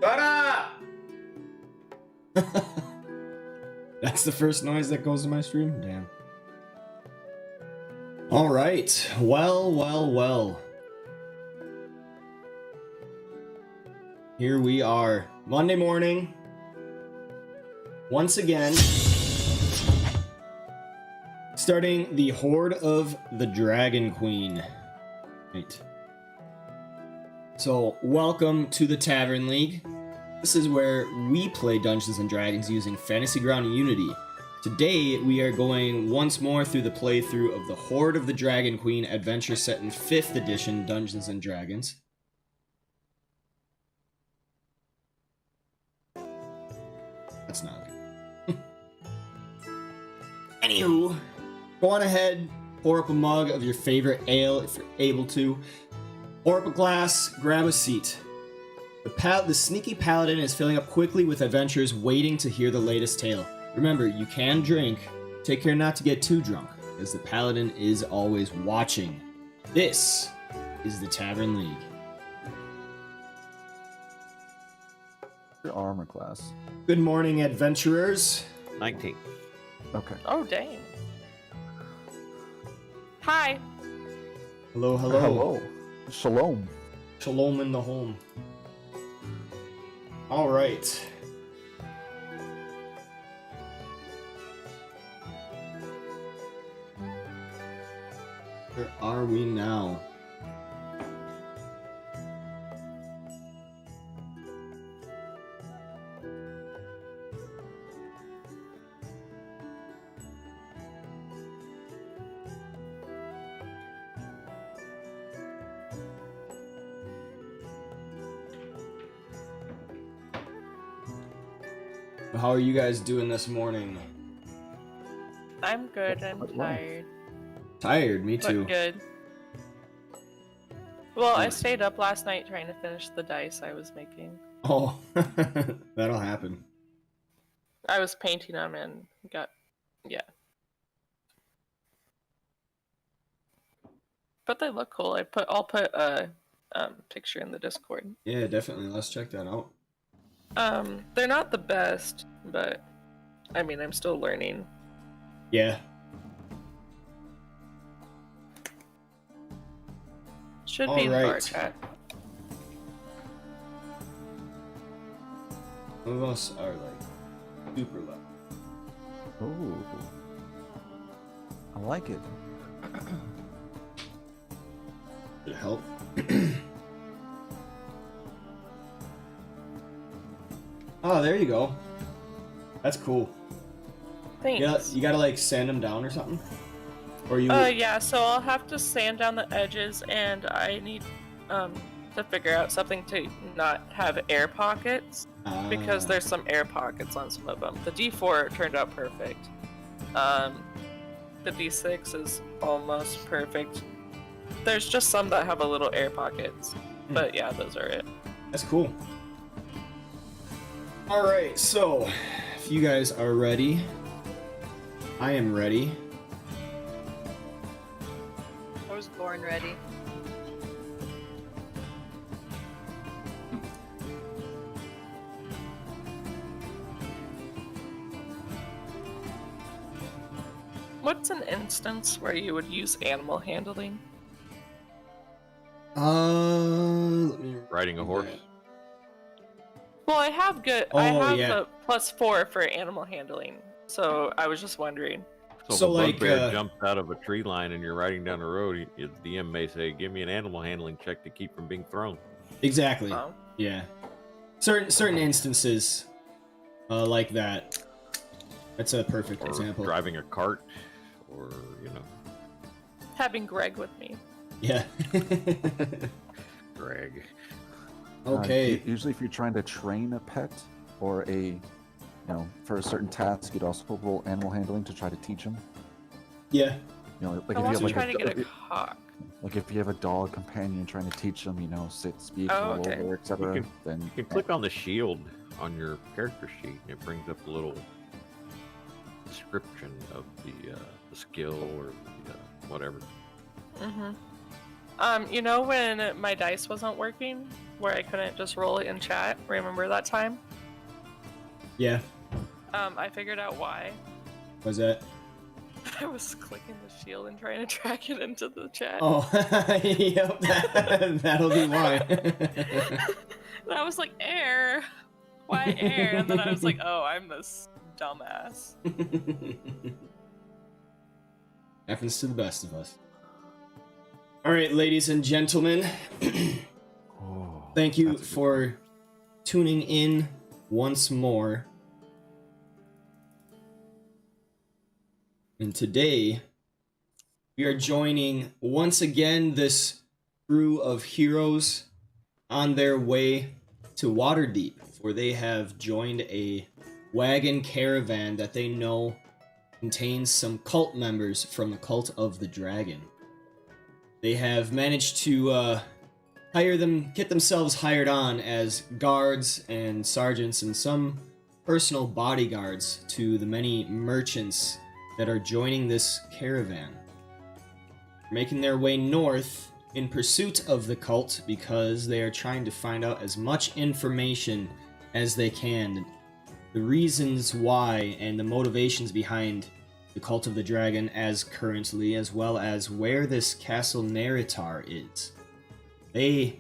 Shut up! That's the first noise that goes to my stream? Damn. Alright. Well. Here we are. Monday morning. Once again. Starting the Hoard of the Dragon Queen. Right. So, welcome to the Tavern League. This is where we play Dungeons & Dragons using Fantasy Ground Unity. Today, we are going once more through the playthrough of the Hoard of the Dragon Queen adventure set in 5th edition Dungeons & Dragons. That's not good. Anywho, go on ahead, pour up a mug of your favorite ale if you're able to. Pour up a glass, grab a seat. The sneaky paladin is filling up quickly with adventurers waiting to hear the latest tale. Remember, you can drink. Take care not to get too drunk, as the paladin is always watching. This is the Tavern League. Your armor class. Good morning, adventurers. 19. Okay. Oh, dang. Hi. Hello. Hello. Shalom. Shalom in the home. All right. Where are we now? How are you guys doing this morning? I'm good. I'm tired. Tired? Me too. But good. Well, I stayed up last night trying to finish the dice I was making. Oh, that'll happen. I was painting them and yeah. But they look cool. I'll put a picture in the Discord. Yeah, definitely. Let's check that out. They're not the best, but I mean, I'm still learning. Yeah. Should be in the bar chat. Some of us are like super low. Ooh. I like it. Did it help? Oh, there you go. That's cool. Thanks. Yeah, you gotta like sand them down or something? Or you? Yeah, so I'll have to sand down the edges, and I need to figure out something to not have air pockets, because there's some air pockets on some of them. The D4 turned out perfect. The D6 is almost perfect. There's just some that have a little air pockets, but yeah, those are it. That's cool. Alright, so, if you guys are ready, I am ready. I was born ready. What's an instance where you would use animal handling? Let me Riding a horse. Well, I have Oh, a +4 for animal handling, so I was just wondering. So if a bugbear jumps out of a tree line and you're riding down the road, the DM may say, "Give me an animal handling check to keep from being thrown." Exactly. Oh. Yeah. Certain instances, like that. That's a perfect Or example. driving a cart, or Having Greg with me. Yeah. Greg. Okay. Usually, if you're trying to train a pet or for a certain task, you'd also roll animal handling to try to teach them. Yeah. Like I if you want have to try to get a if, hawk. like if you have a dog companion trying to teach them, sit, speak, Oh, roll okay. over, etc. Then You can click on the shield on your character sheet, and it brings up a little description of the skill or the, whatever. When my dice wasn't working, where I couldn't just roll it in chat, remember that time? Yeah. I figured out why. Was that? I was clicking the shield and trying to drag it into the chat. Oh, yep. That'll be why. And I was like, air. Why air? And then I was like, oh, I'm this dumbass. Happens to the best of us. All right, ladies and gentlemen. Thank you for tuning in once more. And today, we are joining once again this crew of heroes on their way to Waterdeep, for they have joined a wagon caravan that they know contains some cult members from the Cult of the Dragon. They have managed to get themselves hired on as guards and sergeants and some personal bodyguards to the many merchants that are joining this caravan. Making their way north in pursuit of the cult because they are trying to find out as much information as they can, the reasons why and the motivations behind the Cult of the Dragon as currently, as well as where this Castle Neritar is. They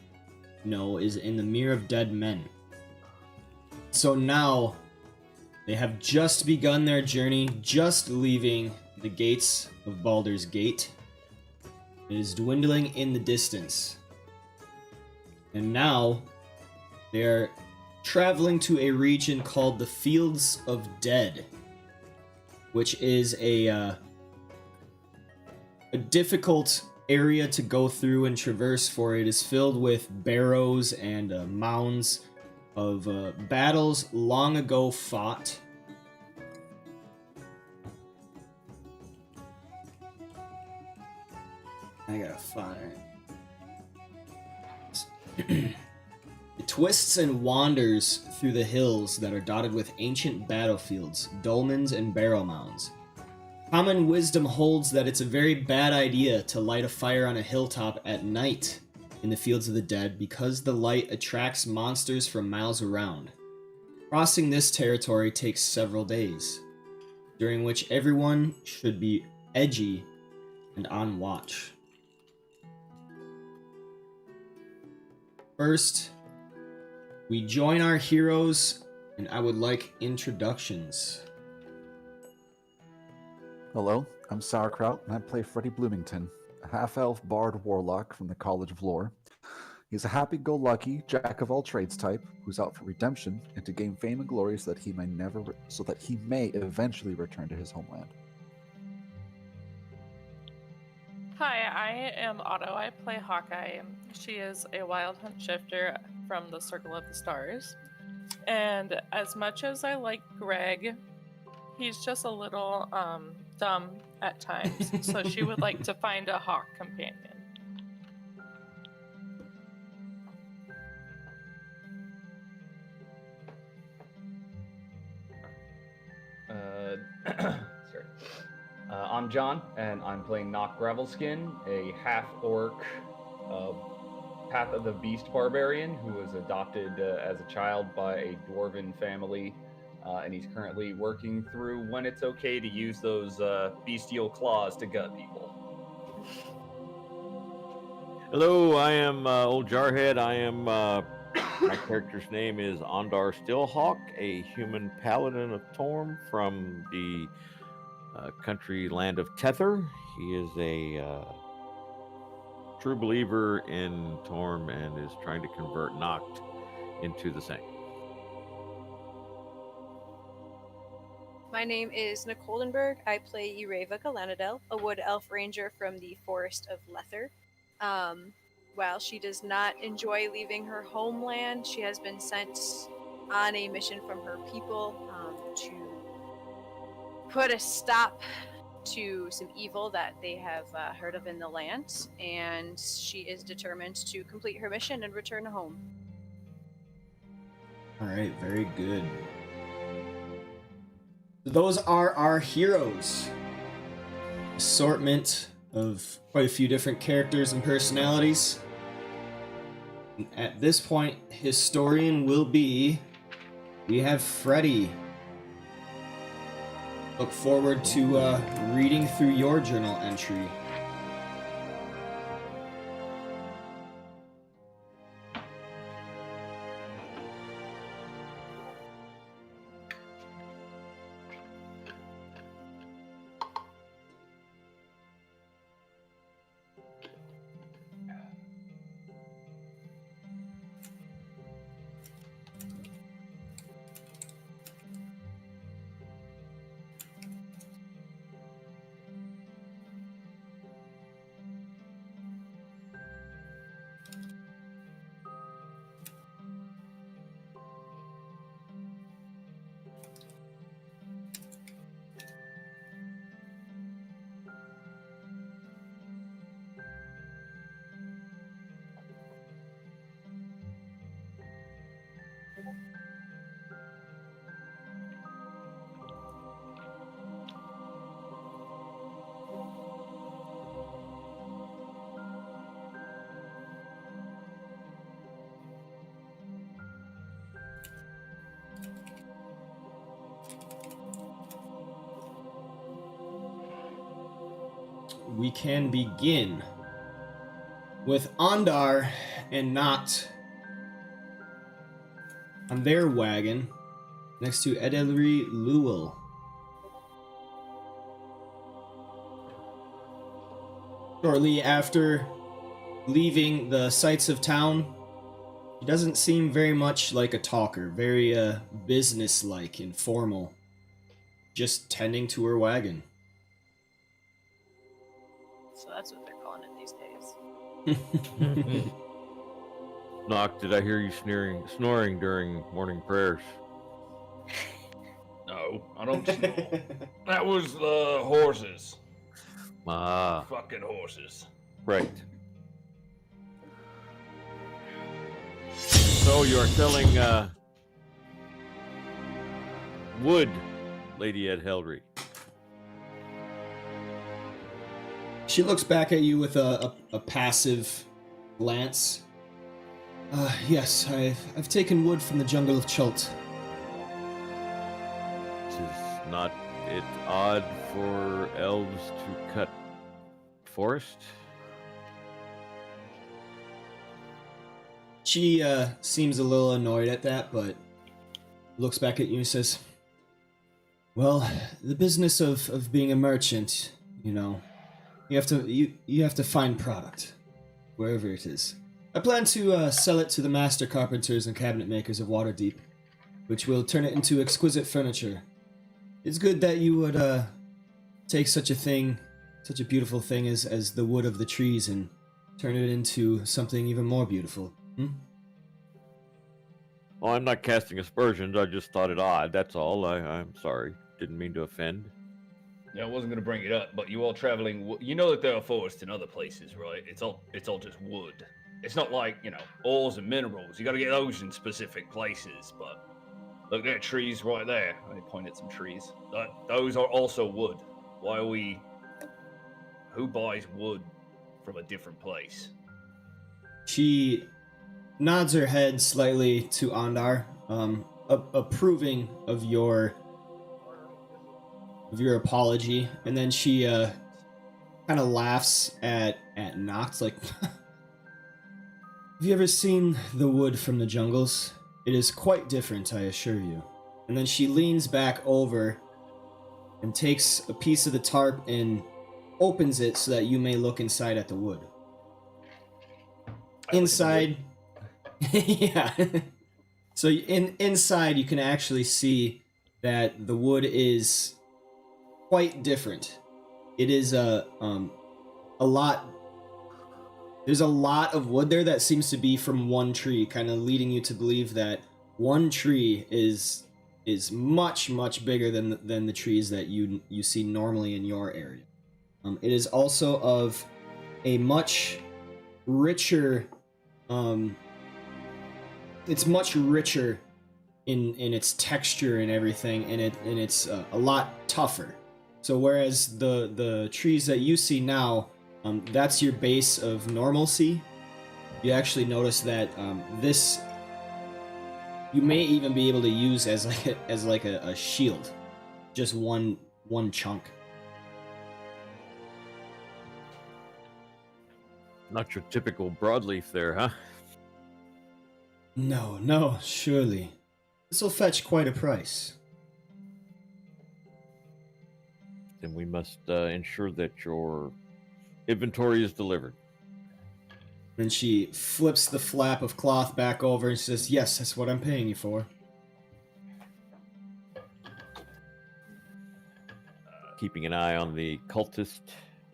know is in the Mere of Dead Men. So now they have just begun their journey, just leaving the gates of Baldur's Gate. It is dwindling in the distance. And now they're traveling to a region called the Fields of Dead, which is a difficult area to go through and traverse, for it is filled with barrows and mounds of battles long ago fought. I gotta find it. It twists and wanders through the hills that are dotted with ancient battlefields, dolmens, and barrow mounds. Common wisdom holds that it's a very bad idea to light a fire on a hilltop at night in the Fields of the Dead because the light attracts monsters from miles around. Crossing this territory takes several days, during which everyone should be edgy and on watch. First, we join our heroes, and I would like introductions. Hello, I'm Sauerkraut, and I play Freddie Bloomington, a half-elf bard warlock from the College of Lore. He's a happy-go-lucky, jack-of-all-trades type who's out for redemption and to gain fame and glory so that he may eventually return to his homeland. Hi, I am Otto. I play Hawkeye. She is a wild hunt shifter from the Circle of the Stars. And as much as I like Greg, he's just a little dumb at times. So she would like to find a hawk companion. Sorry. I'm John, and I'm playing Nock Gravelskin, a half-orc Path of the Beast barbarian who was adopted as a child by a dwarven family, and he's currently working through when it's okay to use those bestial claws to gut people. Hello, I am Old Jarhead. I am my character's name is Ondar Stillhawk, a human paladin of Torm from the country land of Tether. He is a true believer in Torm and is trying to convert Noct into the same. My name is Nicole Oldenburg. I play Ireva Galanadel, a wood elf ranger from the Forest of Lether. while she does not enjoy leaving her homeland, she has been sent on a mission from her people to put a stop to some evil that they have heard of in the land, and she is determined to complete her mission and return home. All right, very good. Those are our heroes. Assortment of quite a few different characters and personalities. And at this point, historian will be... We have Freddy. Look forward to reading through your journal entry. We can begin with Ondar and Noct on their wagon next to Edelri Lewell. Shortly after leaving the sights of town, he doesn't seem very much like a talker, very business-like and formal, just tending to her wagon. So that's what they're calling it these days. Noct, did I hear you snoring during morning prayers? No, I don't snore. That was horses. Ah, Fucking horses. right. So you are selling wood, Lady Ed Heldry. She looks back at you with a passive glance. Yes, I've taken wood from the jungle of Chult. Is not it odd for elves to cut forest? She seems a little annoyed at that, but looks back at you and says, "Well, the business of being a merchant, you know, you have to find product wherever it is. I plan to sell it to the master carpenters and cabinet makers of Waterdeep, which will turn it into exquisite furniture. It's good that you would take such a beautiful thing as the wood of the trees and turn it into something even more beautiful. Oh, I'm not casting aspersions. I just thought it odd. That's all. I'm sorry. Didn't mean to offend. Yeah, I wasn't gonna bring it up, but you all traveling. You know that there are forests in other places, right? It's all just wood. It's not like, you know, ores and minerals. You got to get those in specific places. But look, there are trees right there. Let me point at some trees. Those are also wood. Why are we? Who buys wood from a different place? She nods her head slightly to Ondar, approving of your apology, and then she kind of laughs at Noct, like, "Have you ever seen the wood from the jungles? It is quite different, I assure you." And then she leans back over and takes a piece of the tarp and opens it so that you may look inside at the wood. Inside, yeah. So inside, you can actually see that the wood is quite different. It is a lot There's a lot of wood there that seems to be from one tree, kind of leading you to believe that one tree is much bigger than the trees that you see normally in your area. It is also of a much richer. It's much richer in its texture and everything, and it's a lot tougher. So whereas the trees that you see now, that's your base of normalcy, you actually notice that this you may even be able to use as like a shield, just one chunk. Not your typical broadleaf there, huh? No, surely. This will fetch quite a price. Then we must ensure that your inventory is delivered. And she flips the flap of cloth back over and says, "Yes, that's what I'm paying you for." Keeping an eye on the cultist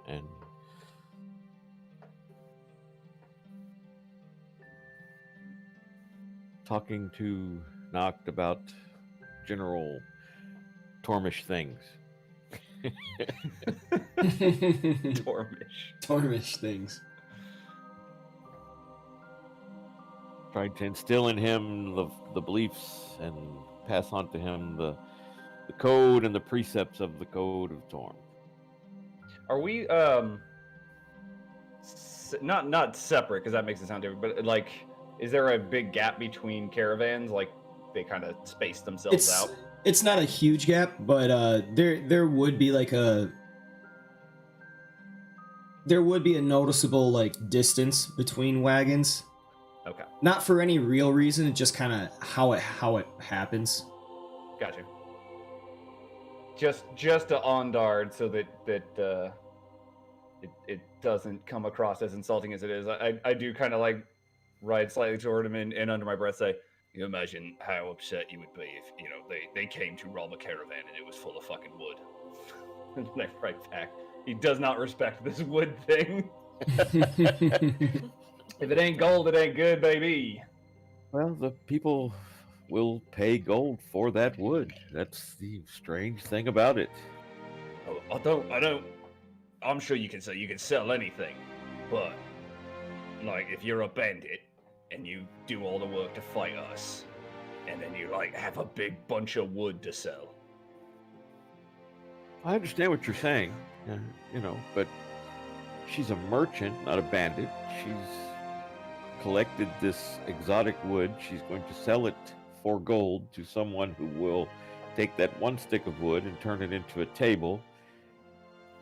and talking to Noct about general Tormish things. Tormish things. Trying to instill in him the beliefs and pass on to him the code and the precepts of the code of Torm. Are we not separate, because that makes it sound different, but like, is there a big gap between caravans? Like they kind of space themselves out? It's not a huge gap, but there would be like a noticeable like distance between wagons. Okay. Not for any real reason, it's just kind of how it happens. Gotcha. Just to Ondard, so that it doesn't come across as insulting as it is. I do kind of like ride slightly toward him and under my breath say, "You imagine how upset you would be if they came to rob a caravan and it was full of fucking wood." And then I write back, "He does not respect this wood thing." If it ain't gold, it ain't good, baby. Well, the people will pay gold for that wood. That's the strange thing about it. I don't. I'm sure you can sell anything, but like if you're a bandit and you do all the work to fight us, and then you like have a big bunch of wood to sell. I understand what you're saying, but she's a merchant, not a bandit. She's collected this exotic wood. She's going to sell it for gold to someone who will take that one stick of wood and turn it into a table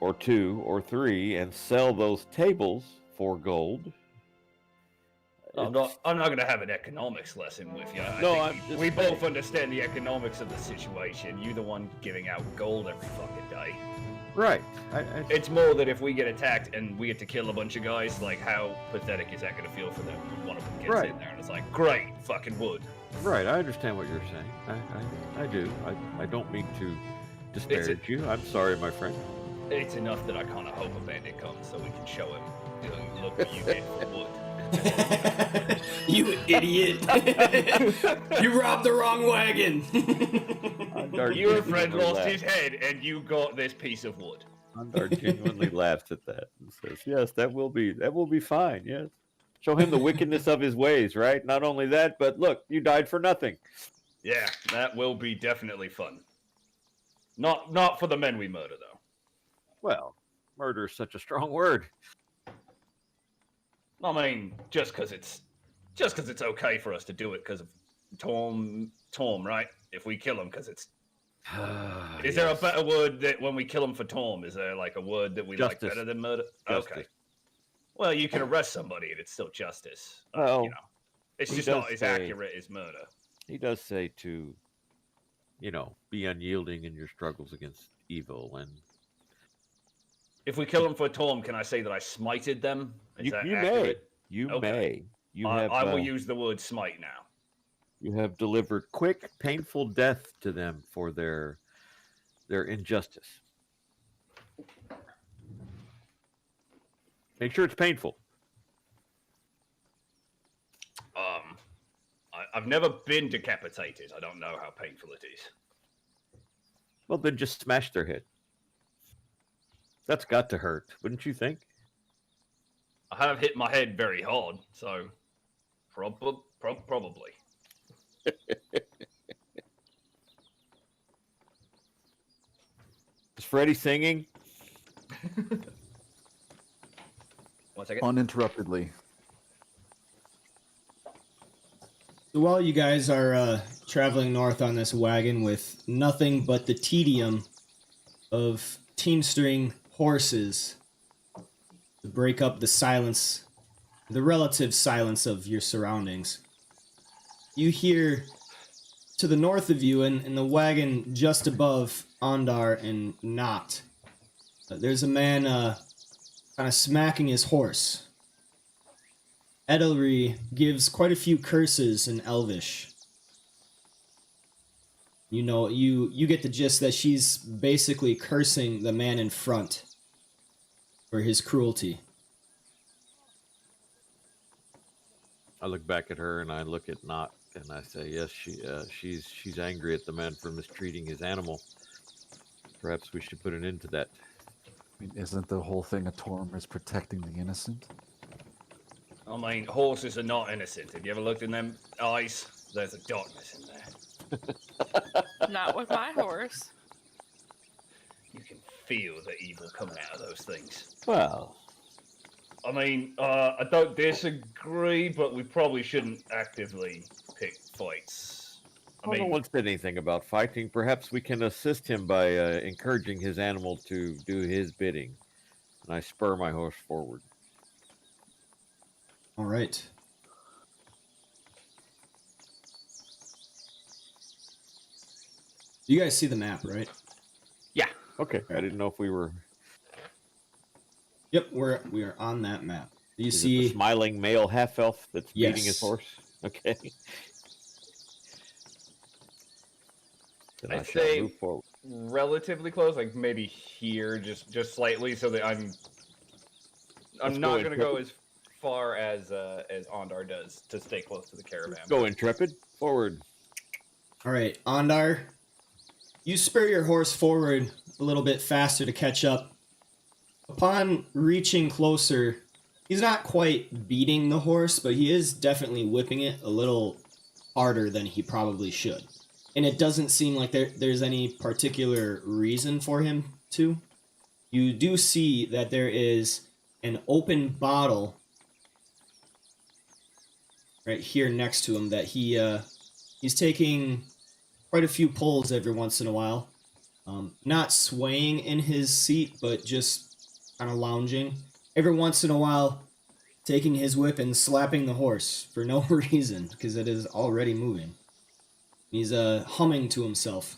or two or three and sell those tables for gold. I'm not going to have an economics lesson with you. We both understand the economics of the situation. You're the one giving out gold every fucking day. Right. It's more that if we get attacked and we get to kill a bunch of guys, like how pathetic is that going to feel for them when one of them gets in there and it's like, great, fucking wood. Right, I understand what you're saying. I do. I don't mean to disparage you. I'm sorry, my friend. It's enough that I kind of hope a bandit comes so we can show him, look what you did for wood. You idiot. You robbed the wrong wagon. Your friend lost his head and you got this piece of wood. Ondar genuinely laughs at that and says, "Yes, that will be fine, yes. Show him the wickedness of his ways, right? Not only that, but look, you died for nothing." Yeah, that will be definitely fun. Not for the men we murder, though. Well, murder is such a strong word. I mean, just because it's okay for us to do it because of Torm, right? If we kill him because it's... Is there a better word that when we kill him for Torm? Is there like a word that we like better than murder? Justice. Okay. Well, you can arrest somebody and it's still justice. Well, it's just not as accurate as murder. He does say to, be unyielding in your struggles against evil. And if we kill him for Torm, can I say that I smited them? You may. You may. I will use the word smite now. You have delivered quick, painful death to them for their injustice. Make sure it's painful. I've never been decapitated. I don't know how painful it is. Well, then just smash their head. That's got to hurt, wouldn't you think? I have hit my head very hard, so probably. Is Freddy singing? 1 second. Uninterruptedly. So while you guys are traveling north on this wagon with nothing but the tedium of teamstering horses to break up the silence, the relative silence of your surroundings, you hear to the north of you, in the wagon just above Ondar and Not, there's a man kind of smacking his horse. Edelry gives quite a few curses in Elvish. You know, you get the gist that she's basically cursing the man in front for his cruelty. I look back at her and I look at Not and I say, yes, she's angry at the man for mistreating his animal. Perhaps we should put an end to that. I mean, isn't the whole thing a Torm is protecting the innocent? I mean, horses are not innocent. Have you ever looked in them eyes? There's a darkness in there. Not with my horse. You can feel the evil coming out of those things. Well, I mean, I don't disagree, but we probably shouldn't actively pick fights. no one said anything about fighting. Perhaps we can assist him by encouraging his animal to do his bidding. And I spur my horse forward. All right. You guys see the map, right? Yeah. Okay. I didn't know if we were. Yep, we are on that map. You Is it see the smiling male half elf that's beating his Yes. horse? Okay. Then I I'd shall say move forward. relatively close, like maybe here, just slightly, so that I'm Let's not go gonna go as far as Ondar does to stay close to the caravan. Go intrepid forward. All right, Ondar, you spur your horse forward a little bit faster to catch up. Upon reaching closer, he's not quite beating the horse, but he is definitely whipping it a little harder than he probably should. And it doesn't seem like there's any particular reason for him to. You do see that there is an open bottle right here next to him that he's taking quite a few pulls every once in a while. Not swaying in his seat, but just kind of lounging. Every once in a while, taking his whip and slapping the horse for no reason, because it is already moving. He's humming to himself.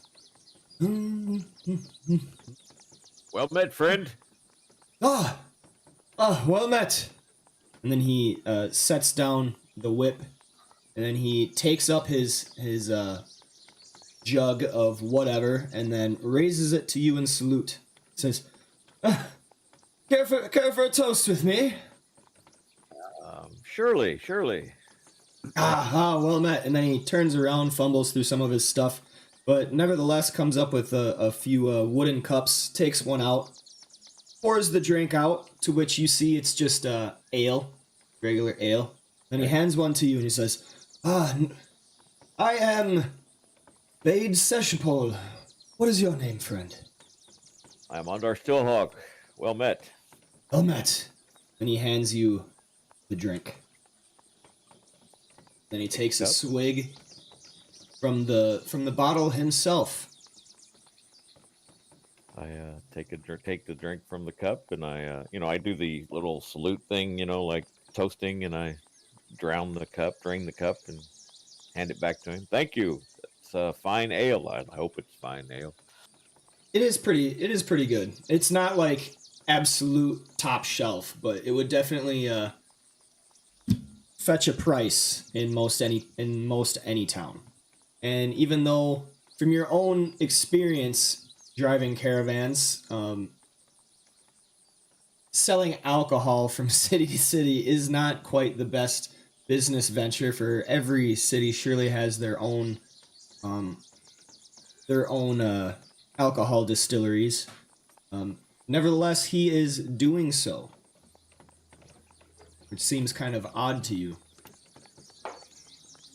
Well met, friend. Well met. And then he sets down the whip, and then he takes up his jug of whatever, and then raises it to you in salute. Says, care for a toast with me? Surely. Well met. And then he turns around, fumbles through some of his stuff, but nevertheless comes up with a few wooden cups, takes one out, pours the drink out, to which you see it's just ale, regular ale. Then he hands one to you and he says, I am Bade Seshapol. What is your name, friend? I am Ondar Stillhawk. Well met. Well met. Then he hands you the drink. Then he takes a swig from the bottle himself. I take the drink from the cup, and I do the little salute thing, like toasting, and I drain the cup, and hand it back to him. Thank you. It's fine ale. I hope it's fine ale. It is pretty good. It's not like absolute top shelf, but it would definitely fetch a price in most any town. And even though, from your own experience driving caravans, selling alcohol from city to city is not quite the best business venture. For every city surely has their own alcohol distilleries. Nevertheless, he is doing so, which seems kind of odd to you.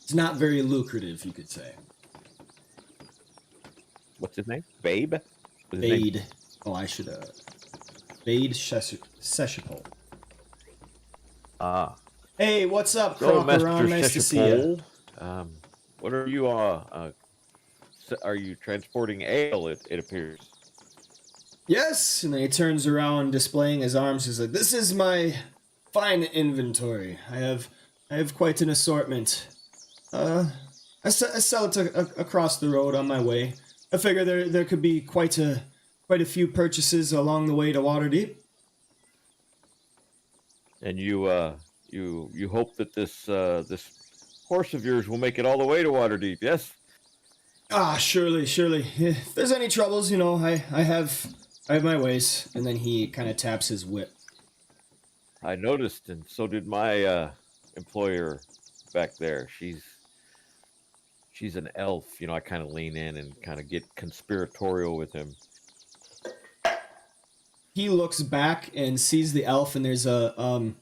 It's not very lucrative, you could say. What's his name? Babe? What's his name? Bade. Oh, I should Bade Seshipol. Ah. Hey, what's up, So, Master Crocaron? Nice to see you. Seshipol, what are you, are you transporting ale, it appears? Yes, and then he turns around, displaying his arms. He's like, "This is my fine inventory. I have quite an assortment. I sell it across the road on my way. I figure there could be quite a few purchases along the way to Waterdeep." And you hope that this horse of yours will make it all the way to Waterdeep, yes? Ah, surely. If there's any troubles, I have my ways. And then he kind of taps his whip. I noticed, and so did my employer back there. She's an elf. I kind of lean in and kind of get conspiratorial with him. He looks back and sees the elf, and there's a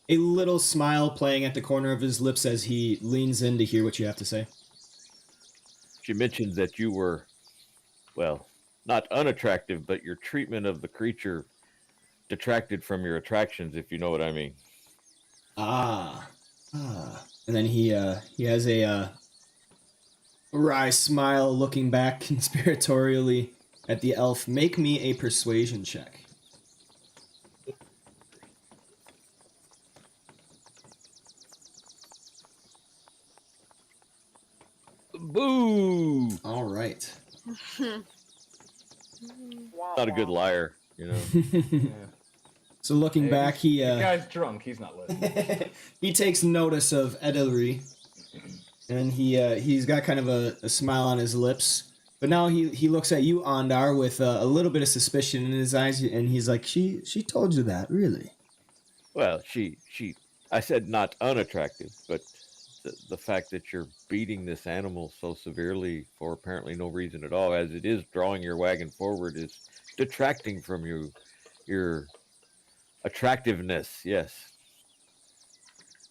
little smile playing at the corner of his lips as he leans in to hear what you have to say. She mentioned that you were, well, not unattractive, but your treatment of the creature detracted from your attractions, if you know what I mean. Ah. And then he has a wry smile, looking back conspiratorially at the elf. Make me a persuasion check. Boo! All right. Not a good liar, So looking back, The guy's drunk. He's not listening. he takes notice of Edelry, and he's got kind of a smile on his lips. But now he looks at you, Ondar, with a little bit of suspicion in his eyes, and he's like, "She told you that, really?" Well, I said not unattractive, but the fact that you're beating this animal so severely for apparently no reason at all, as it is drawing your wagon forward, is detracting from your attractiveness. Yes.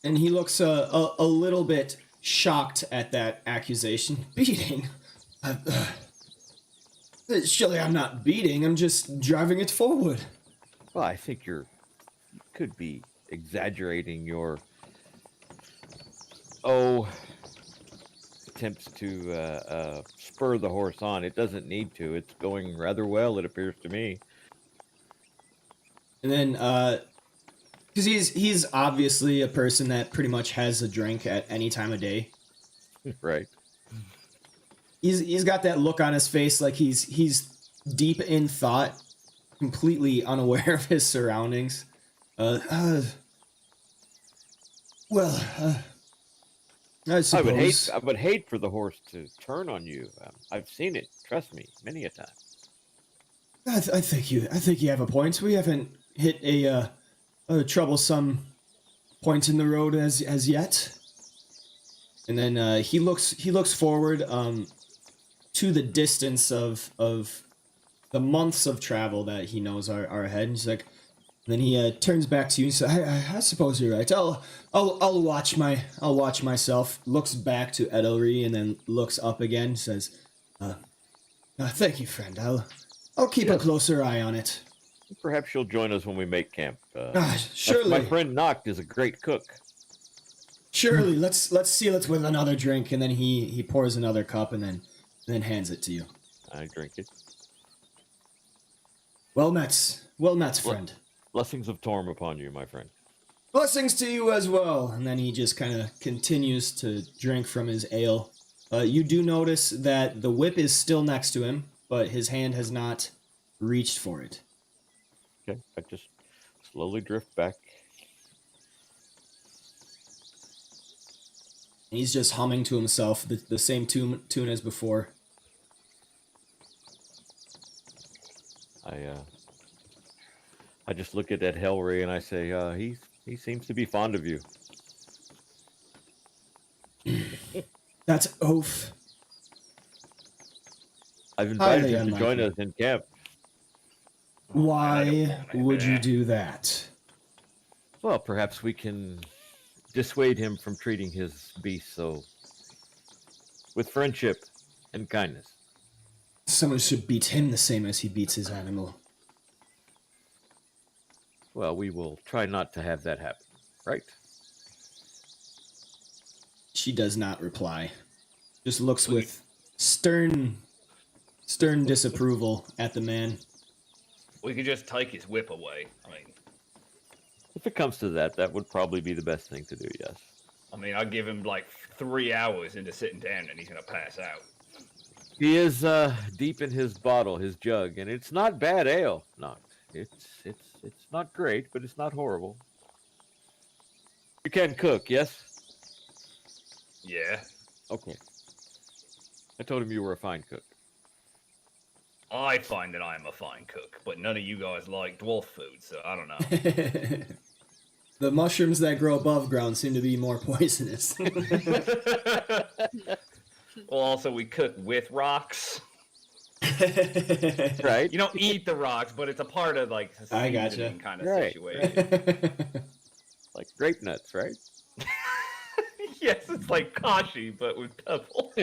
And he looks a little bit shocked at that accusation. Beating? Surely I'm not beating. I'm just driving it forward. Well, I think you could be exaggerating your attempts to spur the horse on. It doesn't need to. It's going rather well, it appears to me. And then, because he's obviously a person that pretty much has a drink at any time of day. Right. He's got that look on his face like he's deep in thought, completely unaware of his surroundings. I suppose I would hate for the horse to turn on you. I've seen it. Trust me, many a time. I think you have a point. We haven't hit a troublesome point in the road as yet. And then he looks forward to the distance of the months of travel that he knows are ahead. And he's like, and then he turns back to you and says, I suppose you're right. I'll watch myself. Looks back to Edelry and then looks up again. Says, thank you, friend. I'll keep a closer eye on it. Perhaps you'll join us when we make camp. Surely. My friend Noct is a great cook. Surely. Let's seal it with another drink. And then he pours another cup and then hands it to you. I drink it. Well met, friend. Blessings of Torm upon you, my friend. Blessings to you as well. And then he just kind of continues to drink from his ale. You do notice that the whip is still next to him, but his hand has not reached for it. Okay, I just slowly drift back. And he's just humming to himself the same tune as before. I just look at that Hellray and I say, he seems to be fond of you. That's oaf. I've invited Highly him to join unlikely. us in camp. Why would you do that? Well, perhaps we can dissuade him from treating his beast so with friendship and kindness. Someone should beat him the same as he beats his animal. Well, we will try not to have that happen, right? She does not reply. Just looks with stern disapproval at the man. We could just take his whip away. If it comes to that, that would probably be the best thing to do, yes. I'd give him like 3 hours into sitting down and he's gonna pass out. He is deep in his bottle, his jug, and it's not bad ale. No, it's not great, but it's not horrible. You can cook, yes? Yeah. Okay. I told him you were a fine cook. I find that I am a fine cook, but none of you guys like dwarf food, so I don't know. The mushrooms that grow above ground seem to be more poisonous. Well, also we cook with rocks. Right? You don't eat the rocks, but it's a part of like a I gotcha. seasoning kind of Right. situation. Like grape nuts, right? Yes, it's like kashi, but with pebbles.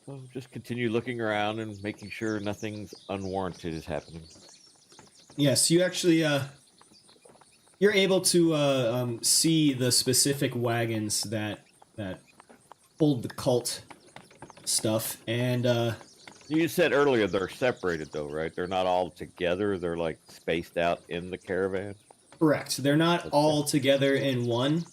So just continue looking around and making sure nothing's unwarranted is happening. Yes, you actually you're able to see the specific wagons that hold the cult stuff, and You said earlier they're separated though, right? They're not all together. They're like spaced out in the caravan. correct. They're not all together in one.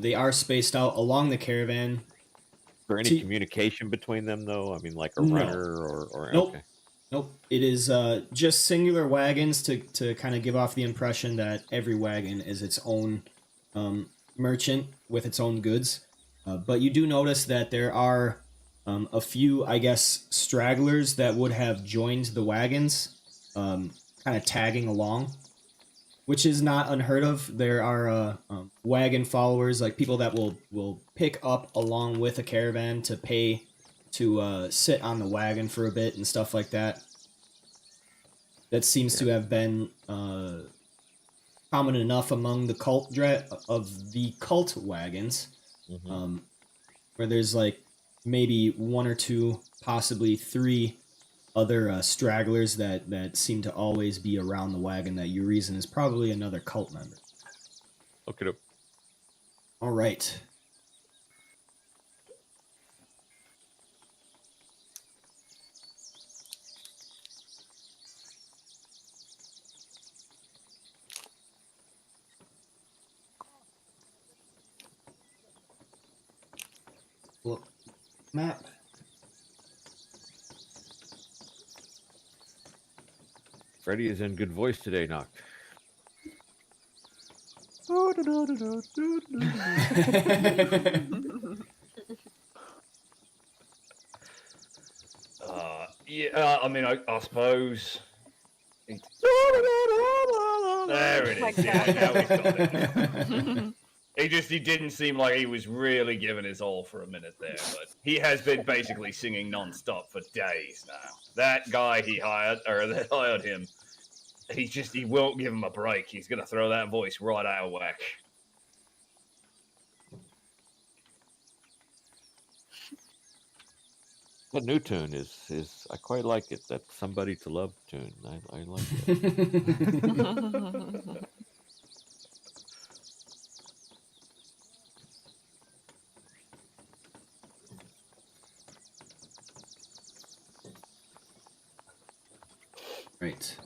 They are spaced out along the caravan. Is there any See- communication between them though? I mean, like a No. runner or Nope. okay. Nope. It is just singular wagons to kind of give off the impression that every wagon is its own merchant with its own goods. But you do notice that there are a few, I guess, stragglers that would have joined the wagons, kind of tagging along, which is not unheard of. There are wagon followers, like people that will pick up along with a caravan to pay to sit on the wagon for a bit and stuff like that. That seems to have been common enough among the cult wagons, Mhm. where there's like maybe one or two, possibly three other stragglers that seem to always be around the wagon that you reason is probably another cult member. Look it up. All right. Well, map. Freddy is in good voice today, Nock. Yeah, I suppose. There it Like is. Yeah, that. now we've got it. He didn't seem like he was really giving his all for a minute there, but he has been basically singing non-stop for days now. That guy that hired him, he won't give him a break. He's gonna throw that voice right out of whack. The new tune is I quite like it. That Somebody to Love tune. I like it. Right.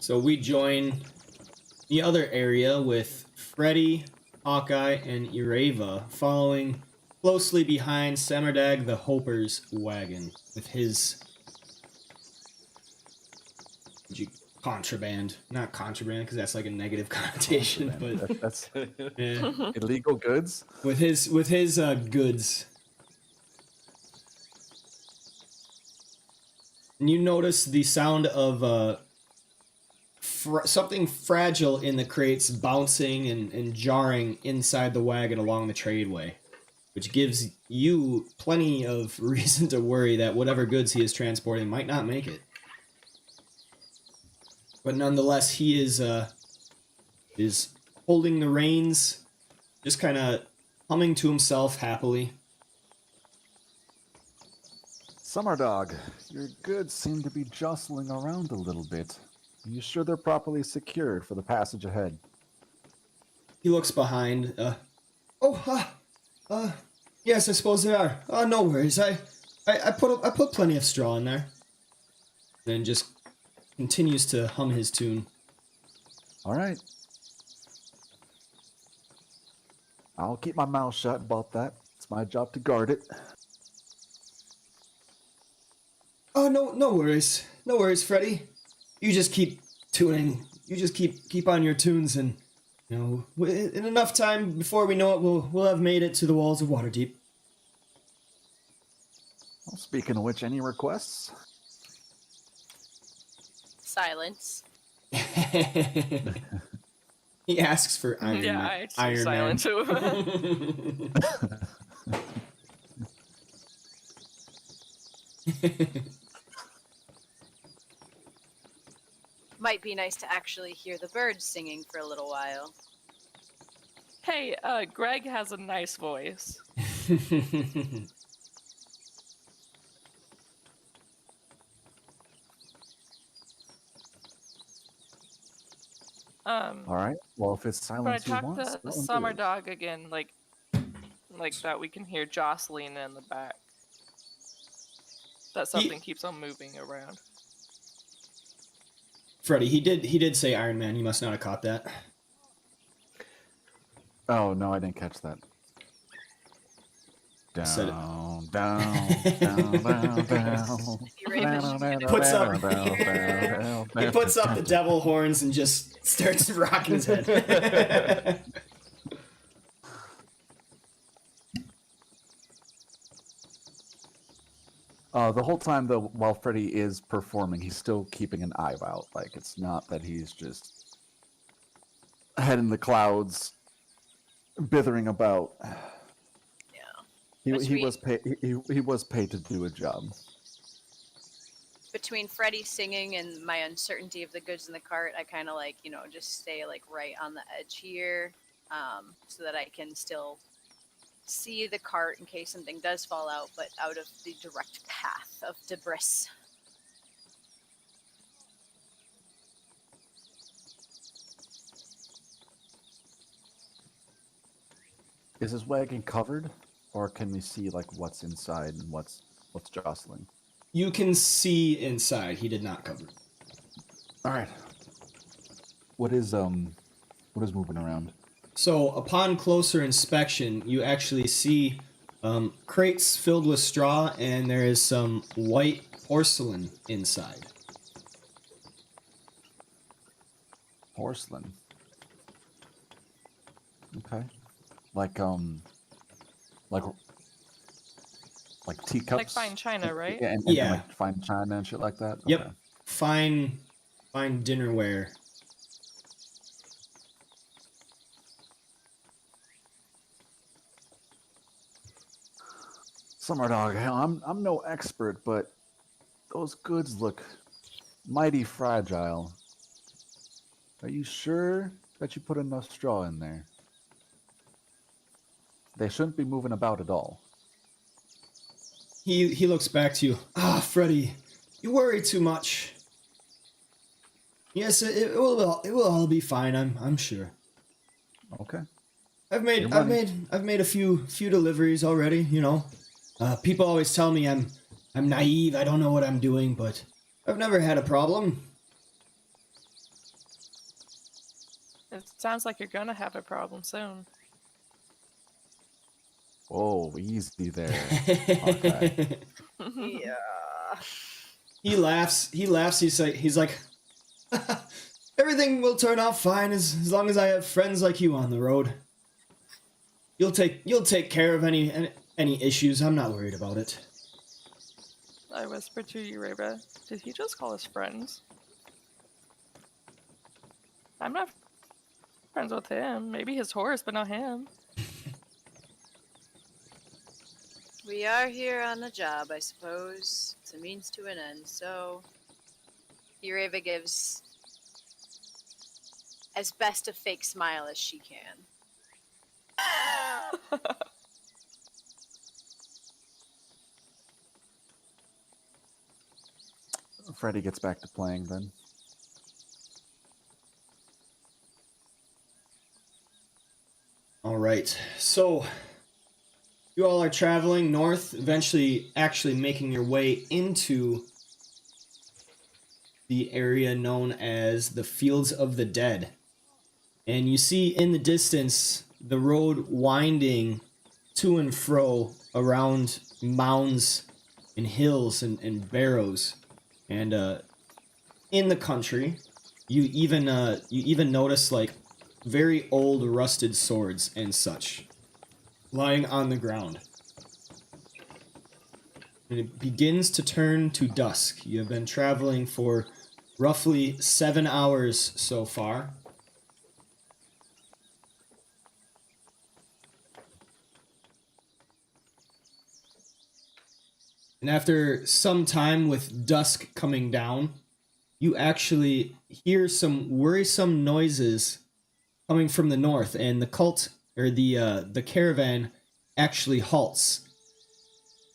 So we join the other area with Freddy, Hawkeye, and Ireva following closely behind Samardag the Hoper's wagon with his contraband. Not contraband, because that's like a negative connotation, but That's yeah, illegal goods. with his goods. And you notice the sound of something fragile in the crates bouncing and jarring inside the wagon along the tradeway, which gives you plenty of reason to worry that whatever goods he is transporting might not make it. But nonetheless, he is holding the reins, just kind of humming to himself happily. Summer Dog, your goods seem to be jostling around a little bit. Are you sure they're properly secured for the passage ahead? He looks behind. Yes, I suppose they are. No worries. I put plenty of straw in there. Then just continues to hum his tune. All right. I'll keep my mouth shut about that. It's my job to guard it. Oh, no worries. No worries, Freddy. You just keep tuning. You just keep on your tunes, and in enough time before we know it, we'll have made it to the walls of Waterdeep. Well, speaking of which, any requests? Silence. He asks for Iron Yeah, Man. it's Iron silent too. Man. Might be nice to actually hear the birds singing for a little while. Hey, Greg has a nice voice. All right. Well, if it's But I silence you talked want, to so Summer do it. Dog again, like that we can hear Jocelyn in the back. That something keeps on moving around. Freddy, he did say Iron Man. You must not have caught that. Oh no, I didn't catch that. Said it. Down. You Raven. Puts up- He puts up the devil horns and just starts rocking his head. The whole time, though, while Freddy is performing, he's still keeping an eye out. Like, it's not that he's just head in the clouds, bithering about. Yeah. He was paid. He was paid to do a job. Between Freddy singing and my uncertainty of the goods in the cart, I kind of just stay right on the edge here, so that I can still see the cart in case something does fall out, but out of the direct path of debris. Is his wagon covered, or can we see what's inside and what's jostling? You can see inside. He did not cover. All right. What is moving around? So, upon closer inspection, you actually see crates filled with straw, and there is some white porcelain inside. Porcelain. Okay. Like teacups. Like fine china, right? And Yeah. like fine china and shit like that. Yep. Okay. Fine dinnerware. Summer Dog, hell, I'm no expert, but those goods look mighty fragile. Are you sure that you put enough straw in there? They shouldn't be moving about at all. He looks back to you. Freddy, you worry too much. Yes, it will all be fine. I'm sure. Okay. I've made a few deliveries already. People always tell me I'm naive. I don't know what I'm doing, but I've never had a problem. It sounds like you're gonna have a problem soon. Oh, easy there. Okay. Yeah. He laughs. He's like, everything will turn out fine as long as I have friends like you on the road. You'll take care of any issues. I'm not worried about it. I whispered to you, Reba. Did he just call us friends? I'm not friends with him. Maybe his horse, but not him. We are here on a job, I suppose. It's a means to an end, so... Ureva gives as best a fake smile as she can. Freddy gets back to playing then. All right, so you all are traveling north, eventually actually making your way into the area known as the Fields of the Dead. And you see in the distance the road winding to and fro around mounds and hills and barrows. And in the country, you even notice like very old rusted swords and such lying on the ground. And it begins to turn to dusk. You have been traveling for roughly 7 hours so far. And after some time with dusk coming down, you actually hear some worrisome noises coming from the north, and the cult, or the caravan, actually halts.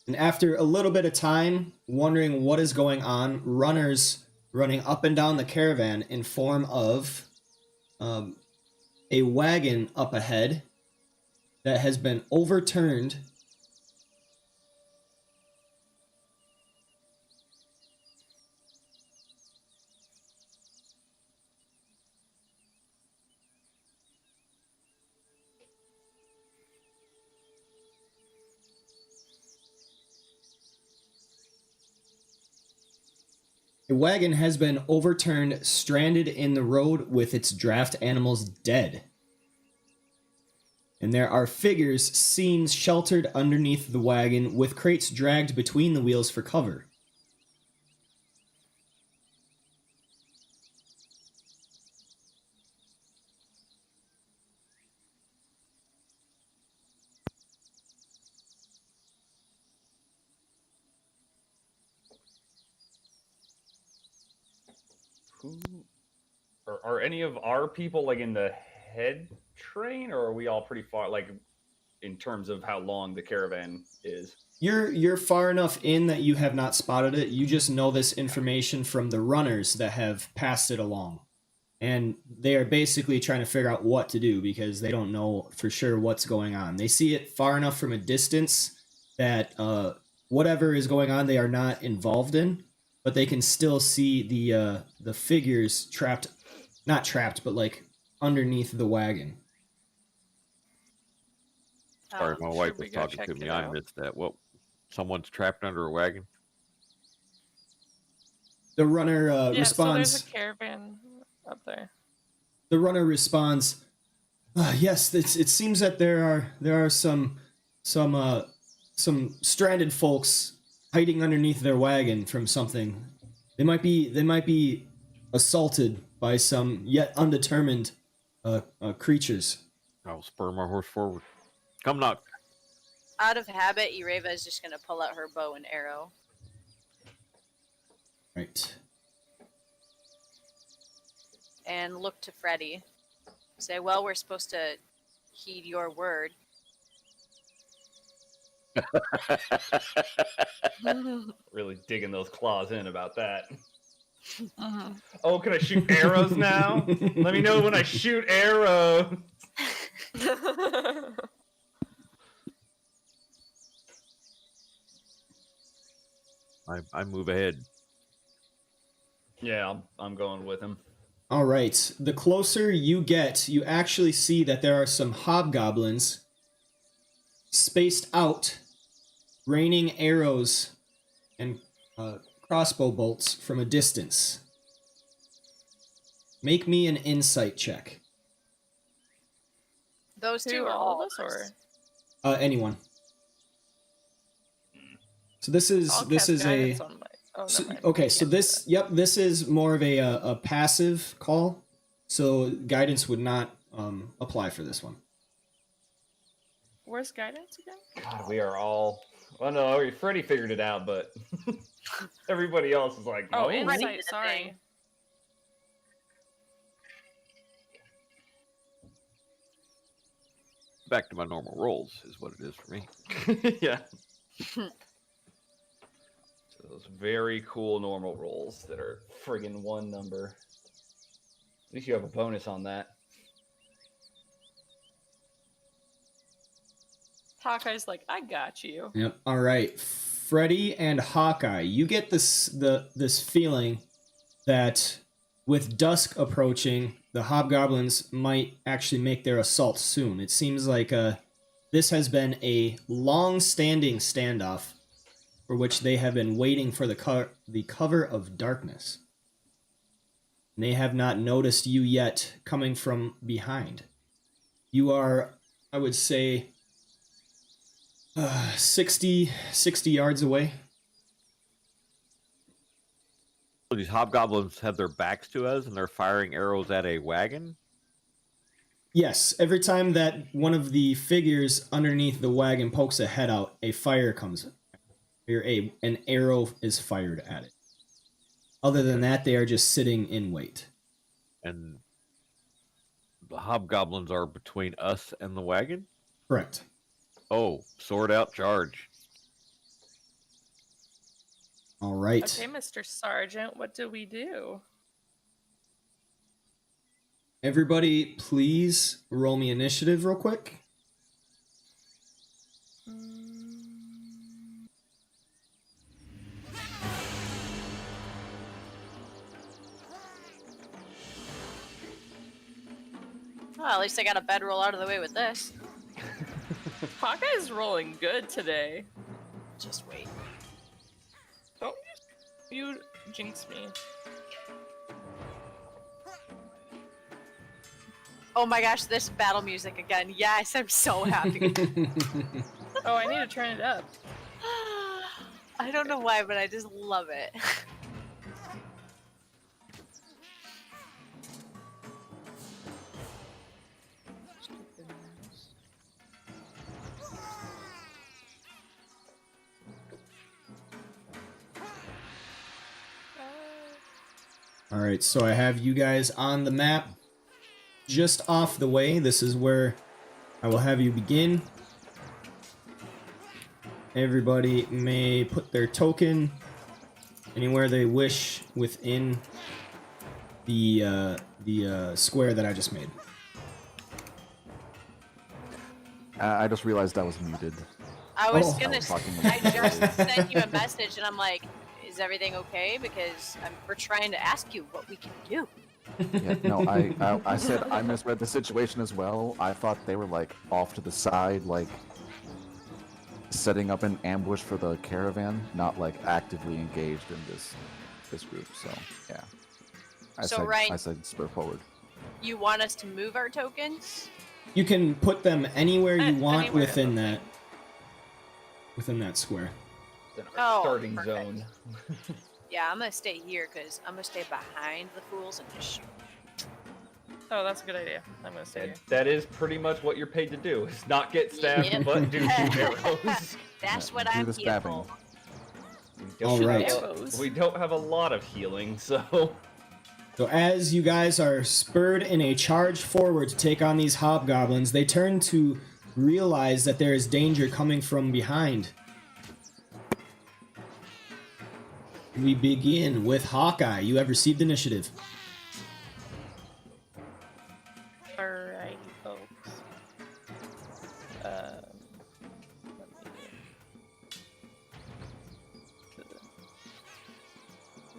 And after a little bit of time, wondering what is going on, runners running up and down the caravan in form of a wagon up ahead that has been overturned. A wagon has been overturned, stranded in the road with its draft animals dead. And there are figures seen sheltered underneath the wagon with crates dragged between the wheels for cover. Who are any of our people like in the head train, or are we all pretty far, like in terms of how long the caravan is? You're far enough in that you have not spotted it. You just know this information from the runners that have passed it along. And they are basically trying to figure out what to do because they don't know for sure what's going on. They see it far enough from a distance that whatever is going on they are not involved in, but they can still see the figures trapped, not trapped, but like underneath the wagon. Sorry, my wife Should we was go talking check to me. it I out? missed that. What? Someone's trapped under a wagon? The runner Yeah, responds. so there's a caravan up there. The runner responds, "Yes, it seems that there are some stranded folks hiding underneath their wagon from something. They might be assaulted by some yet undetermined creatures." I'll spur my horse forward. Come knock. Out of habit, Ureva is just gonna pull out her bow and arrow. Right. And look to Freddy. Say, well, we're supposed to heed your word. Really digging those claws in about that. Mhm. Oh, can I shoot arrows now? Let me know when I shoot arrows. I move ahead. Yeah, I'm going with him. All right. The closer you get, you actually see that there are some hobgoblins spaced out, raining arrows and crossbow bolts from a distance. Make me an insight check. Those two Who, are all all of us, or Anyone. So this is I'll this cast is a guidance on my... Oh, so, never mind. okay. You So can't do this this is more of a passive call. So guidance would not apply for this one. Where's guidance again? God, we are all. Well, no, Freddy figured it out, but everybody else is like, Oh, no. Freddy did insight. the Sorry. thing. Back to my normal rolls is what it is for me. Yeah. So those very cool normal rolls that are friggin' one number. At least you have a bonus on that. Hawkeye's like, I got you. Yep. All right, Freddy and Hawkeye, you get this feeling that with dusk approaching, the hobgoblins might actually make their assault soon. It seems like this has been a long-standing standoff for which they have been waiting for the cover of darkness. And they have not noticed you yet coming from behind. You are, I would say, 60 yards away. So these hobgoblins have their backs to us and they're firing arrows at a wagon. Yes, every time that one of the figures underneath the wagon pokes a head out, a fire comes. Or an arrow is fired at it. Other than that, they are just sitting in wait. And the hobgoblins are between us and the wagon? Correct. Oh, sword out, charge. All right. Okay, Mr. Sergeant, what do we do? Everybody, please roll me initiative real quick. Well, at least I got a bedroll out of the way with this. Hawkeye's rolling good today. Just wait. Don't you jinx me. Oh my gosh, this battle music again. Yes, I'm so happy. Oh, I need to turn it up. I don't know why, but I just love it. All right, so I have you guys on the map just off the way. This is where I will have you begin. Everybody may put their token anywhere they wish within the square that I just made. I just realized I was muted. I was Oh. gonna. I was talking I about just it. sent you a message, and I'm like, "Is everything okay?" Because we're trying to ask you what we can do. Yeah, no, I said I misread the situation as well. I thought they were like off to the side, like setting up an ambush for the caravan, not like actively engaged in this group. So yeah, So, Ryan- I said spur forward. You want us to move our tokens? You can put them anywhere you want Anywhere, within okay. that square. It's in our Oh, starting perfect. zone. Yeah, I'm gonna stay here because I'm gonna stay behind the fools and just shoot. Oh, that's a good idea. I'm gonna stay here. That is pretty much what you're paid to do. Is not get stabbed, Yep. but do shoot arrows. That's Yeah, what do I'm the here stabbing. for. We don't All have right. a- We don't have a lot of healing, so So as you guys are spurred in a charge forward to take on these hobgoblins, they turn to realize that there is danger coming from behind. We begin with Hawkeye. You have received initiative. Alright, folks. Let me...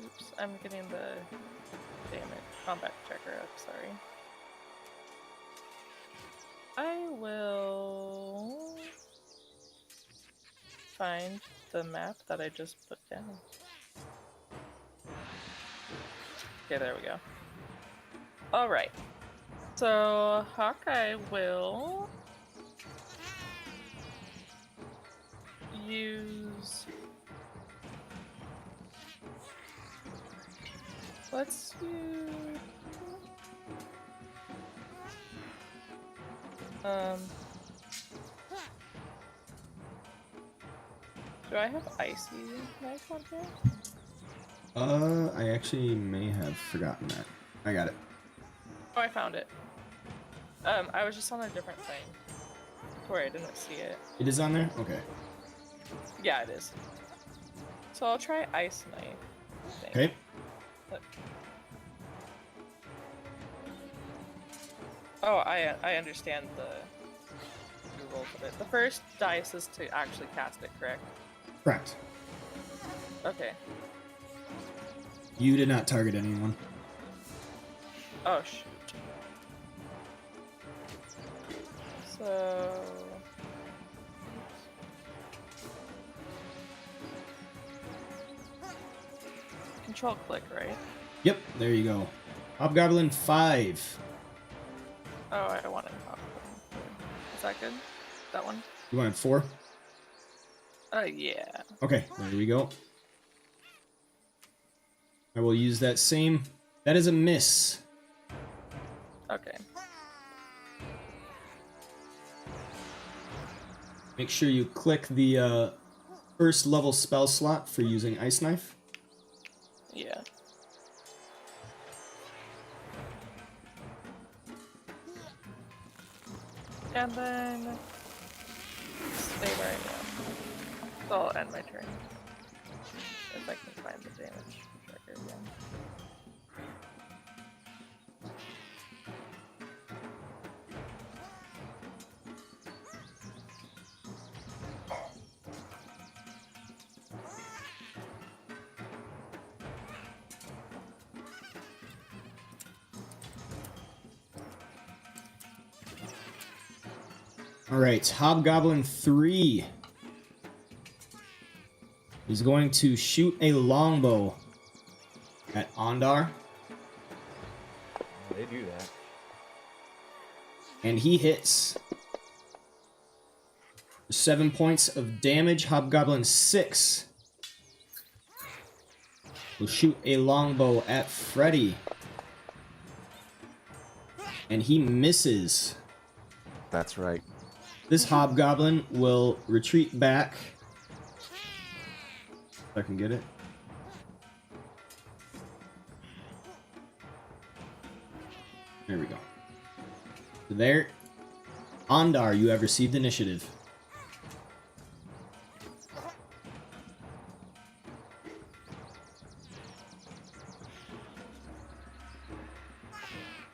Oops, I'm getting the... Damn it. Combat checker up, sorry. I will... find the map that I just put down. Okay, there we go. Alright. So, Hawkeye will use... Let's use... Do I have icy knife on here? I actually may have forgotten that. I got it. Oh, I found it. I was just on a different thing. Sorry, I didn't see it. It is on there? Okay. Yeah, it is. So I'll try ice knife. I think. Okay. Look. Oh, I understand the rules of it. The first dice is to actually cast it, correct? Correct. Okay. You did not target anyone. Oh, shoot. So... Control click, right? Yep, there you go. Hobgoblin 5. Oh, I wanted top. Is that good? That one? You wanted 4? Yeah. Okay, there we go. I will use that same. That is a miss. Okay. Make sure you click the first level spell slot for using Ice Knife. Yeah. And then stay where I am. So I'll end my turn. If I can find the damage tracker again. All right, Hobgoblin 3 is going to shoot a longbow at Ondar, They do that. and he hits. 7 points of damage. Hobgoblin 6 will shoot a longbow at Freddy, and he misses. That's right. This Hobgoblin will retreat back. If I can get it. There we go. So there. Ondar, you have received initiative.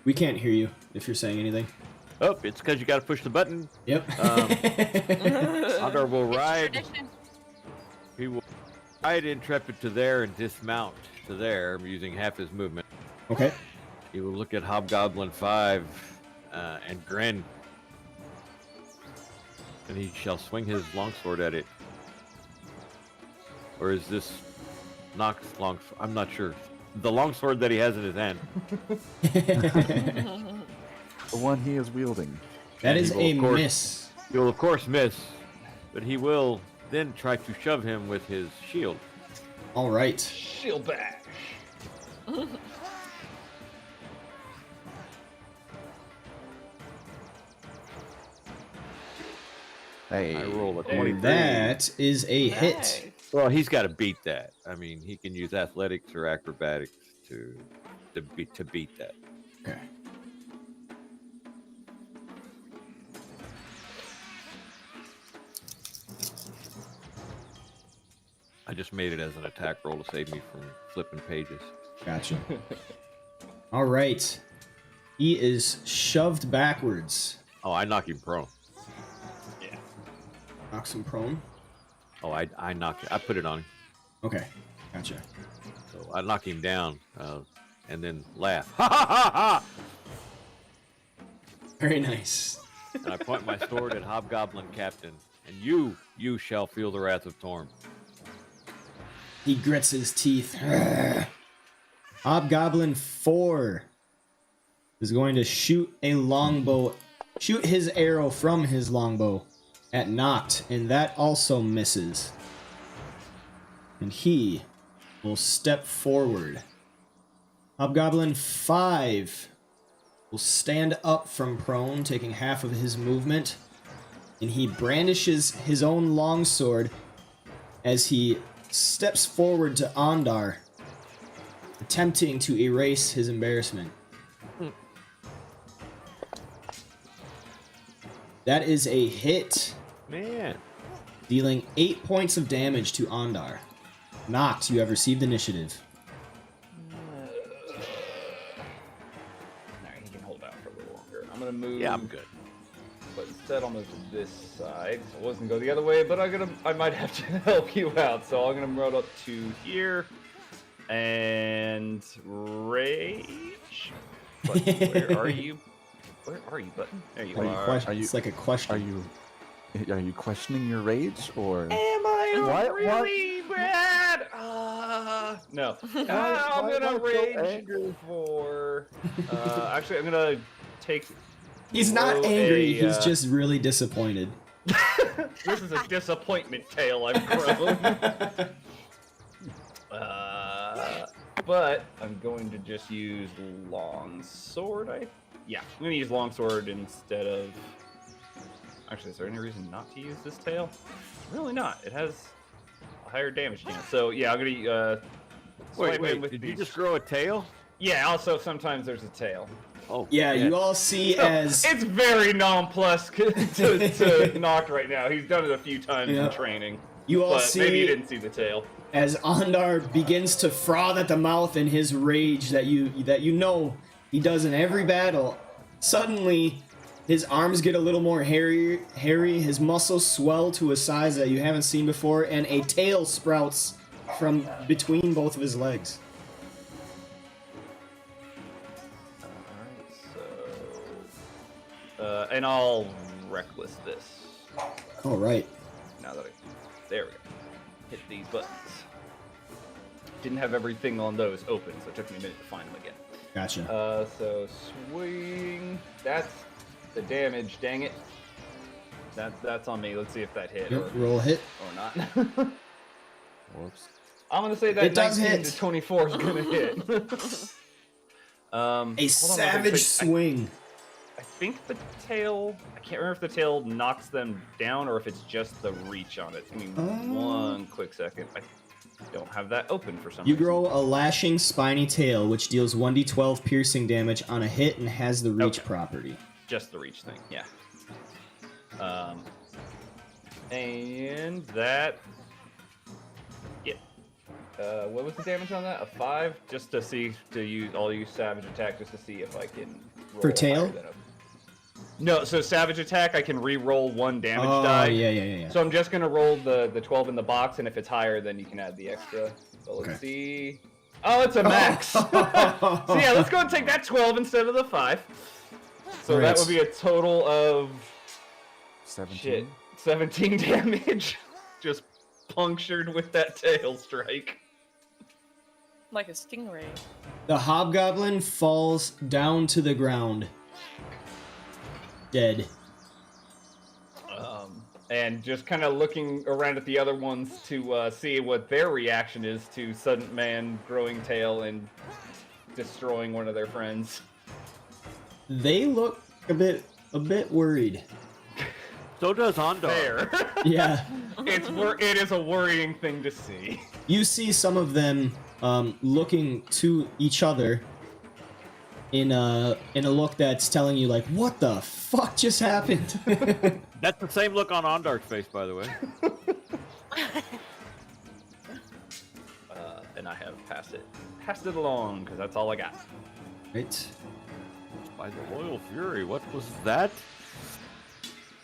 We can't hear you if you're saying anything. Oh, it's because you got to push the button. Yep. Ondar will It's ride. tradition. He will ride Intrepid to there and dismount to there using half his movement. Okay. He will look at Hobgoblin 5 and grin. And he shall swing his longsword at it. Or is this Nox longsword? I'm not sure. The longsword that he has in his hand. The one he is wielding. That And is he will, a of course- miss. He will, of course, miss. But he will then try to shove him with his shield. All right. Shield bash. Hey. I roll a Hey, 23. That is a hit. Nice. Well, he's got to beat that. I mean, he can use athletics or acrobatics to beat that. Okay. I just made it as an attack roll to save me from flipping pages. Gotcha. All right. He is shoved backwards. Oh, I knock him prone. Yeah. Knocks him prone. Oh, I knock it. I put it on him. Okay. Gotcha. So I knock him down and then laugh. Ha ha ha ha! Very nice. And I point my sword at Hobgoblin Captain. And you shall feel the wrath of Torm. He grits his teeth. Hobgoblin 4 is going to shoot a longbow. Shoot his arrow from his longbow at Noct, and that also misses. And he will step forward. Hobgoblin 5 will stand up from prone, taking half of his movement, and he brandishes his own longsword as he steps forward to Ondar, attempting to erase his embarrassment. That is a hit, Man. dealing 8 points of damage to Ondar. Noct, you have received initiative. Alright, he can hold out for a little longer. I'm gonna move. Yeah, I'm good. But instead, I'll move to this side. I was gonna go the other way, but I might have to help you out. So I'm gonna run up to here and rage. But where are you? Where are you, button? There you are. It's like a question. Are you questioning your rage or? Am I What? really bad? No. I'm gonna why rage so angry? for. Actually, I'm gonna take. He's not roll angry, a, he's just really disappointed. This is a disappointment tale I've grown. But I'm going to just use longsword. Yeah, I'm gonna use longsword instead of. Actually, is there any reason not to use this tail? Really not. It has a higher damage chance. So yeah, I'm gonna swipe in with Did these. you just grow a tail? Yeah. Also, sometimes there's a tail. Oh. Yeah, you all see as It's very nonplussed to Noct right now. He's done it a few times Yeah. in training. you all But maybe you see didn't see the tail. as Ondar begins to froth at the mouth in his rage that you know he does in every battle. Suddenly, his arms get a little more hairy, his muscles swell to a size that you haven't seen before, and a tail sprouts from between both of his legs. Alright, and I'll reckless this. All right. Now that there we go. Hit these buttons. Didn't have everything on those open, so it took me a minute to find them again. Gotcha. So swing. That's the damage. Dang it. That's on me. Let's see if that hit Yep, roll a hit. or not. Whoops. I'm gonna say that It does 19 hit. to 24 is gonna hit. A hold on, savage swing. I think the tail. I can't remember if the tail knocks them down or if it's just the reach on it. Give me one quick second. I don't have that open for some You reason. grow a lashing, spiny tail, which deals 1d12 piercing damage on a hit and has the reach Okay. property. Just the reach thing, yeah. And that. Yeah. What was the damage on that? A 5? Just to see, I'll use Savage Attack just to see if I can roll For tail? higher than a... No, so Savage Attack, I can re-roll 1 damage Oh, die. yeah. So I'm just gonna roll the 12 in the box, and if it's higher, then you can add the extra. So let's Okay. see. Oh, it's a max! So yeah, let's go and take that 12 instead of the 5. So Right. that would be a total of 17. 17 damage. Just punctured with that tail strike. Like a stingray. The hobgoblin falls down to the ground. Dead. And just kind of looking around at the other ones to see what their reaction is to sudden man growing tail and destroying one of their friends. They look a bit worried. So does Ondar. There. Yeah. It is a worrying thing to see. You see some of them looking to each other in a look that's telling you like, what the fuck just happened? That's the same look on Ondar's face, by the way. And I have passed it along because that's all I got. Right. By the Royal Fury, what was that?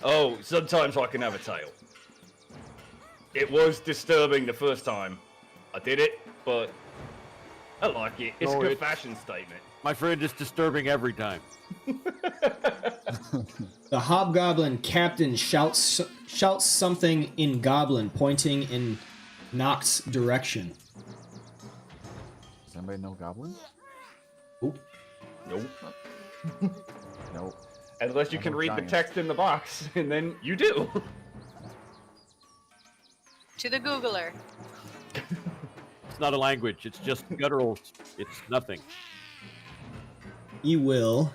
Oh, sometimes I can have a tail. It was disturbing the first time I did it, but I like it. It's No, a good it- fashion statement. My friend, it's disturbing every time. The hobgoblin captain shouts something in goblin, pointing in Noct's direction. Does anybody know Goblin? Oop. Nope. Nope. Unless you I can know read the giants. text in the box, and then you do. To the Googler. It's not a language. It's just guttural. It's nothing. He will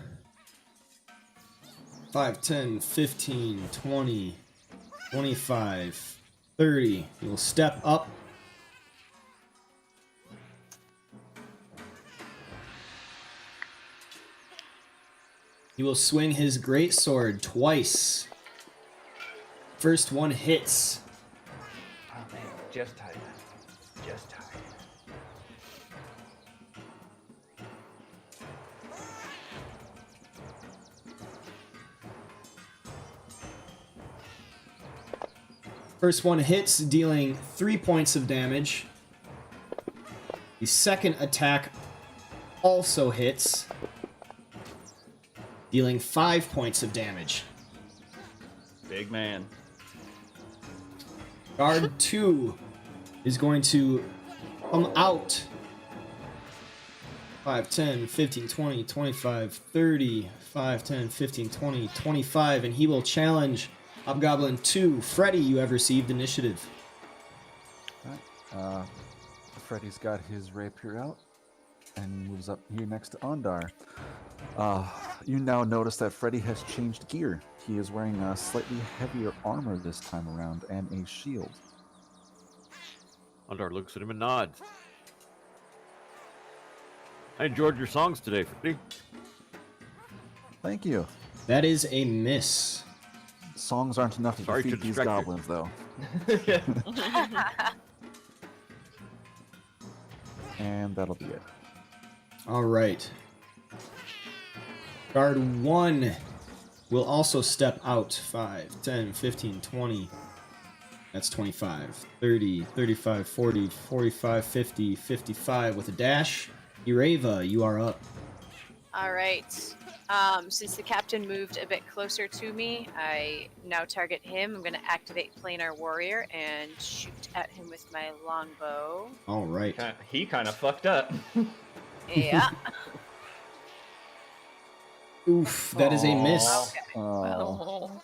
5, 10, 15, 20, 25, 30. He will step up. He will swing his great sword twice. First one hits. Oh man, just tight. Just tight. First one hits, dealing 3 points of damage. The second attack also hits, dealing 5 points of damage. Big man. Guard 2 is going to come out. 5, 10, 15, 20, 25, 30, 5, 10, 15, 20, 25, and he will challenge Hobgoblin 2. Freddy, you have received initiative. Freddy's got his rapier out and moves up here next to Ondar. You now notice that Freddy has changed gear. He is wearing a slightly heavier armor this time around and a shield. Ondar looks at him and nods. I enjoyed your songs today, Freddy. Thank you. That is a miss. Songs aren't enough to Sorry to defeat these distract you. goblins, though. And that'll be it. All right. Guard 1 will also step out. 5, 10, 15, 20. That's 25, 30, 35, 40, 45, 50, 55 with a dash. Ireva, you are up. All right. Since the captain moved a bit closer to me, I now target him. I'm going to activate Planar Warrior and shoot at him with my longbow. All right. He kind of fucked up. Yeah. Oof, that is a miss. Okay. Oh, Oh.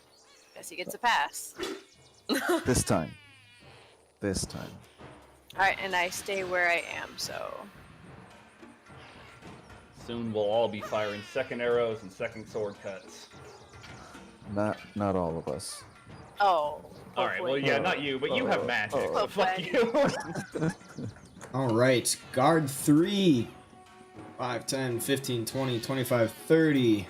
Guess he gets a pass. this time. This time. All right, and I stay where I am, so... Soon we'll all be firing second arrows and second sword cuts. Not all of us. Oh. All right, well, yeah, not you, but you have magic. So fuck hopefully. you. All right. Guard 3. 5, 10, 15, 20, 25, 30.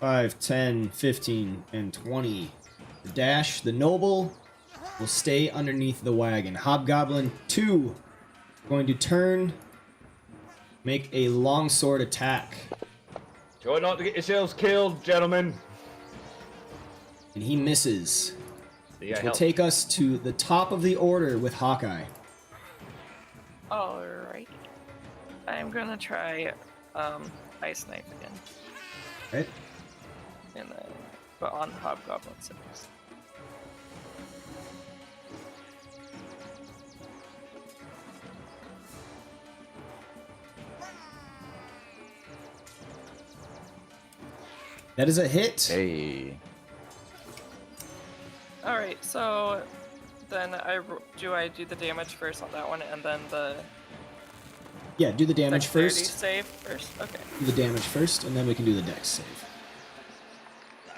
5, 10, 15, and 20. The dash, the noble, will stay underneath the wagon. Hobgoblin 2 going to turn, make a longsword attack. Try not to get yourselves killed, gentlemen. And he misses. See, Which I will helped. take us to the top of the order with Hawkeye. Alright. I'm gonna try Ice Knife again. Right? And then but on Hobgoblin 6. That is a hit. Hey. Alright, so then do I do the damage first on that one and then the Yeah, do the damage dexterity first. save first? Okay. Do the damage first, and then we can do the dex save.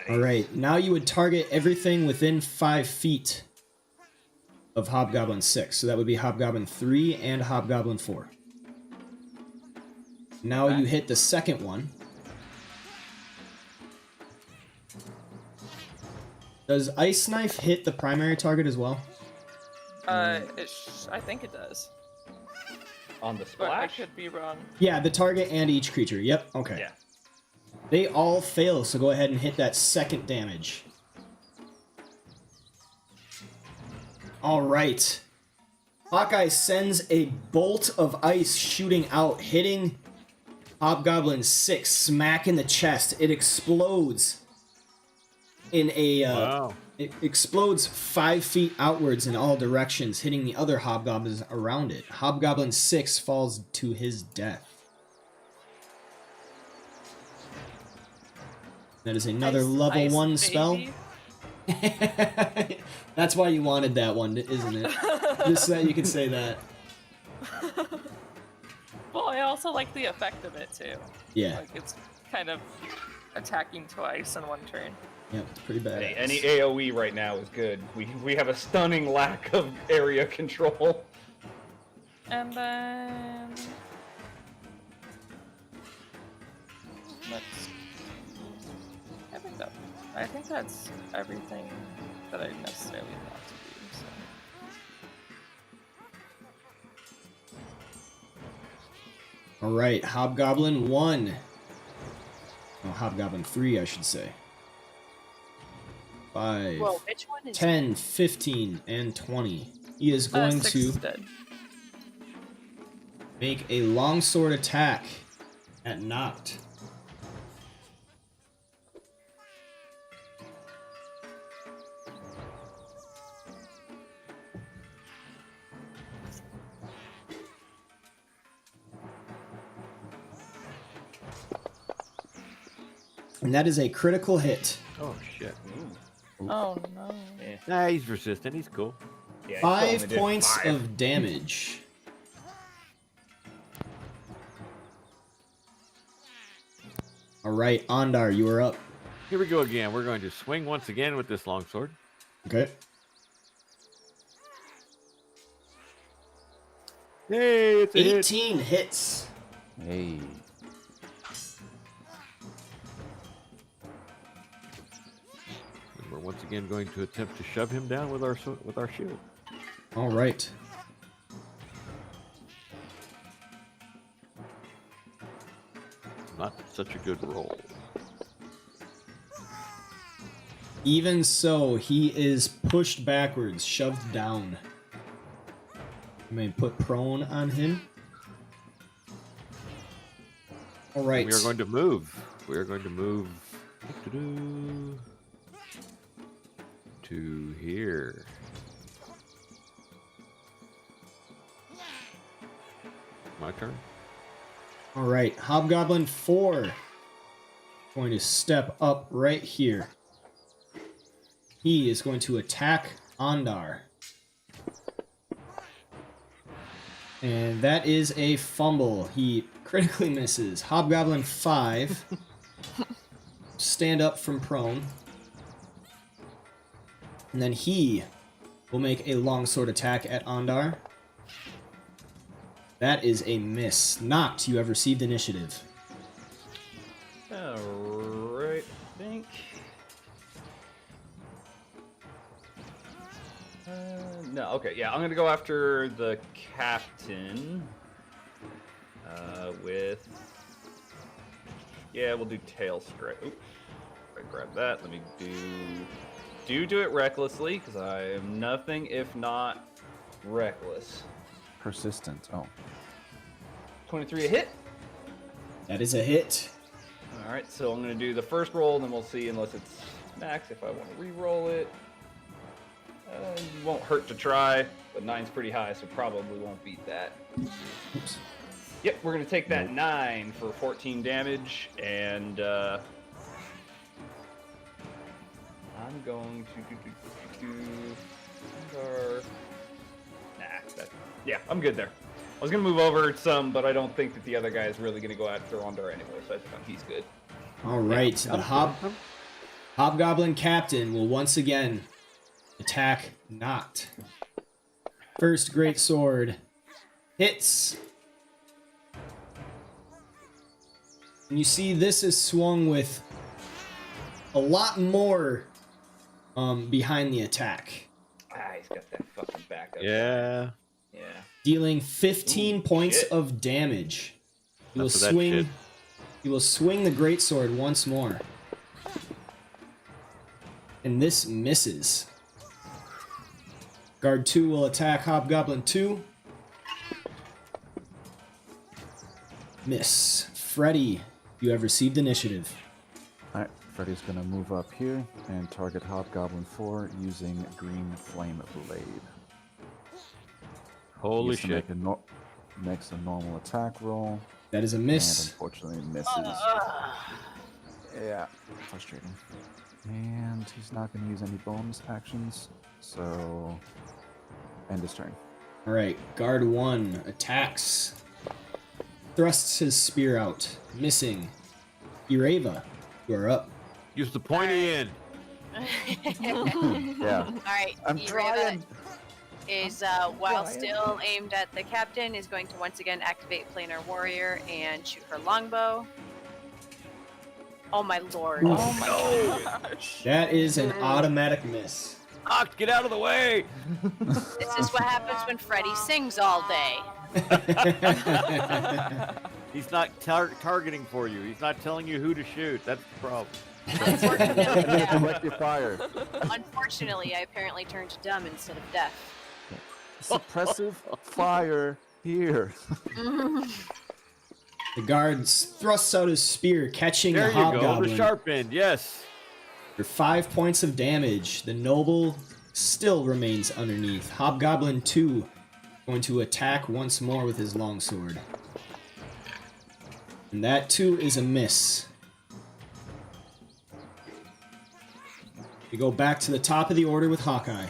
Alright, now you would target everything within 5 feet of Hobgoblin 6. So that would be Hobgoblin 3 and Hobgoblin 4. Now you hit the second one. Does Ice Knife hit the primary target as well? I think it does. On the But I splash? could be wrong. Yeah, the target and each creature. Yep, okay. Yeah. They all fail, so go ahead and hit that second damage. Alright. Hawkeye sends a bolt of ice shooting out, hitting Hobgoblin 6 smack in the chest. It explodes in a Wow. it explodes 5 feet outwards in all directions, hitting the other hobgoblins around it. Hobgoblin 6 falls to his death. That is another level Ice 1 spell. baby. That's why you wanted that one, isn't it? Just so that you can say that. Well, I also like the effect of it too. Yeah. Like it's kind of attacking twice in one turn. Yeah, it's pretty bad. Hey, any AoE right now is good. We have a stunning lack of area control. And then I think that's everything that I necessarily want to do. So. All right, Hobgoblin 1. Oh, Hobgoblin 3, I should say. 5, Well, which one is 10, 15, and 20. He is going 6 to is dead. make a longsword attack at Noct. And that is a critical hit. Oh shit. Oh no. Nah, he's resistant. He's cool. Yeah, 5 points of damage. All right, Ondar, you are up. Here we go again. We're going to swing once again with this longsword. Okay. Hey, it's a hit. 18 hits. Hey. And we're once again going to attempt to shove him down with our shield. All right. Not such a good roll. Even so, he is pushed backwards, shoved down. You may put prone on him. All right. We are going to move. We are going to move to here. My turn. All right, Hobgoblin 4. Going to step up right here. He is going to attack Ondar. And that is a fumble. He critically misses. Hobgoblin 5. Stand up from prone. And then he will make a longsword attack at Ondar. That is a miss. Noct, you have received initiative. Alright, I think. No, okay, yeah, I'm gonna go after the captain. With. Yeah, we'll do tail strike. Oop. I grab that. Let me do it recklessly, because I am nothing if not reckless. Persistent. Oh. 23 a hit. That is a hit. Alright, so I'm going to do the first roll, and then we'll see, unless it's max, if I want to re-roll it. Won't hurt to try, but 9's pretty high, so probably won't beat that. Oops. Yep, we're going to take that 9 for 14 damage, and I'm going to yeah, I'm good there. I was going to move over some, but I don't think that the other guy is really going to go after Ondar anyway, so I think he's good. All right, the Hobgoblin Captain will once again attack Noct. First great sword hits. And you see this is swung with a lot more behind the attack. He's got that fucking backup. Yeah. Yeah. Dealing 15 points shit. of damage. He will Enough of that shit. swing. He will swing the greatsword once more. And this misses. Guard 2 will attack Hobgoblin 2. Miss. Freddy, you have received initiative. Alright, Freddy's gonna move up here and target Hobgoblin 4 using Green Flame Blade. Holy He gets to shit. makes a normal attack roll, That is a and miss. unfortunately misses. Yeah, frustrating. And he's not gonna use any bonus actions, so end his turn. All right, guard 1 attacks. Thrusts his spear out, missing. Ireva, You are up. Use the pointy end. Yeah. All right. I'm Ireva trying. is while still aimed at the captain, is going to once again activate Planar Warrior and shoot her longbow. Oh my lord! Oof. Oh my gosh. That is an automatic miss. Oct, get out of the way! This is what happens when Freddy sings all day. He's not targeting for you. He's not telling you who to shoot. That's the problem. Unfortunately, yeah. Direct your fire. Unfortunately, I apparently turned dumb instead of deaf. Suppressive fire here. The guard thrusts out his spear, catching There the you go, the hobgoblin sharp end, yes. for 5 points of damage. The noble still remains underneath. Hobgoblin 2 going to attack once more with his longsword. And that too is a miss. We go back to the top of the order with Hawkeye.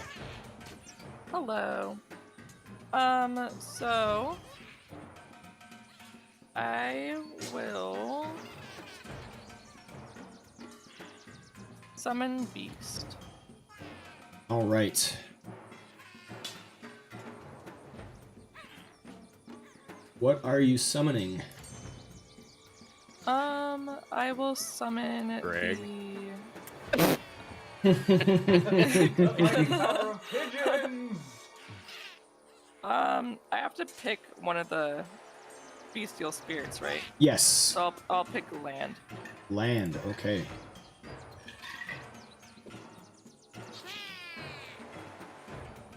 Hello. So I will summon Beast. All right. What are you summoning? I will summon Greg. I have to pick one of the bestial spirits, right? Yes. So I'll pick land. Land, okay.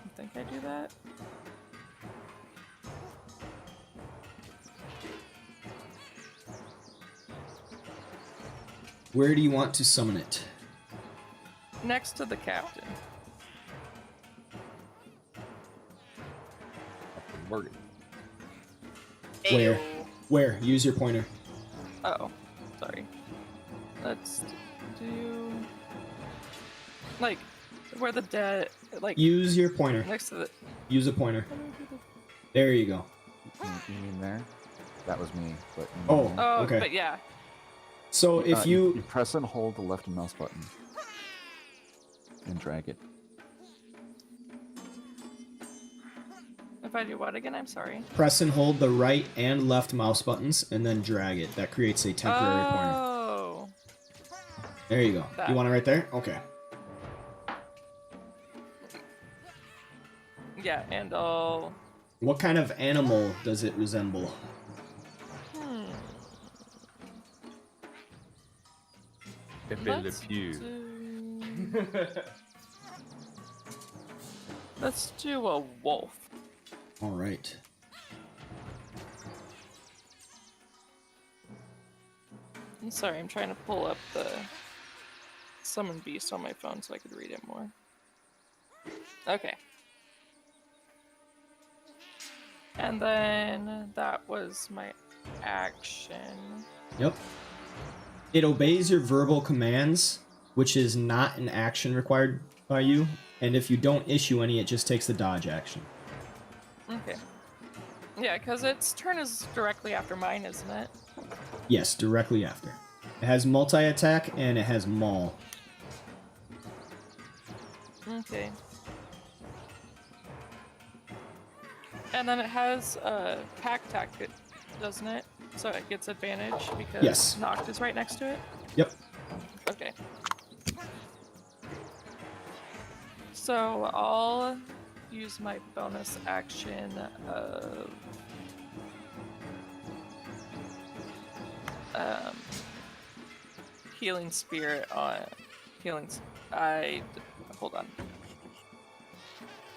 I think I do that. Where do you want to summon it? Next to the captain. Morgan. Where? Ayo. Where? Use your pointer. Oh, sorry. Let's do like where the dead, like Use your pointer. next to the. Use a pointer. There you go. You mean there? That was me. But Oh. Oh, Okay. but yeah. So if you press and hold the left mouse button and drag it. If I do what again? I'm sorry. press and hold the right and left mouse buttons and then drag it, that creates a temporary pointer. Oh. There you go. That. You want it right there? Okay. Yeah, and I'll. What kind of animal does it resemble? Pepe Le Let's Pew. Let's do a wolf. All right. I'm sorry, I'm trying to pull up the summon beast on my phone so I could read it more. Okay. And then that was my action. Yep. It obeys your verbal commands, which is not an action required by you. And if you don't issue any, it just takes the dodge action. Okay. Yeah, because its turn is directly after mine, isn't it? Yes, directly after. It has multi-attack and it has maul. Okay. And then it has pack tactic, doesn't it? So it gets advantage because Yes. Noct is right next to it? Yep. Okay. So I'll use my bonus action of healing spirit on hold on.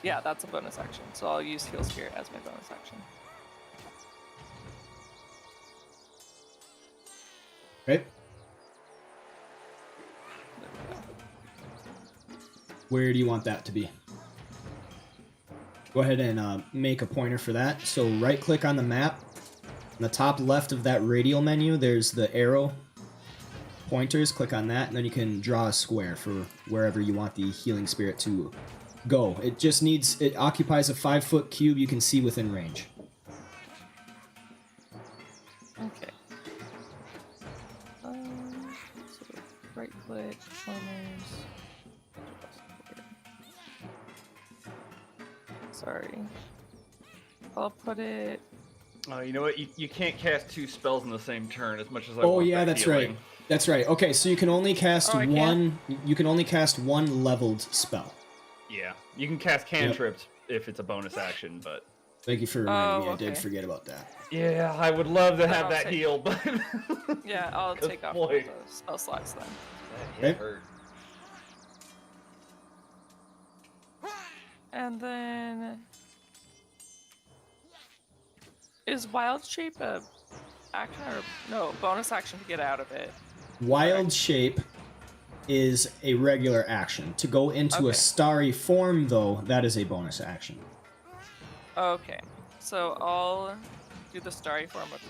Yeah, that's a bonus action. So I'll use heal spirit as my bonus action. Okay. Where do you want that to be? Go ahead and make a pointer for that. So right click on the map. On the top left of that radial menu, there's the arrow pointers. Click on that, and then you can draw a square for wherever you want the healing spirit to go. It occupies a 5-foot cube you can see within range. Okay. So click bonus. Sorry. I'll put it. You know what? You can't cast 2 spells in the same turn as much as I Oh want yeah, that that's healing. right. That's right. Okay, so you can only cast Oh, I one. You can only cast one leveled spell. Yeah, you can cast cantrips if it's a bonus action, but Thank you for reminding me. I okay. did forget about that. yeah, I would love to Then have I'll that take- heal, but Yeah, I'll 'Cause take off boy. the spell slots then. that hit Okay. hurt. And then is wild shape a action or no bonus action to get out of it? Wild shape is a regular action. To go into a Okay. starry form, though, that is a bonus action. Okay, so I'll do the starry form of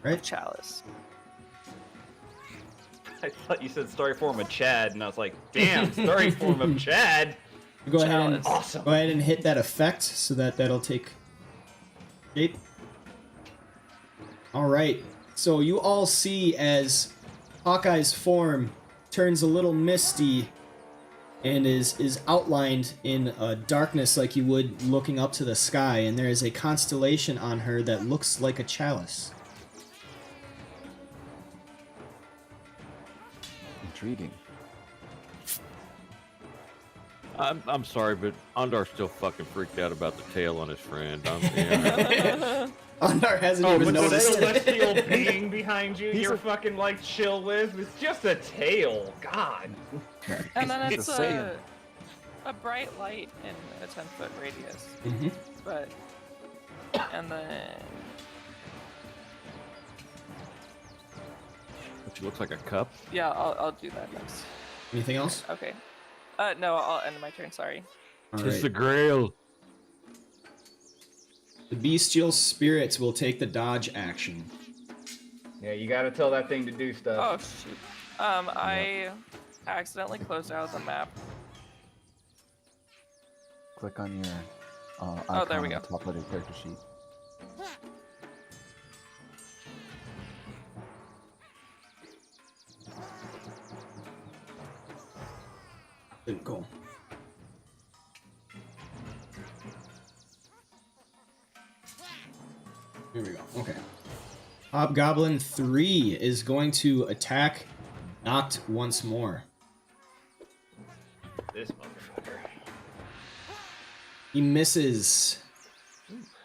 Right? chalice. I thought you said starry form of Chad, and I was like, damn, starry form of Chad. Go ahead and Chalice. Awesome. go ahead and hit that effect, so that'll take shape. All right. So you all see as Hawkeye's form turns a little misty and is outlined in darkness like you would looking up to the sky, and there is a constellation on her that looks like a chalice. Intriguing. I'm sorry, but Ondar's still fucking freaked out about the tail on his friend. Yeah. Ondar hasn't Oh, even but the noticed celestial it. being behind you, He's you're a- fucking like chill with. It's just a tail. God. And then He's it's a Saiyan. a bright light in a 10-foot radius. Mhm. But and then Which looks like a cup. yeah, I'll do that next. Anything else? Okay. No, I'll end my turn. Sorry. All Tis right. the Grail. The bestial spirits will take the dodge action. Yeah, you gotta tell that thing to do Oh stuff. shoot. I accidentally closed out the map. Click on your icon Oh, there we on go. the top of your character sheet. Didn't go. Here we go. Okay. Hobgoblin 3 is going to attack Noct once more. This motherfucker. He misses.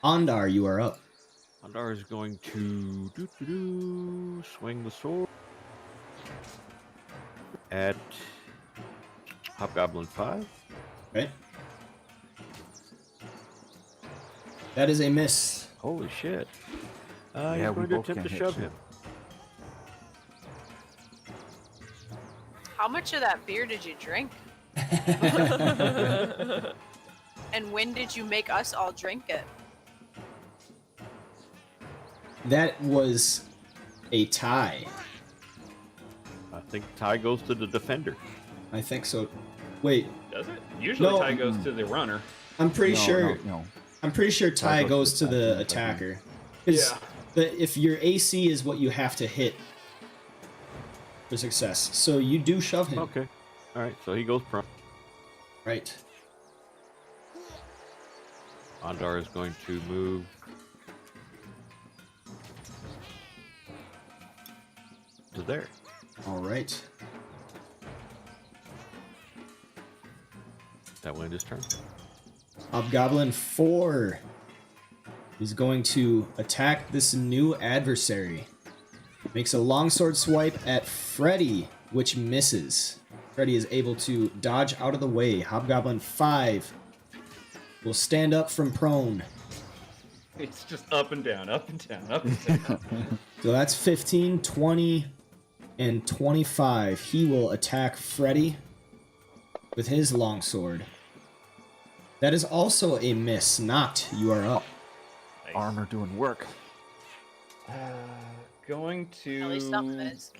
Ondar, you are up. Ondar is going to swing the sword at Hobgoblin 5. Right? That is a miss. Holy shit. Yeah, He's we going to both attempt to can't hit shove shit. him. How much of that beer did you drink? And when did you make us all drink it? That was a tie. I think tie goes to the defender. I think so. Wait, Does it? Usually No. tie goes to the runner. I'm pretty No, sure. No. I'm pretty sure tie Tie goes to the I think. attacker. 'Cause if your AC is what you have to hit for success, so you do shove him. Okay. All right. So he goes prone. Right. Ondar is going to move to there. All right. That will end his turn. Hobgoblin 4 is going to attack this new adversary. Makes a longsword swipe at Freddy, which misses. Freddy is able to dodge out of the way. Hobgoblin 5 will stand up from prone. It's just up and down, up and down, up and down. So that's 15, 20, and 25. He will attack Freddy with his longsword. That is also a miss. Noct, you are up. Nice. Armor doing work. Going to. At least something is.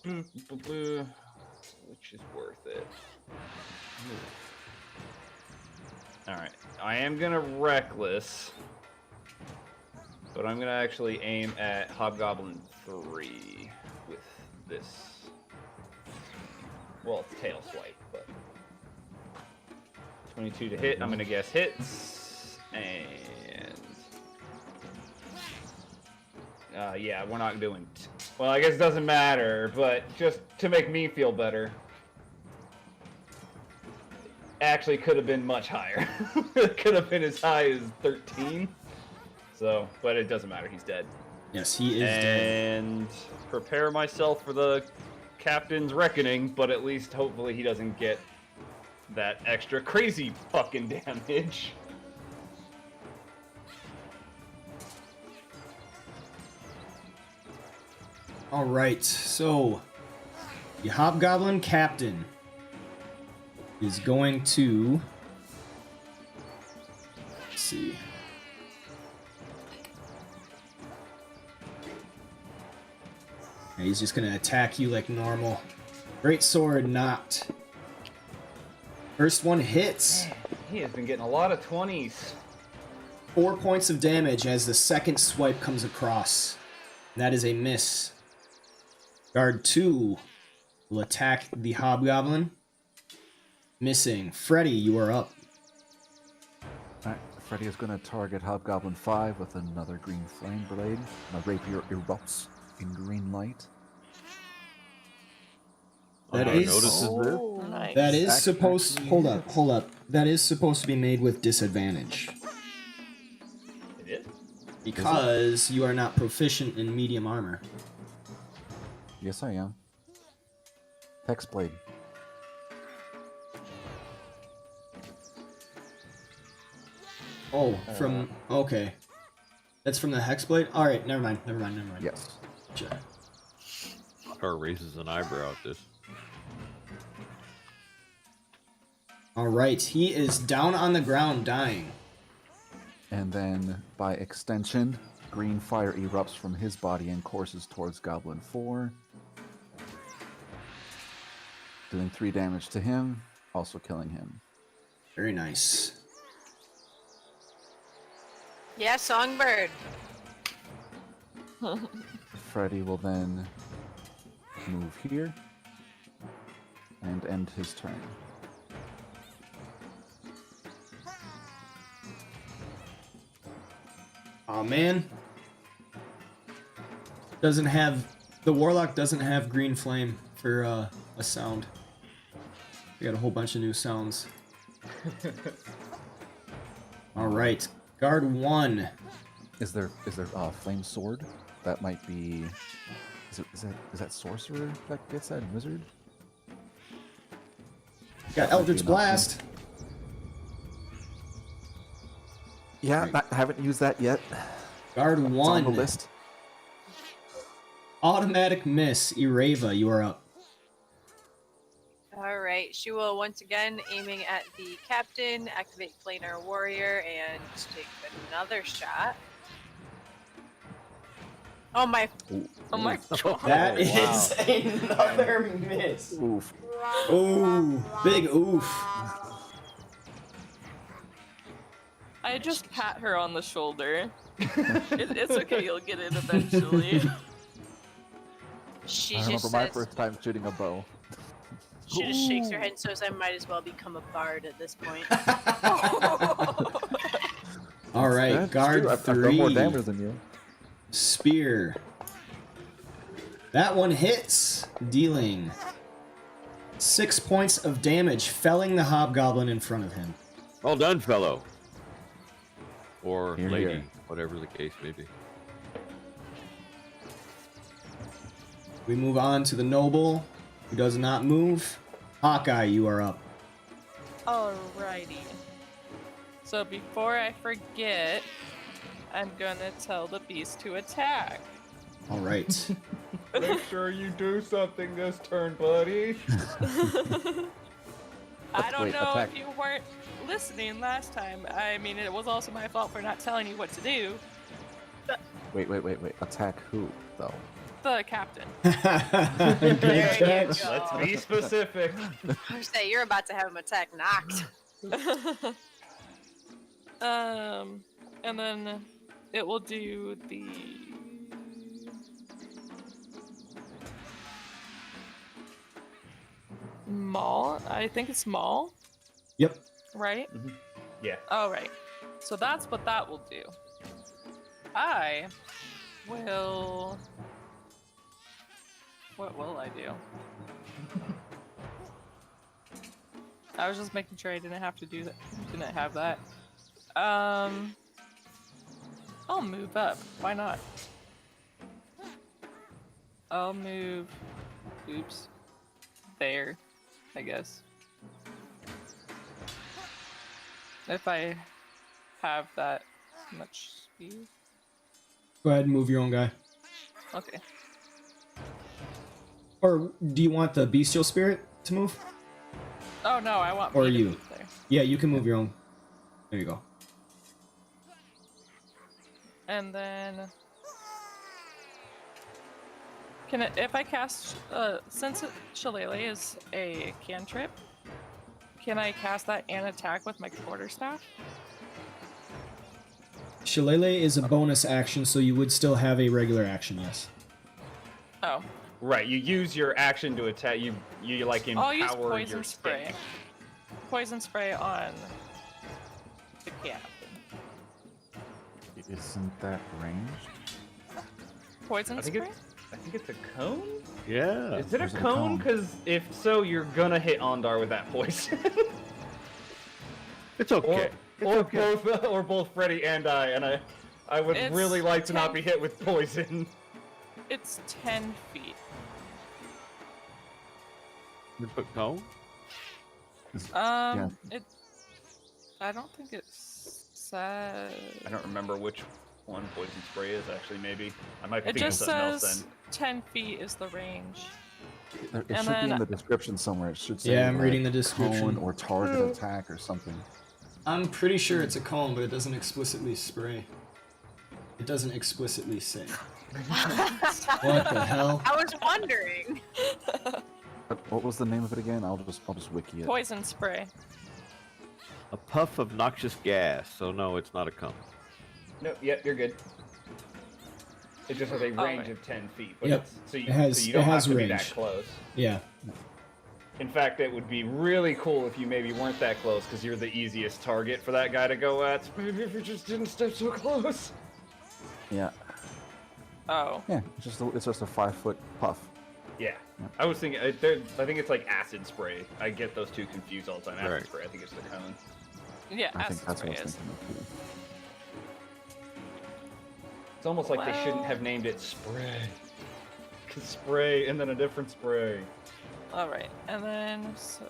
Which is worth it. Alright. I am gonna reckless. But I'm gonna actually aim at Hobgoblin 3 with this. Well, it's tail swipe, but 22 to hit. I'm gonna guess hits, and yeah, we're not doing. Well, I guess it doesn't matter, but just to make me feel better. Actually, could have been much higher. It could have been as high as 13. So, but it doesn't matter. He's dead. Yes, he is dead. And prepare myself for the captain's reckoning, but at least hopefully he doesn't get that extra crazy fucking damage. All right, so the Hobgoblin Captain is going to. Let's see. And he's just going to attack you like normal. Great sword knocked. First one hits. He has been getting a lot of 20s. 4 points of damage as the second swipe comes across. That is a miss. Guard 2 will attack the Hobgoblin. Missing. Freddy, you are up. Alright, Freddy is going to target Hobgoblin 5 with another green flame blade. My rapier erupts in green light. That I is- notices this. Oh, nice. That is Act- supposed. actually Hold up, hits. hold up. That is supposed to be made with disadvantage It is? because you are not proficient in medium armor. Yes, I am. Hex blade. Oh, from okay. That's from the Hexblade. All right, never mind. Yes. Gotcha. Car raises an eyebrow at this. All right, he is down on the ground, dying. And then, by extension, green fire erupts from his body and courses towards Goblin 4. Doing 3 damage to him, also killing him. Very nice. Yeah, Songbird. Freddy will then move here and end his turn. Oh man. Doesn't have the Warlock doesn't have green flame for a sound. We got a whole bunch of new sounds. All right, guard 1. Is there flame sword? That might be. Is that sorcerer that gets that and wizard? Got That might be Eldritch an Blast. option. Yeah, I haven't used that yet. Guard It's on 1. the list. Automatic miss. Ireva, you are up. All right, she will once again aiming at the captain, activate planar warrior, and take another shot. Oh my! Oh my god. That Oh, wow. is another miss. Oof. Ooh, big oof. I just pat her on the shoulder. It's okay, you'll get it eventually. She I just remember my says, first time shooting a bow. she just shakes her head and says, "I might as well become a bard at this point." All right, That's guard true. I've done more 3. damage than you. Spear. That one hits, dealing 6 points of damage, felling the Hobgoblin in front of him. Well done, fellow. Or Here, lady, here. whatever the case may be. We move on to the noble, who does not move. Hawkeye, you are up. Alrighty. So before I forget, I'm gonna tell the beast to attack. All right. Make sure you do something this turn, buddy. I don't Wait, know attack. if you weren't listening last time. I mean, it was also my fault for not telling you what to do. Wait. Attack who, though? The captain. Good There you catch. go. Let's be specific. I say you're about to have him attack knocked. And then it will do the maul. I think it's maul, Yep. right? Yeah. Oh, right. So that's what that will do. I will. What will I do? I was just making sure I didn't have to do that. Didn't have that. I'll move up. Why not? I'll move. Oops. There, I guess. If I have that much speed. Go ahead and move your own guy. Okay. Or do you want the bestial spirit to move? Oh no, I want Or me to you. move there. Yeah, you can move your own. There you go. And then can it, if I cast since Shillelagh is a cantrip, can I cast that and attack with my quarterstaff? Shillelagh is a bonus action, so you would still have a regular action, yes. Oh, Right, you use your action to attack. You like empower I'll use poison your spray. stick. Poison spray on the captain. Isn't that ranged? Poison I think spray? I think it's a cone. Yeah. Is it a Or is it a cone? cone? Because if so, you're gonna hit Ondar with that poison. It's okay. or both Freddy and I would It's really like to not 10 be hit with poison. It's 10 feet. You put cone? Yeah. It. I don't think it says. I don't remember which one poison spray is actually. Maybe I might be It thinking just something else says then. 10 feet is the range. It And should be then- in the description somewhere. It should say Yeah, I'm like, reading the description. cone or target attack or something. I'm pretty sure it's a cone, but it doesn't explicitly spray. It doesn't explicitly say. What the hell? I was wondering. What was the name of it again? I'll just wiki it. Poison spray. A puff of noxious gas. So no, it's not a cone. No, yep, you're good. It just has a range right. of 10 feet, but Yep. so you, It has- so you don't it has have to be that range. close. Yeah. In fact, it would be really cool if you maybe weren't that close, because you're the easiest target for that guy to go at. Maybe if you just didn't step so close. Yeah. Oh. Yeah. It's just a 5-foot puff. Yeah, I was thinking. I think it's like acid spray. I get those two confused all the time. Acid Right. spray. I think it's the cone. Yeah, I think acid that's spray what I was is. thinking of too. It's almost like they shouldn't Well- have named it spray. 'Cause spray and then a different spray. Alright, and then so.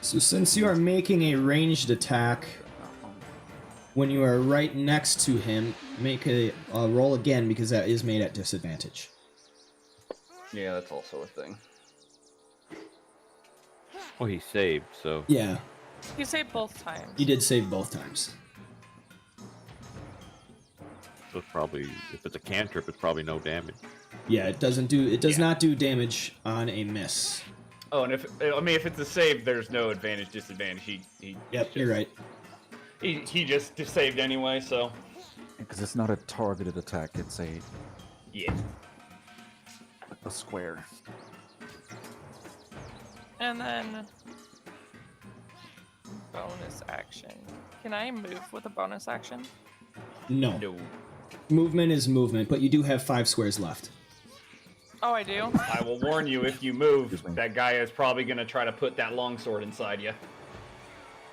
So since you are making a ranged attack, when you are right next to him, make a roll again because that is made at disadvantage. Yeah, that's also a thing. Well, he saved, so Yeah, You say both times. you did save both times. it's probably if it's a cantrip, it's probably no damage. Yeah, it does Yeah. not do damage on a miss. Oh, and if it's a save, there's no advantage, disadvantage. He Yep, just, you're right. He just saved anyway, so Because it's not a targeted attack. It's yeah. a square. And then bonus action. Can I move with a bonus action? No. No. Movement is movement, but you do have 5 squares left. Oh, I do? I will warn you, if you move, Excuse me. that guy is probably gonna try to put that longsword inside you.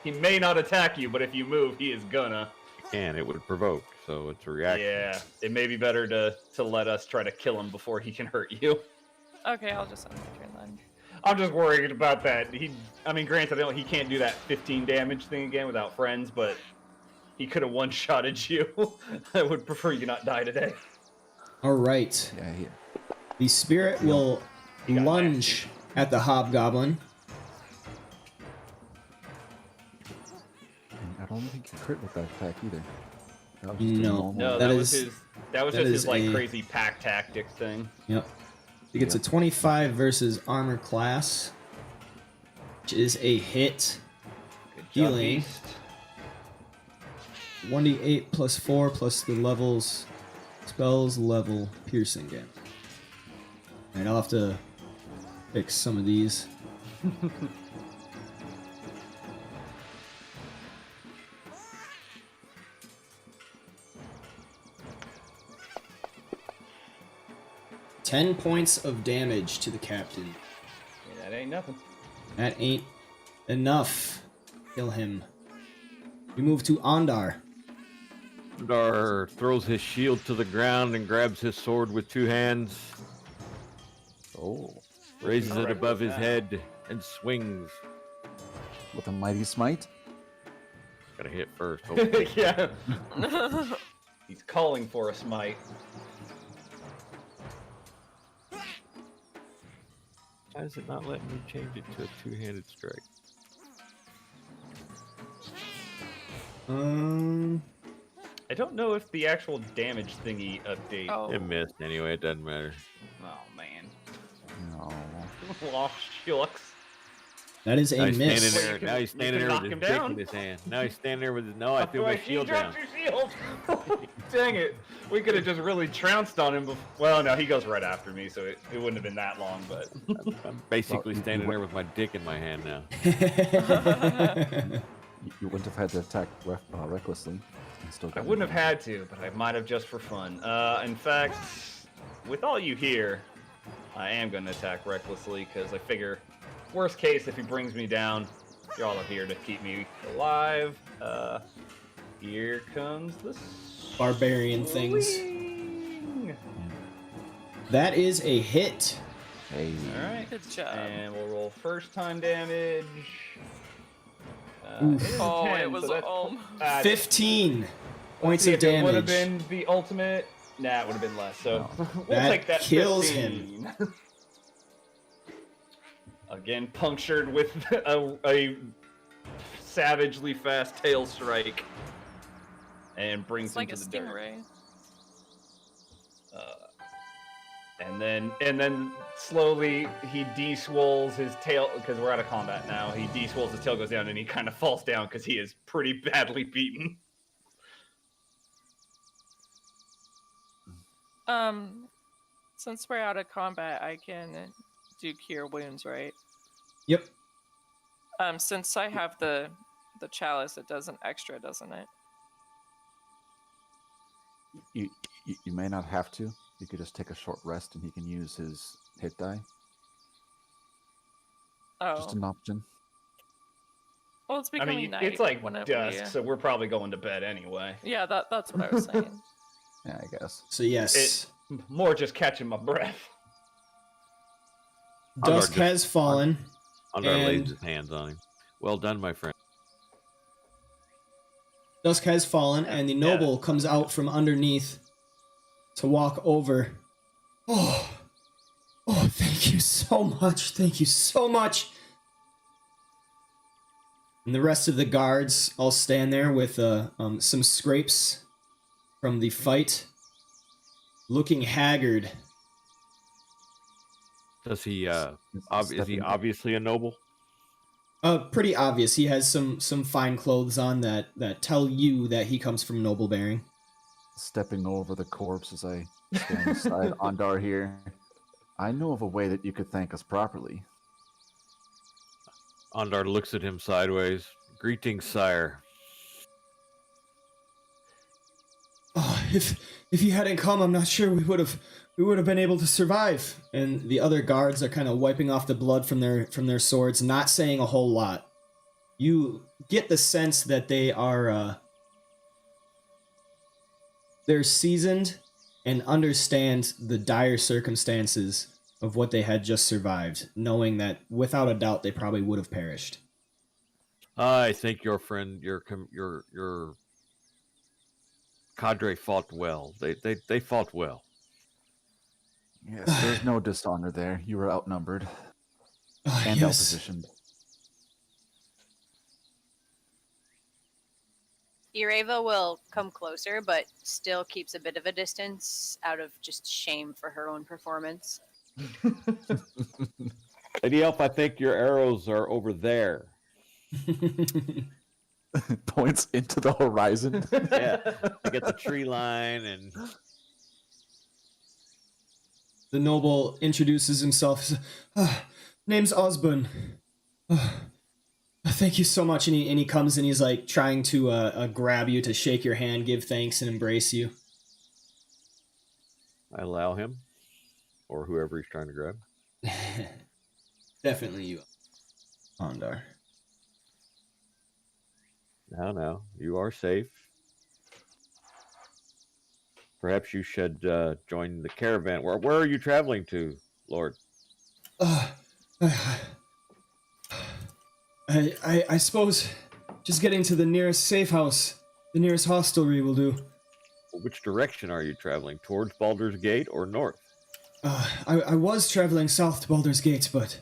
He may not attack you, but if you move, he is gonna. And it would provoke, so it's a reaction. Yeah, it may be better to let us try to kill him before he can hurt you. Okay, I'll just end my turn then. I'm just worried about that. Granted, he can't do that 15 damage thing again without friends, but he could have one-shotted you. I would prefer you not die today. All right. Yeah. The spirit will He got lunge at the hobgoblin. And I don't think you crit with that attack either. That was just a No. normal- No, That that was is- his. That was that just is his like a- crazy pack tactics thing. Yep. He gets a 25 versus armor class. which is a hit. Good job, Healing. Beast. 1d8 plus 4 plus the levels. Spells level piercing damage. Alright, I'll have to fix some of these. Ten points of damage to the captain. Yeah, that ain't nothing. That ain't enough. Kill him. We move to Ondar. Andar throws his shield to the ground and grabs his sword with two hands, Oh, raises it Alright, above his now. head, and swings. with a mighty smite. Gotta hit first. hopefully. Yeah. He's calling for a smite. Why is it not letting me change it to a two-handed strike? I don't know if the actual damage thingy update. Oh. It missed anyway. It doesn't matter. Oh, man. No. Oh, shucks. That is Now a he's miss. standing there. You can- Now he's you standing can there knock with him his dick down. in his hand. Now he's standing there with his. No, I threw my shield You down. dropped your shield. Dang it. We could have just really trounced on him. Well, no, he goes right after me, so it wouldn't have been that long, but. I'm basically Well, you standing went- there with my dick in my hand now. You wouldn't have had to attack recklessly. You still I got wouldn't have it. had to, but I might have just for fun. In fact, with all you here, I am going to attack recklessly because I figure, worst case, if he brings me down, y'all are here to keep me alive. Here comes the Barbarian things. swing. That is a hit. Hey. All right, Good job. and we'll roll first time damage. Oof. It is Oh, 10, it was so that's 15 let's points see of if it would have damage. been the ultimate. Nah, it would have been less. So we'll That take that. kills 15. Again, punctured with a savagely fast tail strike, and brings It's like him a to the dirt. stingray. And then slowly he de-swolls his tail because we're out of combat now. He de-swolls, his tail goes down, and he kind of falls down because he is pretty badly beaten. Since we're out of combat, I can do cure wounds, right? Yep. Since I have the chalice, it does an extra, doesn't it? You may not have to. You could just take a short rest and he can use his hit die. Oh, Just an option. well, it's I becoming mean, night. it's like whenever dusk, so we're probably going to bed anyway. yeah, that's what I was saying. Yeah, I guess. So yes, More just catching my breath. dusk Ondar has fallen. Andar lays And- his hands on him. Well done, my friend. Dusk has fallen, and the noble comes out from underneath to walk over. Oh, thank you so much. Thank you so much. And the rest of the guards all stand there with some scrapes from the fight, looking haggard. Does he? Is Is he stepping- obviously a noble? Pretty obvious. He has some fine clothes on that tell you that he comes from noble bearing. Stepping over the corpse as I stand beside Ondar here. I know of a way that you could thank us properly. Andar looks at him sideways. Greetings, sire. Oh, if you hadn't come, I'm not sure we would have been able to survive. And the other guards are kind of wiping off the blood from their swords, not saying a whole lot. You get the sense that they are they're seasoned and understand the dire circumstances of what they had just survived, knowing that without a doubt they probably would have perished. I think your friend, your cadre fought well. They fought well. Yes, there's no dishonor there. You were outnumbered Ah, and yes. outpositioned. Ireva will come closer, but still keeps a bit of a distance out of just shame for her own performance. Lady Elf, I think your arrows are over there. Points into the horizon. Yeah, I get the tree line and The noble introduces himself. Name's Osborne. Thank you so much. And he comes and he's like trying to grab you, to shake your hand, give thanks, and embrace you. I allow him, or whoever he's trying to grab. Definitely you, Ondar. No, you are safe. Perhaps you should join the caravan. Where are you traveling to, Lord? I suppose just getting to the nearest safe house, the nearest hostelry will do. Which direction are you traveling? Towards Baldur's Gate or north? I was traveling south to Baldur's Gate, but...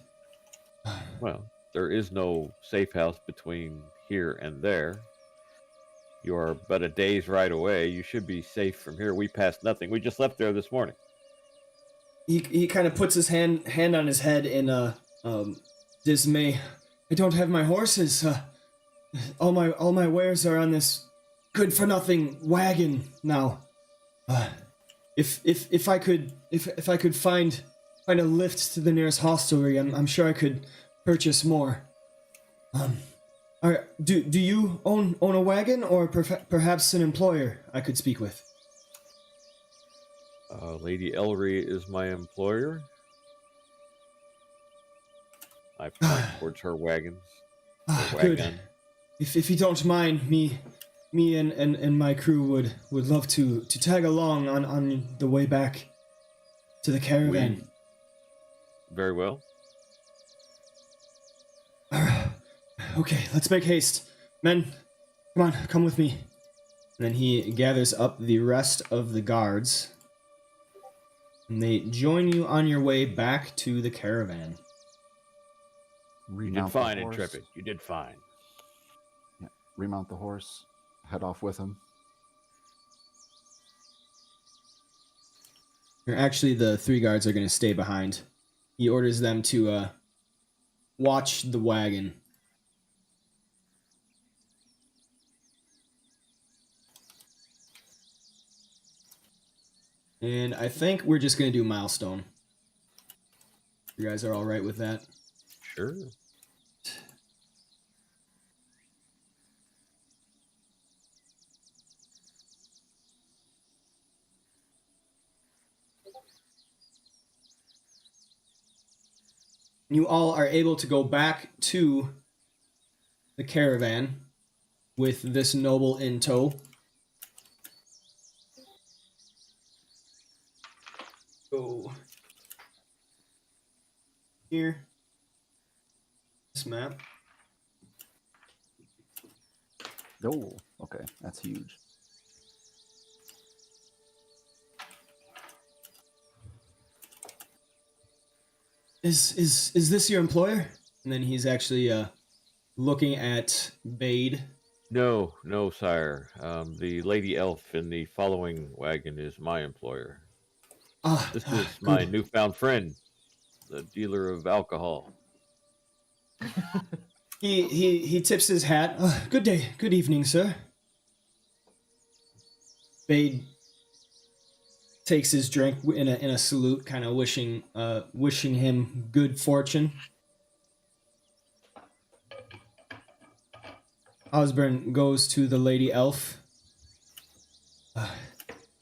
Well, there is no safe house between here and there. You are but a day's ride away. You should be safe from here. We passed nothing. We just left there this morning. He kind of puts his hand on his head in dismay. I don't have my horses. All my wares are on this good for nothing wagon now. If I could find a lift to the nearest hostelry, I'm sure I could purchase more. Do you own a wagon, or perhaps an employer I could speak with? Lady Ellery is my employer. I point towards her wagons. Good. Wagon. If you don't mind, me and my crew would love to tag along on the way back to the caravan. Very well. Okay, let's make haste. Men, come with me. And then he gathers up the rest of the guards, and they join you on your way back to the caravan. You did fine, Intrepid. You did fine. Yeah, remount the horse, head off with him. Actually, the 3 guards are going to stay behind. He orders them to watch the wagon. And I think we're just going to do milestone. You guys are all right with that? Sure. You all are able to go back to the caravan with this noble in tow. Go here. This map. Oh, okay, that's huge. Is this your employer? And then he's actually looking at Bade. No, sire. The Lady Elf in the following wagon is my employer. This is my newfound friend, the dealer of alcohol. He tips his hat. Good day, good evening, sir. Bade takes his drink in a salute, kind of wishing him good fortune. Osborne goes to the Lady Elf.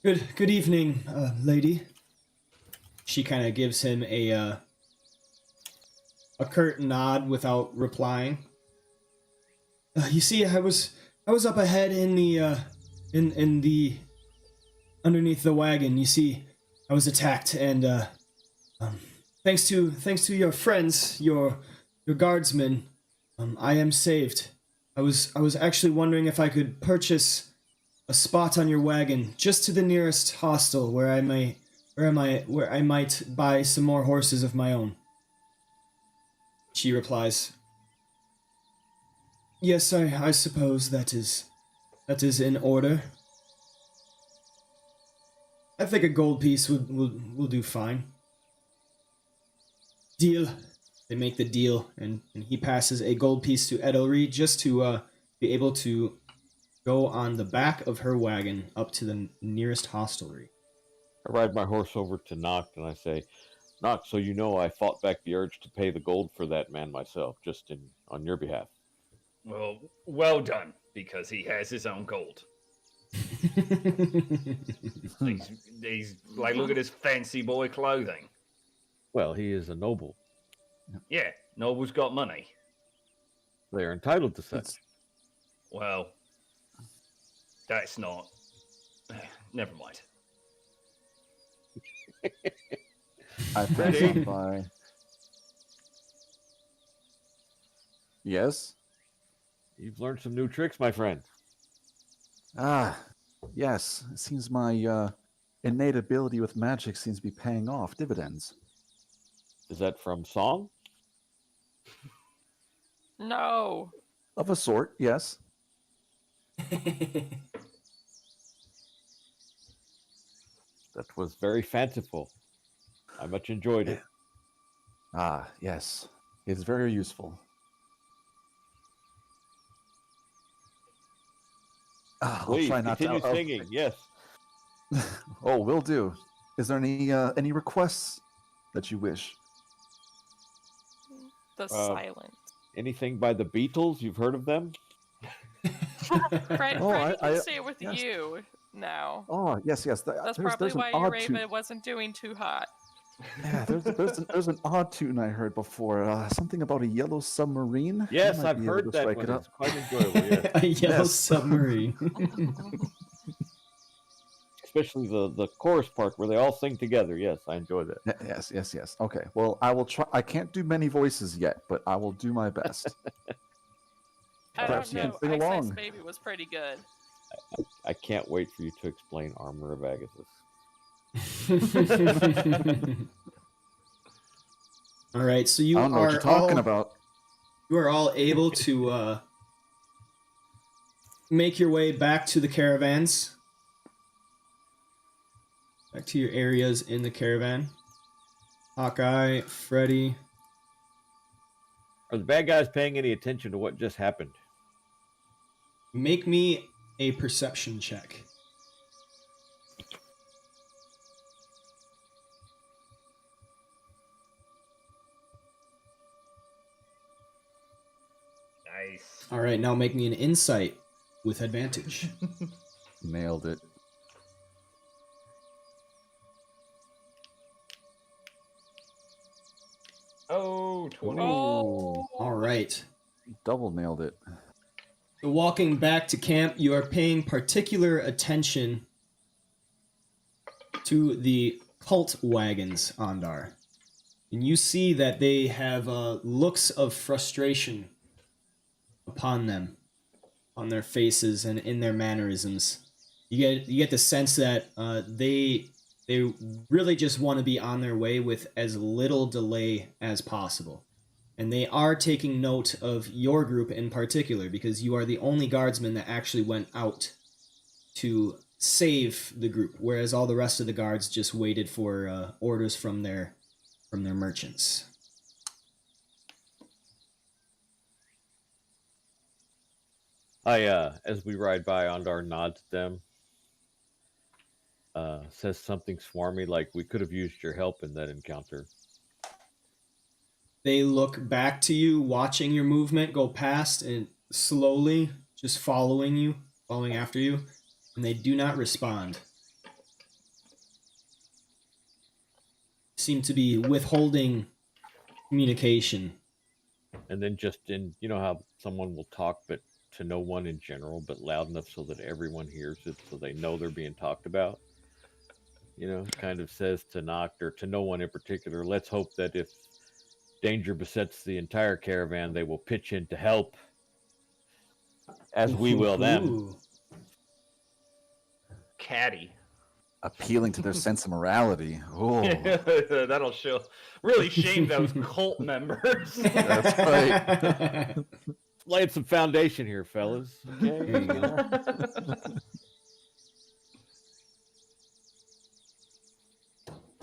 Good evening, lady. She kind of gives him a curt nod without replying. You see, I was up ahead in the underneath the wagon. You see, I was attacked, and thanks to your friends, your guardsmen, I am saved. I was actually wondering if I could purchase a spot on your wagon just to the nearest hostel where I might buy some more horses of my own. She replies, "Yes, I suppose that is in order. I think a gold piece will do fine." Deal. they make the deal, and he passes a gold piece to Edelri just to be able to go on the back of her wagon up to the nearest hostelry. I ride my horse over to Noct and I say, Noct, so you know I fought back the urge to pay the gold for that man myself, just on your behalf. Well done, because he has his own gold. He's like, look at his fancy boy clothing. Well, he is a noble. Yeah, nobles got money. They are entitled to such. Well, that's not. Never mind. I pass on by. Yes? You've learned some new tricks, my friend. Ah, yes. It seems my innate ability with magic seems to be paying off dividends. Is that from song? No. Of a sort, yes. That was very fanciful. I much enjoyed it. Ah, yes. It's very useful. I'll Please, try not continue to. singing, yes. Oh, will do. Is there any requests that you wish? The silence. Anything by the Beatles? You've heard of them? Freddy Oh, can stay with yes. you now. Oh, yes. That's probably why your Raven wasn't doing too hot. Yeah, there's an odd tune I heard before. Something about a yellow submarine. Yes, I might I've be able heard to that strike one. it up. It's quite enjoyable, yes. A yellow Yes. submarine. Especially the chorus part where they all sing together. Yes, I enjoy that. Yes. Okay. Well, I will try. I can't do many voices yet, but I will do my best. I Perhaps don't you know. can sing Ice Ice along. Baby was pretty good. I can't wait for you to explain Armor of Agathis. All right, so I you don't know what are you're talking all about. you are all able to make your way back to the caravans, back to your areas in the caravan. Hawkeye, Freddy. Are the bad guys paying any attention to what just happened? Make me a perception check. Nice. All right, now make me an insight with advantage. Nailed it. Oh, 20. Oh. All right. Double nailed it. So walking back to camp, you are paying particular attention to the cult wagons, Ondar. And you see that they have looks of frustration upon them, on their faces and in their mannerisms. You get the sense that they really just want to be on their way with as little delay as possible. And they are taking note of your group in particular because you are the only guardsman that actually went out to save the group, whereas all the rest of the guards just waited for orders from their merchants. As we ride by, Ondar nods at them, says something swarmy like, we could have used your help in that encounter. They look back to you, watching your movement go past and slowly just following after you, and they do not respond. Seem to be withholding communication. And then just you know how someone will talk, but to no one in general, but loud enough so that everyone hears it, so they know they're being talked about. You know, kind of says to Noct, or to no one in particular, let's hope that if danger besets the entire caravan, they will pitch in to help, as we will them. Ooh. Catty. Appealing to their sense of morality. Oh, That'll really shame those cult members. that's right. Laying some foundation here, fellas. Okay. There you go.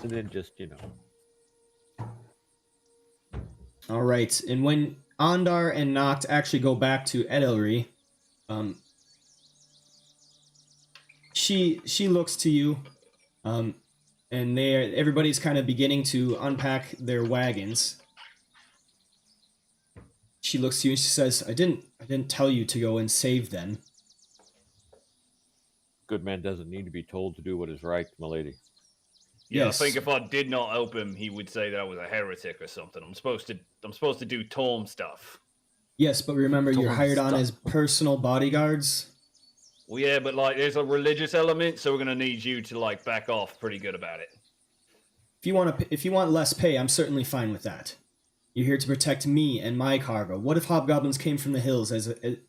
And then just, All right, and when Ondar and Noct actually go back to Edelry, she looks to you, and everybody's kind of beginning to unpack their wagons. She looks to you and she says, I didn't tell you to go and save them. Good man doesn't need to be told to do what is right, milady. Yeah, Yes. I think if I did not help him, he would say that I was a heretic or something. I'm supposed to do Torm stuff. Yes, but remember, you're Torm hired on stuff. as personal bodyguards. Well, yeah, but like, there's a religious element, so we're gonna need you to like back off pretty good about it. If you want less pay, I'm certainly fine with that. You're here to protect me and my cargo. What if hobgoblins came from the hills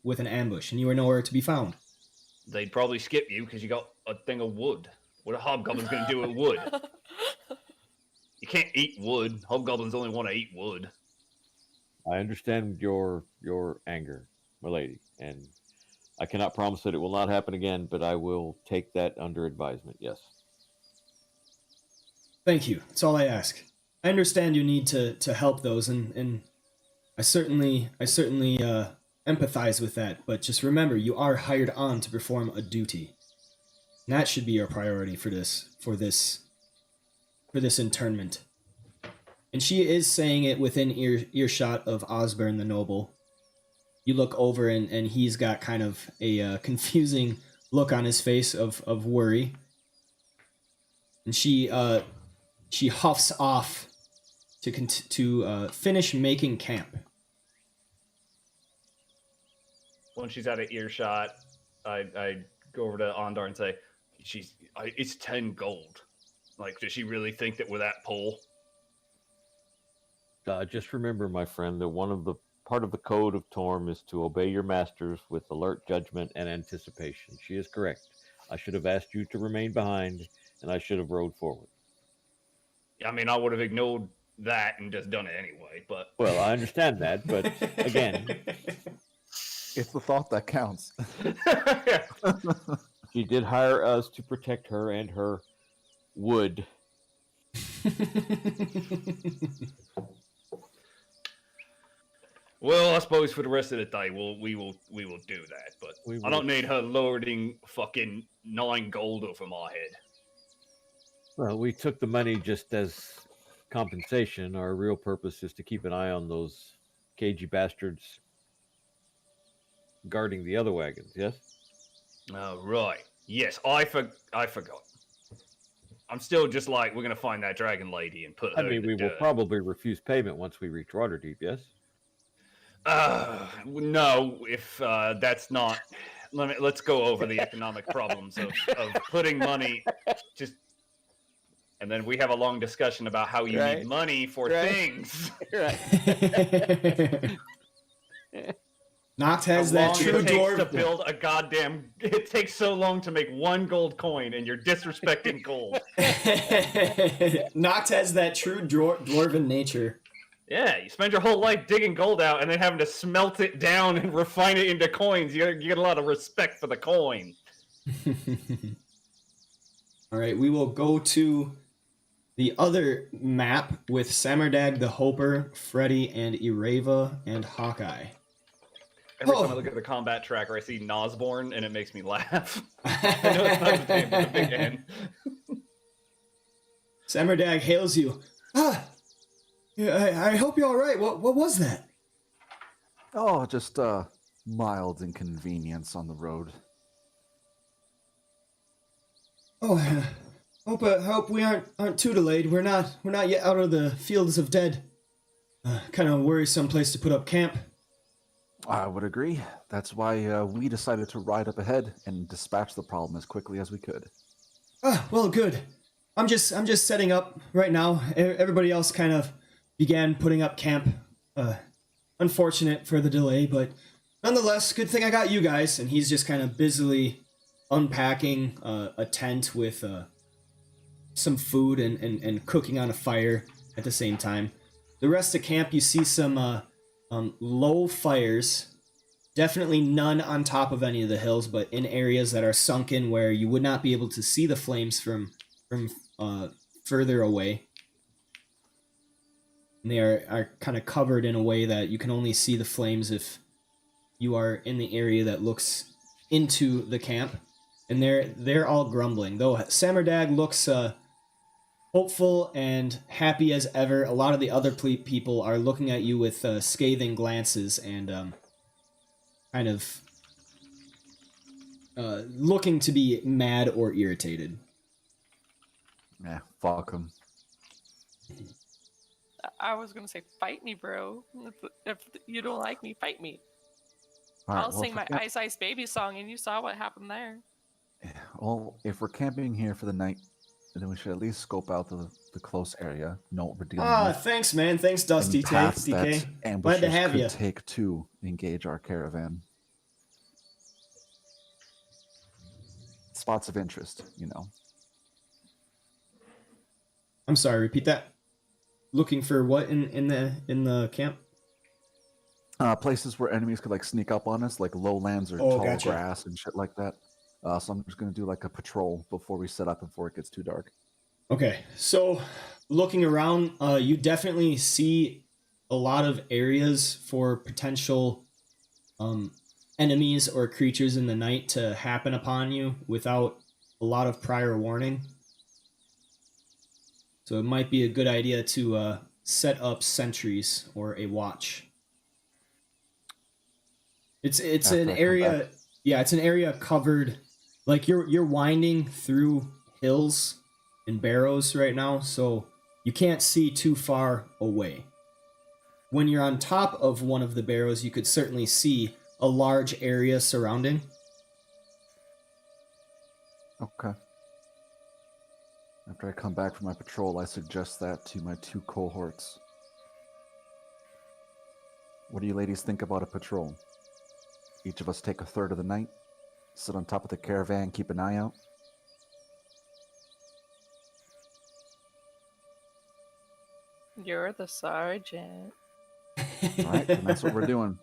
with an ambush and you were nowhere to be found? They'd probably skip you because you got a thing of wood. What are hobgoblins gonna do with wood? You can't eat wood. Hobgoblins only want to eat wood. I understand your anger, milady, and I cannot promise that it will not happen again, but I will take that under advisement, yes. Thank you. That's all I ask. I understand you need to help those, and I certainly empathize with that. But just remember, you are hired on to perform a duty. And that should be your priority for this internment. And she is saying it within earshot of Osborne the Noble. You look over and he's got kind of a confusing look on his face of worry. And she huffs off to finish making camp. When she's out of earshot, I go over to Ondar and say, it's 10 gold. Like, does she really think that we're that poor? Just remember, my friend, that part of the code of Torm is to obey your masters with alert judgment and anticipation. She is correct. I should have asked you to remain behind, and I should have rode forward. I mean, I would have ignored that and just done it anyway, but... Well, I understand that, but again... It's the thought that counts. She did hire us to protect her and her wood. Well, I suppose for the rest of the day, we will do that. But I don't need her lording fucking 9 gold over my head. Well, we took the money just as compensation. Our real purpose is to keep an eye on those cagey bastards guarding the other wagons, yes? Oh, right. Yes, I forgot. I'm still just like, we're going to find that dragon lady and put her I mean, we will probably refuse payment once we reach Waterdeep, yes? No, if that's not... Let's go over the economic problems of putting money just... And then we have a long discussion about how you need money for things. Right. Noct has that true dwarf to build a goddamn. It takes so long to make 1 gold coin, and you're disrespecting gold. Noct has that true dwarven nature. Yeah, you spend your whole life digging gold out, and then having to smelt it down and refine it into coins. You get a lot of respect for the coin. All right, we will go to the other map with Samardag the Hoper, Freddy, and Ireva, and Hawkeye. Every time I look at the combat tracker, I see Nosborn, and it makes me laugh. I know it's not his name, but the big N. Samardag hails you. I hope you're all right. What was that? Oh, just mild inconvenience on the road. Oh, hope we aren't too delayed. We're not yet out of the fields of dead. Kind of worrisome place to put up camp. I would agree. That's why we decided to ride up ahead and dispatch the problem as quickly as we could. Well, good. I'm just setting up right now. Everybody else kind of began putting up camp. Unfortunate for the delay, but nonetheless, good thing I got you guys. And he's just kind of busily unpacking a tent with some food and cooking on a fire at the same time. The rest of camp, you see some low fires. Definitely none on top of any of the hills, but in areas that are sunken where you would not be able to see the flames from further away. and they are kind of covered in a way that you can only see the flames if you are in the area that looks into the camp. And they're all grumbling. Though Samardag looks hopeful and happy as ever, a lot of the other people are looking at you with scathing glances and kind of looking to be mad or irritated. Yeah, fuck him. I was gonna say, fight me, bro. If you don't like me, fight me. I'll sing my Ice Ice Baby song, and you saw what happened there. Well, if we're camping here for the night, then we should at least scope out the close area, know what we're dealing with. Thanks, man. Thanks, Dusty Any paths that DK. Glad ambushes to have could you. take to engage our caravan. Spots of interest, you know. I'm sorry, repeat that. Looking for what in the camp? Places where enemies could like sneak up on us, like lowlands or tall gotcha. grass and shit like that. So I'm just gonna do like a patrol before we set up and before it gets too dark. Okay, so looking around, you definitely see a lot of areas for potential enemies or creatures in the night to happen upon you without a lot of prior warning. So it might be a good idea to set up sentries or a watch. It's an area, yeah, it's an area covered, like you're winding through hills and barrows right now, so you can't see too far away. When you're on top of one of the barrows, you could certainly see a large area surrounding. Okay. After I come back from my patrol, I suggest that to my 2 cohorts. What do you ladies think about a patrol? Each of us take a third of the night, sit on top of the caravan, keep an eye out. You're the sergeant. All right, and that's what we're doing.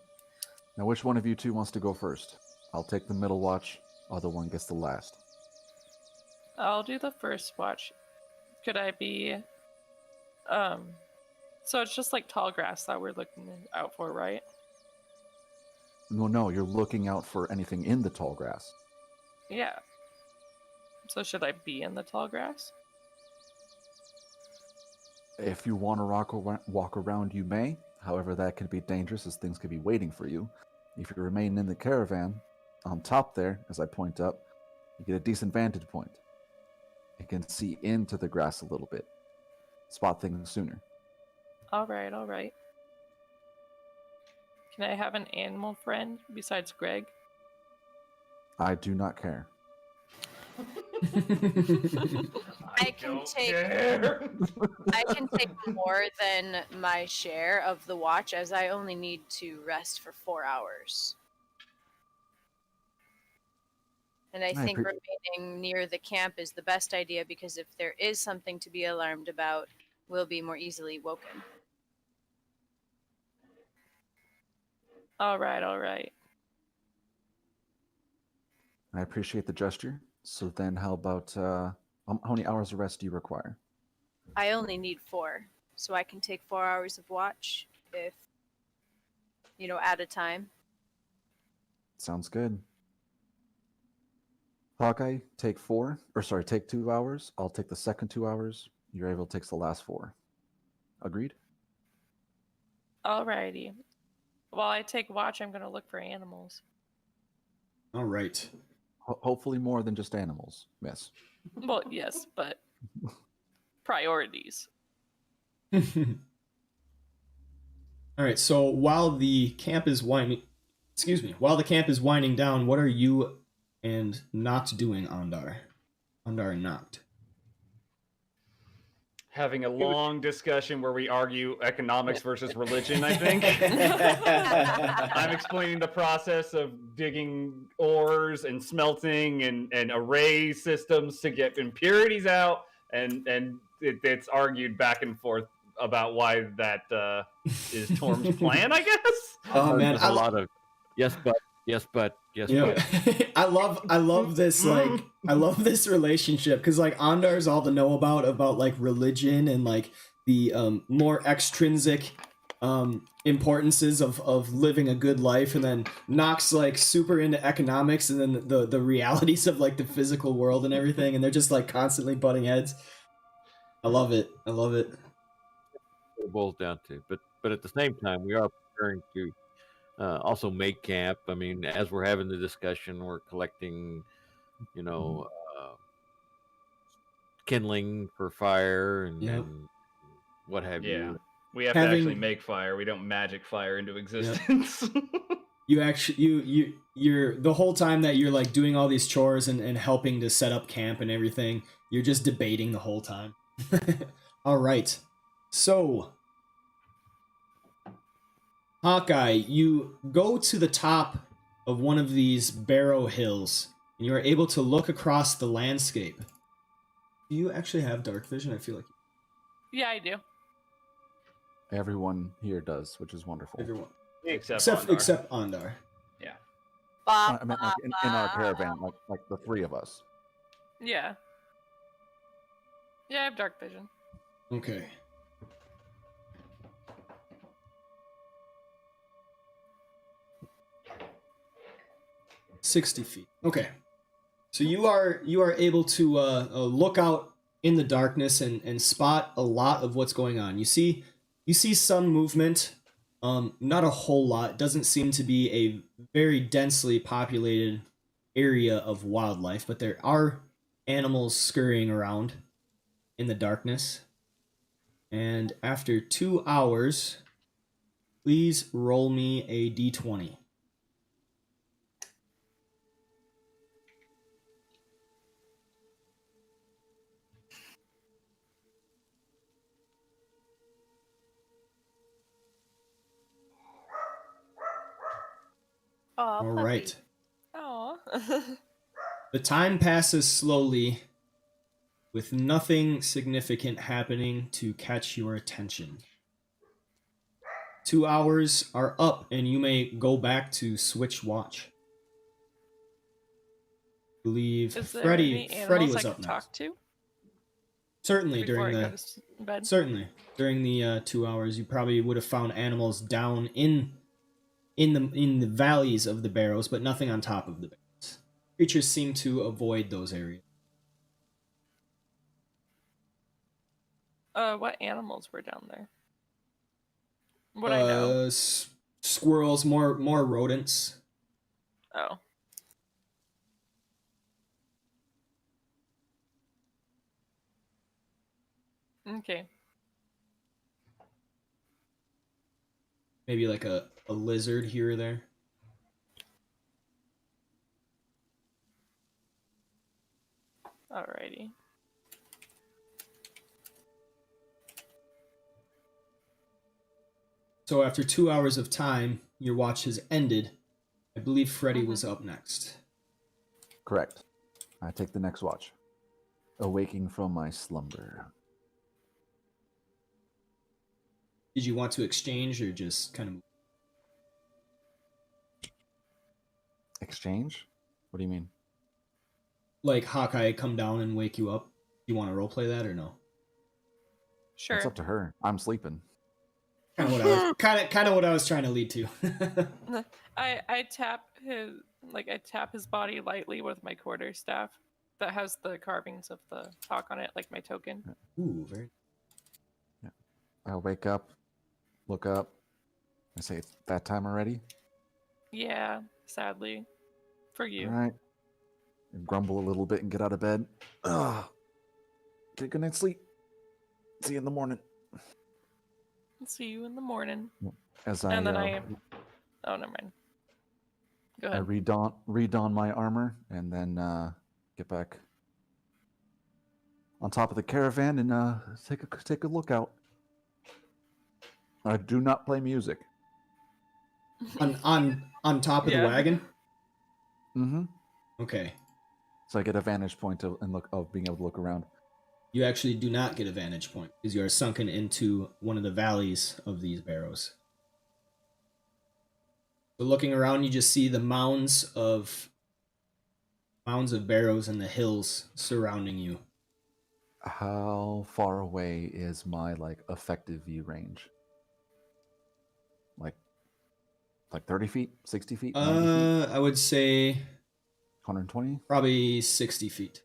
Now, which one of you two wants to go first? I'll take the middle watch. Other one gets the last. I'll do the first watch. Could I be... So it's just like tall grass that we're looking out for, right? No, you're looking out for anything in the tall grass. Yeah. So should I be in the tall grass? If you want to walk around, you may. However, that can be dangerous as things could be waiting for you. If you remain in the caravan, on top there, as I point up, you get a decent vantage point. You can see into the grass a little bit. Spot things sooner. All right. Can I have an animal friend besides Greg? I do not care. I can take more than my share of the watch, as I only need to rest for 4 hours. And I think remaining near the camp is the best idea, because if there is something to be alarmed about, we'll be more easily woken. All right. I appreciate the gesture. So then how about, how many hours of rest do you require? I only need 4, so I can take 4 hours of watch if, at a time. Sounds good. Hawkeye, take 2 hours. I'll take the second 2 hours. You're able to take the last 4. Agreed? Alrighty. While I take watch, I'm going to look for animals. All right. Hopefully more than just animals, miss. Well, yes, but priorities. All right. So while the camp is winding down, what are you and Noct doing, Ondar? Ondar and Noct. Having a long discussion where we argue economics versus religion, I think. I'm explaining the process of digging ores and smelting and array systems to get impurities out, and it's argued back and forth about why that is Torm's plan, I guess. Oh man, There's a lot of yes, but. I love this I love this relationship, because like Ondar's all to know about like religion and like the more extrinsic importances of living a good life, and then Nock's like super into economics, and then the realities of like the physical world and everything, and they're just like constantly butting heads. I love it. I love it. What it boils down to. But at the same time, we are preparing to also make camp. I mean, as we're having the discussion, we're collecting, you know, kindling for fire and what have Yeah. you. We have to actually make fire. We don't magic fire into existence. You actually you're the whole time that you're like doing all these chores and helping to set up camp and everything, you're just debating the whole time. All right. So, Hawkeye, you go to the top of one of these barrow hills, and you are able to look across the landscape. Do you actually have dark vision? I feel like Yeah, I do. Everyone here does, which is wonderful. everyone Except Ondar. Yeah. I meant like in our caravan, like the three of us. Yeah. Yeah, I have dark vision. Okay. $60 feet. Okay. So you are able to look out in the darkness and spot a lot of what's going on. You see some movement, not a whole lot. It doesn't seem to be a very densely populated area of wildlife, but there are animals scurrying around in the darkness. And after 2 hours, please roll me a d20. All right. Oh. The time passes slowly, with nothing significant happening to catch your attention. 2 hours are up, and you may go back to switch watch. I believe Is there Freddy any was I up could next. talk to Certainly before during I the go to bed? certainly during the 2 hours, you probably would have found animals down in the valleys of the barrows, but nothing on top of the barrows. Creatures seem to avoid those areas. What animals were down there? What I know. Squirrels, more rodents. Oh. Okay. Maybe like a lizard here or there. Alrighty. So after 2 hours of time, your watch has ended. I believe Freddy was up next. Correct. I take the next watch. Awaking from my slumber. Did you want to exchange or just kind of... Exchange? What do you mean? Like Hawkeye come down and wake you up? You want to roleplay that or no? Sure. It's up to her. I'm sleeping. Kind of what I was trying to lead to. I tap his body lightly with my quarterstaff that has the carvings of the hawk on it, like my token. Ooh, very... Yeah. I wake up, look up, I say, it's that time already? Yeah, sadly. For you. All right. And grumble a little bit and get out of bed. Ugh. Get a good night's sleep. See you in the morning. See you in the morning. As And then I... Oh, never mind. Go I ahead. redon my armor and then get back on top of the caravan and take a look out. I do not play music. on top of the wagon? Mm-hmm. Okay. So I get a vantage point of being able to look around. You actually do not get a vantage point because you are sunken into one of the valleys of these barrows. So looking around, you just see the mounds of barrows and the hills surrounding you. How far away is my effective view range? Like 30 feet, 60 feet, 90 feet, I would say 120? probably 60 feet.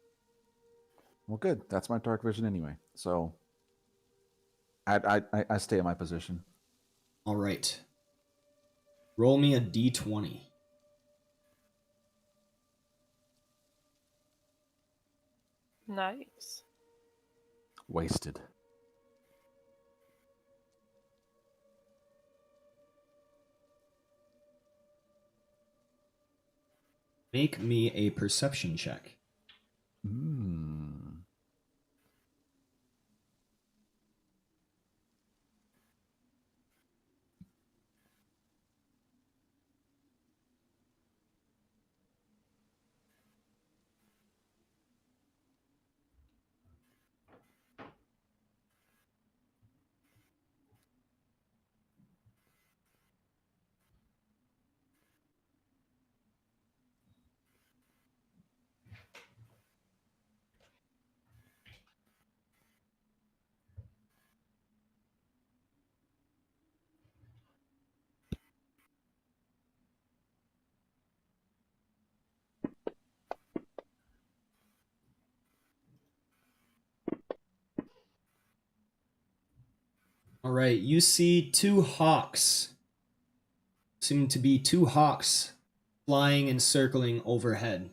Well, good. That's my dark vision anyway. So I stay in my position. All right. Roll me a d20. Nice. Wasted. Make me a perception check. Hmm. All right. You see two hawks. Seem to be two hawks flying and circling overhead.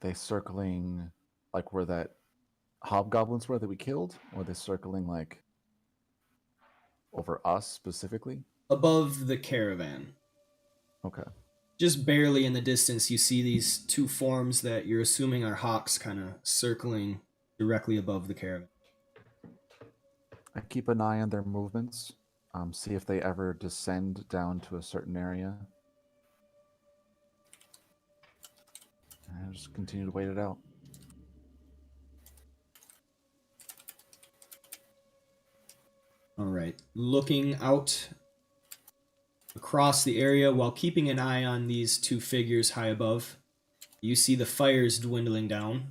They circling where that hobgoblins were that we killed, or are they circling over us specifically? Above the caravan. Okay. Just barely in the distance, you see these two forms that you're assuming are hawks kind of circling directly above the caravan. I keep an eye on their movements. See if they ever descend down to a certain area. And I just continue to wait it out. All right. Looking out across the area while keeping an eye on these two figures high above, you see the fires dwindling down.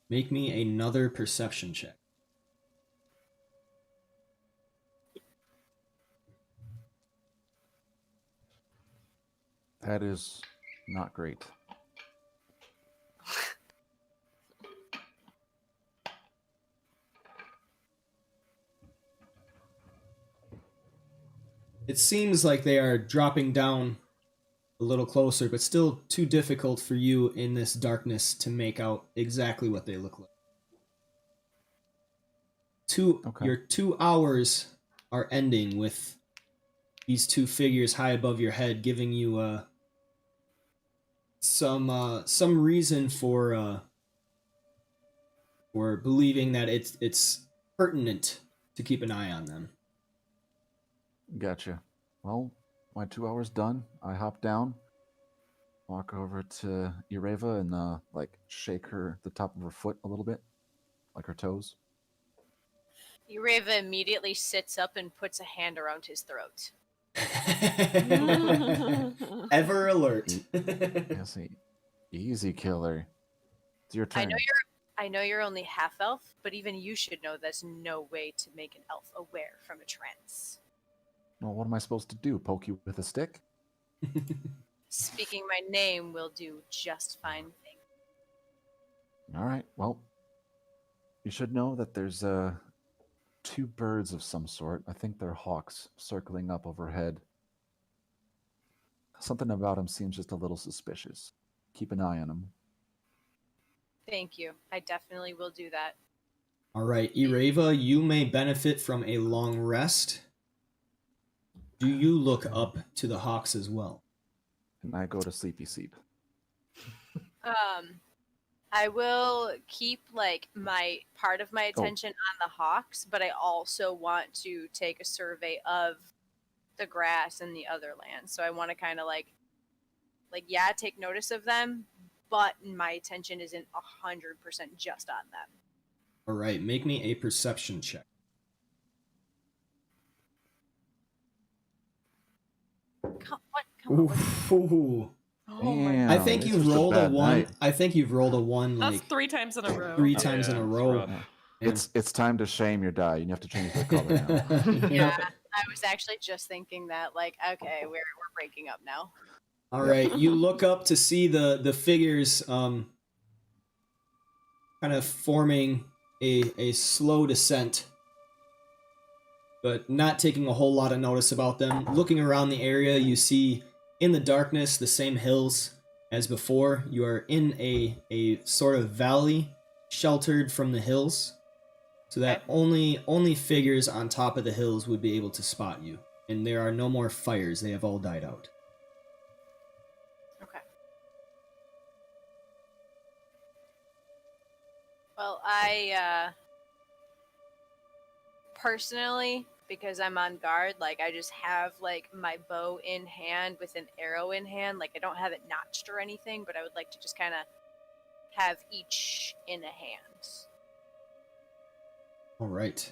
Make me another perception check. That is not great. It seems like they are dropping down a little closer, but still too difficult for you in this darkness to make out exactly what they look like. Okay. Your 2 hours are ending with these two figures high above your head, giving you some reason for believing that it's pertinent to keep an eye on them. Gotcha. Well, my 2 hours done. I hop down, walk over to Ireva and shake the top of her foot a little bit, like her toes. Ureva immediately sits up and puts a hand around his throat. Ever alert. Yes, easy killer. It's your turn. I know you're only half elf, but even you should know there's no way to make an elf aware from a trance. Well, what am I supposed to do? Poke you with a stick? Speaking my name will do just fine thing. All right. Well, you should know that there's two birds of some sort. I think they're hawks circling up overhead. Something about them seems just a little suspicious. Keep an eye on them. Thank you. I definitely will do that. All right, Ireva, you may benefit from a long rest. Do you look up to the hawks as well? And I go to sleepy sleep. I will keep my part of my attention on the hawks, but I also want to take a survey of the grass and the other land. So I want to kind of take notice of them, but my attention isn't 100% just on them. All right, make me a perception check. Ooh. Oh my Damn, I think this you've was a rolled a bad 1. night. I think you've rolled a 1 That's like 3 times in a row. 3 times in a Yeah, it's row. rough. And- It's time to shame your die. You have to change the color now. Yeah, I was actually just thinking that, like, okay, we're breaking up now. All right, you look up to see the figures kind of forming a slow descent, but not taking a whole lot of notice about them. Looking around the area, you see in the darkness the same hills as before. You are in a sort of valley, sheltered from the hills, so that only figures on top of the hills would be able to spot you. And there are no more fires; they have all died out. Okay. Well, I personally, because I'm on guard, like I just have like my bow in hand with an arrow in hand. Like I don't have it notched or anything, but I would like to just kind of have each in a hand. All right.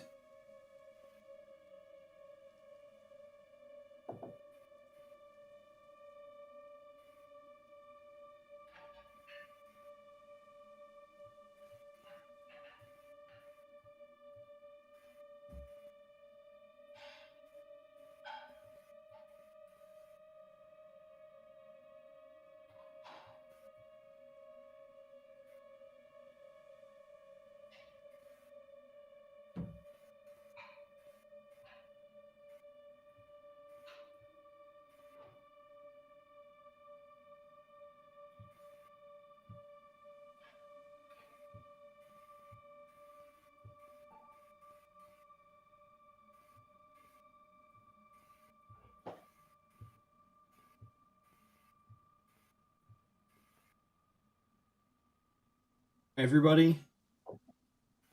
Everybody,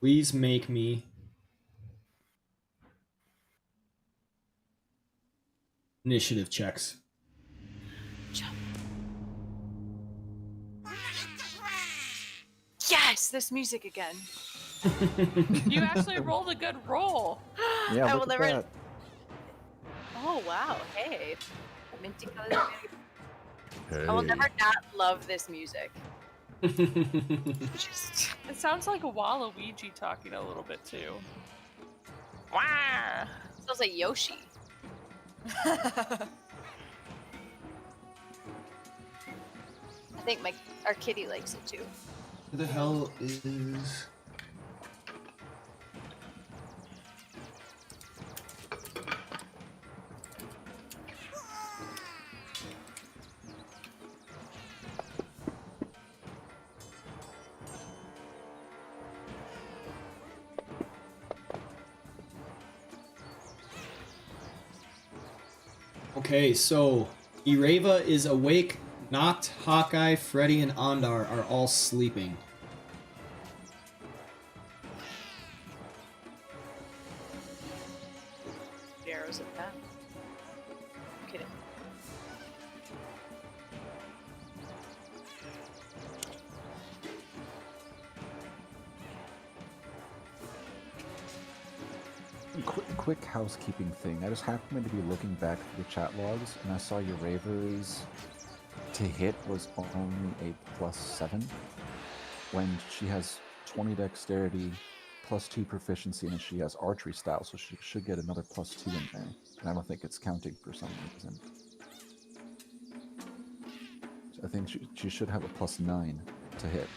please make me initiative checks. Yes, this music again. You actually rolled a good roll. Yeah, I look will at never. that. Oh wow! Hey, minty color. I will never not love this music. Just It sounds like Waluigi talking a little bit too. Wow. sounds like Yoshi. I think our kitty likes it too. Who the hell is... Okay, so Ireva is awake. Noct, Hawkeye, Freddy, and Ondar are all sleeping. The arrows at that. I'm kidding. Quick housekeeping thing. I just happened to be looking back through the chat logs, and I saw your Raver's to hit was only a +7, when she has 20 dexterity, +2 proficiency, and she has archery style, so she should get another +2 in there. And I don't think it's counting for some reason. So I think she should have a +9 to hit.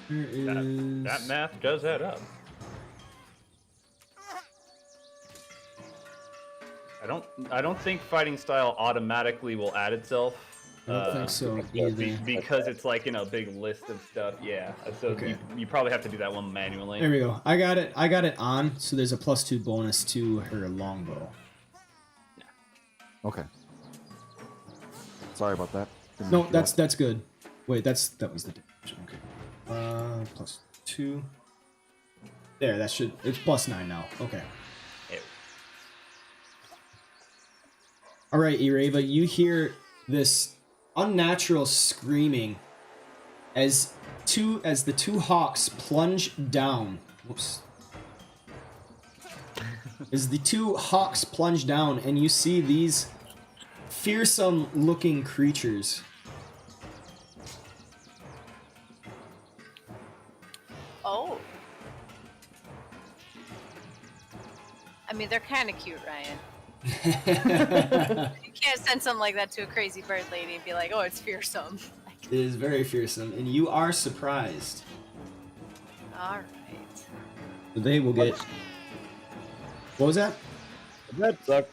There is... That math does add up. I don't think fighting style automatically will add itself. I don't think so either. Because it's like in a big list of stuff. Yeah, so Okay. you probably have to do that one manually. There we go. I got it on, so there's a +2 bonus to her longbow. Okay. Sorry about that. Didn't No, make you that's good. Wait, that was the damage. Okay. +2. There, it's +9 now. Okay. Ew. All right, Ireva, you hear this unnatural screaming as the two hawks plunge down. Whoops. As the two hawks plunge down, and you see these fearsome looking creatures. Oh. I mean, they're kind of cute, Ryan. You can't send something like that to a crazy bird lady and be like, oh, it's fearsome. It is very fearsome, and you are surprised. Alright. They will get... What was that? That sucks.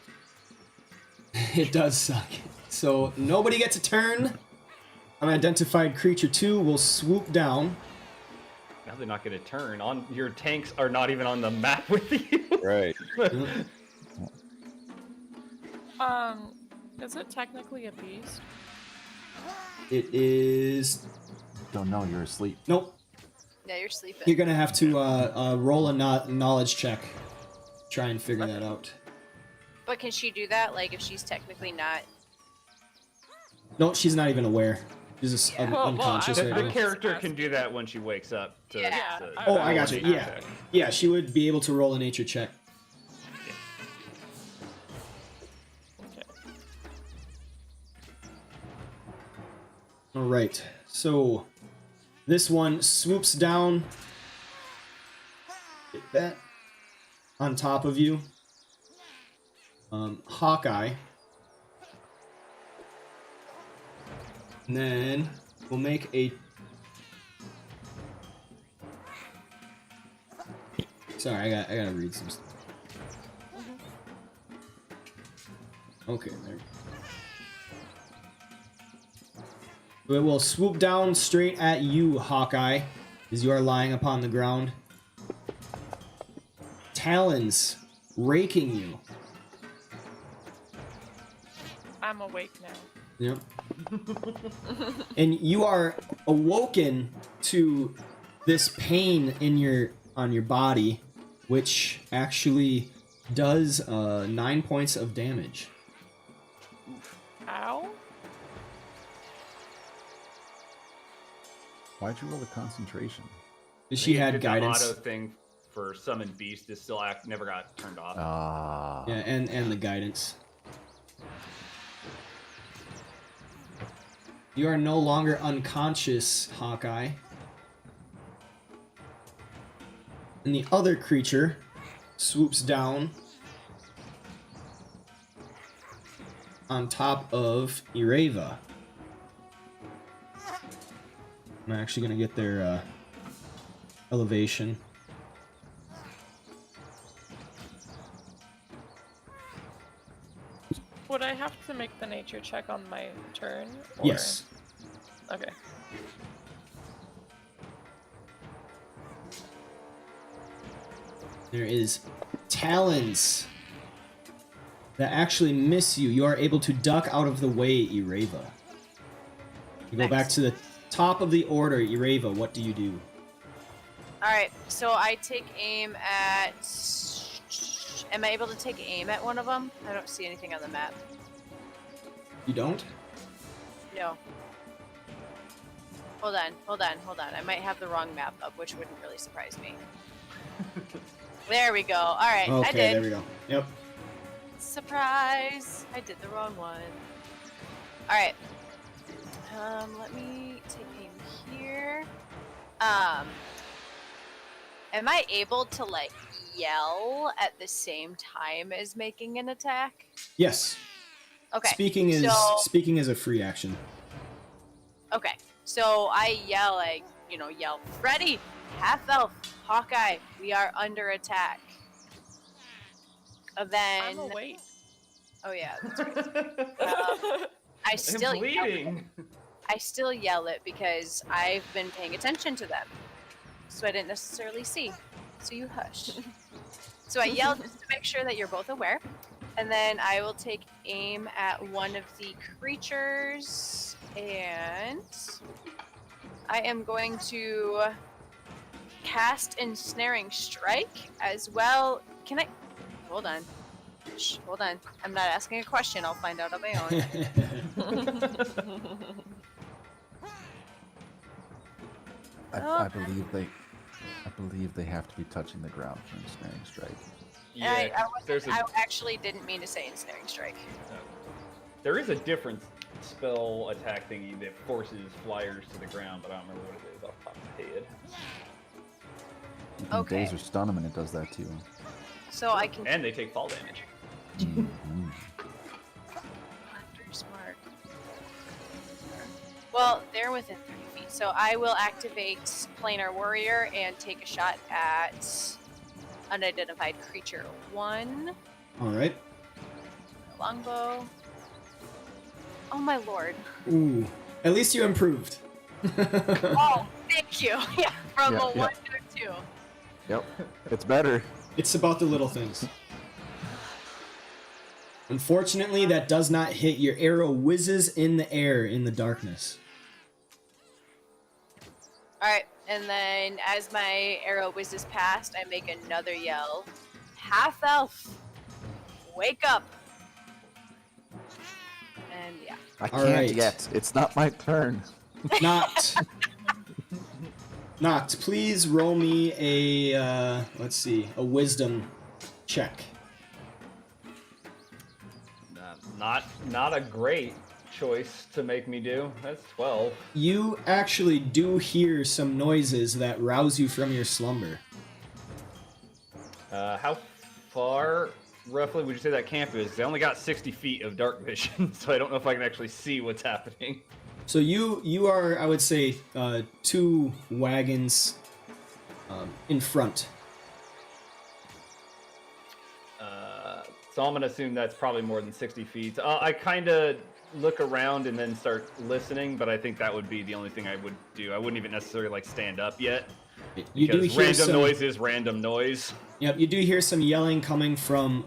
It does suck. So nobody gets a turn. Unidentified creature 2 will swoop down. Now they're not going to turn. On your tanks are not even on the map with you. Right. Is it technically a beast? It is... Don't know, you're asleep. Nope. Yeah, you're sleeping. You're gonna have to roll a knowledge check. Try and figure that out. But can she do that? Like, if she's technically not... No, she's not even aware. She's just Yeah. Well, unconscious I The, right the now. was character asking. can do that when she wakes up. To, Yeah. to Oh, I got you. validate Yeah. that. Yeah, she would be able to roll a nature check. Okay. Alright, so this one swoops down. Get that on top of you. Hawkeye. And then we'll make a... Sorry, I gotta read some stuff. Okay, there we go. It will swoop down straight at you, Hawkeye, as you are lying upon the ground. Talons raking you. I'm awake now. Yep. And you are awoken to this pain in on your body, which actually does 9 points of damage. Ow? Why'd you roll the concentration? She had The guidance. auto thing for summon beast is still never got turned off. Ah. Yeah, and the guidance. You are no longer unconscious, Hawkeye. And the other creature swoops down on top of Ireva. I'm actually gonna get their elevation. Would I have to make the nature check on my turn? Or... Yes. Okay. There is talons that actually miss you. You are able to duck out of the way, Ireva. You go back to the top of the order, Ireva. What do you do? Alright, so I take aim at... Am I able to take aim at one of them? I don't see anything on the map. You don't? No. Hold on. I might have the wrong map up, which wouldn't really surprise me. There we go. Alright, Okay, I did. there we go. Yep. Surprise! I did the wrong one. Alright. Let me take aim here. Am I able to, like, yell at the same time as making an attack? Yes. Okay. Speaking is a free action. Okay. So I yell, like, yell, Freddy, half-elf, Hawkeye, we are under attack. Then... I'm awake. Oh, yeah, that's right. I still I'm bleeding. I still yell it because I've been paying attention to them. So I didn't necessarily see. So you hush. So I yell just to make sure that you're both aware. And then I will take aim at one of the creatures. And I am going to cast Ensnaring Strike as well. Can I... Hold on. Shh, hold on. I'm not asking a question. I'll find out on my own. I believe they have to be touching the ground for ensnaring strike. Yeah, I there's a actually didn't mean to say Ensnaring Strike. There is a different spell attack thingy that forces flyers to the ground, but I don't remember what it is off the top of my head. You can Okay. daze or stun them, and it does that too. So I can. And they take fall damage. Mhm. Smart. Well, they're within 30 feet, so I will activate Planar Warrior and take a shot at unidentified creature 1. All right. Longbow. Oh my lord. Ooh. At least you improved. Oh, thank you. Yeah, from Yeah, a yeah. 1 to a 2. Yep, it's better. It's about the little things. Unfortunately, that does not hit. Your arrow whizzes in the air in the darkness. Alright, and then as my arrow whizzes past, I make another yell. Half elf, wake up! And yeah. I All can't right. yet. It's not my turn. Noct, please roll me a, let's see, a wisdom check. Not a great choice to make me do. That's 12. You actually do hear some noises that rouse you from your slumber. How far, roughly, would you say that camp is? They only got 60 feet of dark vision, so I don't know if I can actually see what's happening. So you are, I would say, 2 wagons in front. So I'm gonna assume that's probably more than 60 feet. I kind of look around and then start listening, but I think that would be the only thing I would do. I wouldn't even necessarily like stand up yet. You do Because hear random some noise is random noise. Yep, you do hear some yelling coming from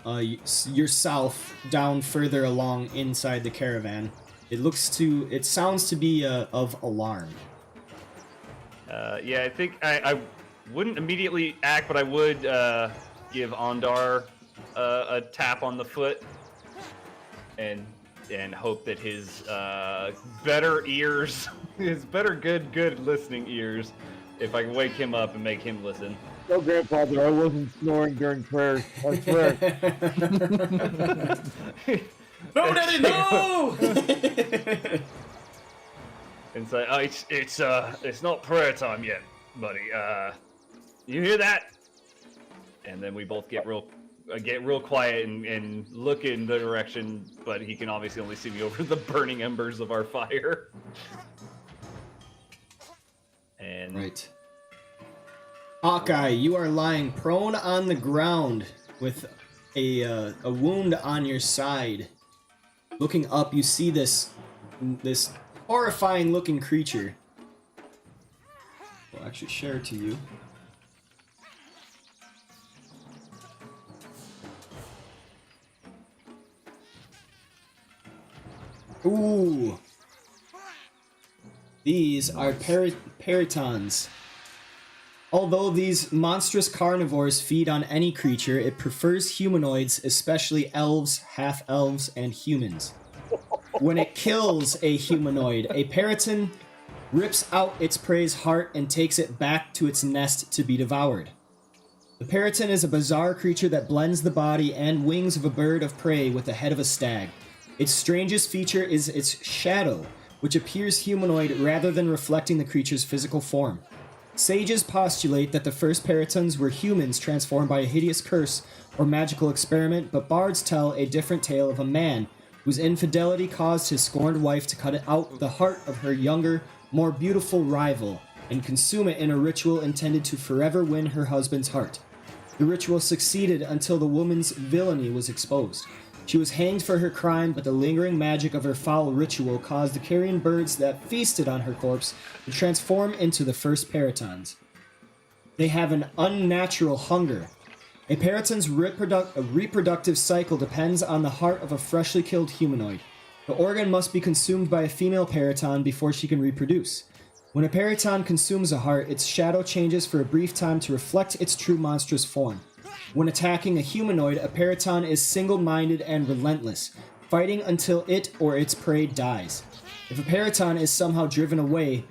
your south, down further along inside the caravan. It sounds to be of alarm. Yeah, I think I wouldn't immediately act, but I would give Ondar a tap on the foot and hope that his better ears, his better good listening ears, if I can wake him up and make him listen. No, Grandfather, I wasn't snoring during prayer. I swear. No, Daddy, no! And say, oh, it's not prayer time yet, buddy. You hear that? And then we both get real quiet and look in the direction, but he can obviously only see me over the burning embers of our fire. And Right. Hawkeye, you are lying prone on the ground with a wound on your side. Looking up, you see this horrifying looking creature. I'll actually share it to you. Ooh. These are peritons. Although these monstrous carnivores feed on any creature, it prefers humanoids, especially elves, half-elves, and humans. When it kills a humanoid, a periton rips out its prey's heart and takes it back to its nest to be devoured. The periton is a bizarre creature that blends the body and wings of a bird of prey with the head of a stag. Its strangest feature is its shadow, which appears humanoid rather than reflecting the creature's physical form. Sages postulate that the first peritons were humans transformed by a hideous curse or magical experiment, but bards tell a different tale of a man whose infidelity caused his scorned wife to cut out the heart of her younger, more beautiful rival and consume it in a ritual intended to forever win her husband's heart. The ritual succeeded until the woman's villainy was exposed. She was hanged for her crime, but the lingering magic of her foul ritual caused the carrion birds that feasted on her corpse to transform into the first peritons. They have an unnatural hunger. A periton's reproductive cycle depends on the heart of a freshly killed humanoid. The organ must be consumed by a female periton before she can reproduce. When a periton consumes a heart, its shadow changes for a brief time to reflect its true monstrous form. When attacking a humanoid, a periton is single-minded and relentless, fighting until it or its prey dies. If a periton is somehow driven away,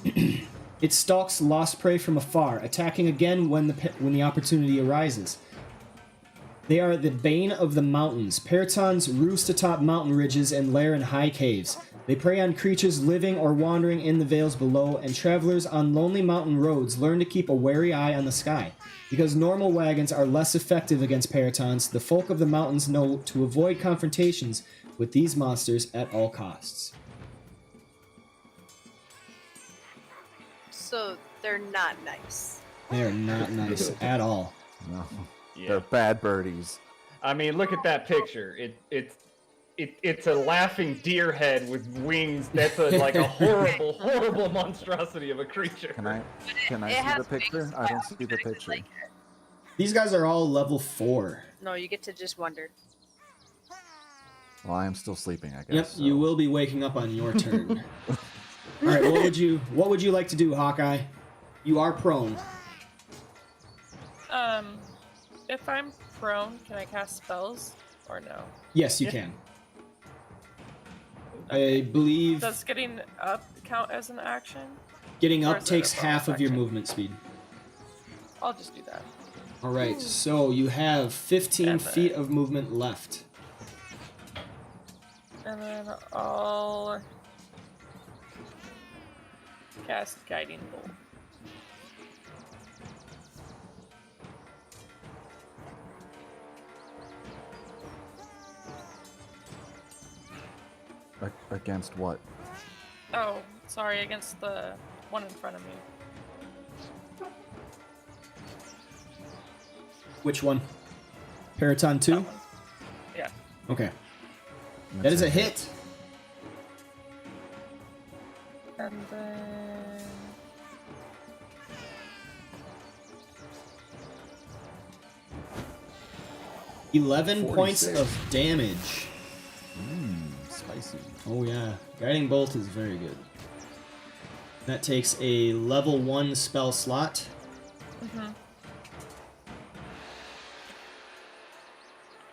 it stalks lost prey from afar, attacking again when the opportunity arises. They are the bane of the mountains. Peritons roost atop mountain ridges and lair in high caves. They prey on creatures living or wandering in the vales below, and travelers on lonely mountain roads learn to keep a wary eye on the sky. Because normal wagons are less effective against Peritons, the folk of the mountains know to avoid confrontations with these monsters at all costs. So they're not nice. They are not nice at all. No, Yeah. they're bad birdies. I mean, look at that picture. It's a laughing deer head with wings. That's like a horrible, horrible monstrosity of a creature. Can I It see the has picture? wings, I don't also see the kinda picture. like it. These guys are all level 4. No, you get to just wonder. Well, I am still sleeping, I guess. Yep, so- you will be waking up on your turn. All right, what would you like to do, Hawkeye? You are prone. If I'm prone, can I cast spells or no? Yes, you can. I believe Does getting up count as an action? getting or up is it a takes half bonus of your action? movement speed. I'll just do that. All right, so you have 15 And feet of movement left. And then I'll cast Guiding Bolt. Against what? Oh, sorry, against the one in front of me. Which one? Periton 2? That one. Yeah. Okay. That is a hit. And then 11 points 46. of damage. Spicy. Oh yeah, Guiding Bolt is very good. That takes a level 1 spell slot.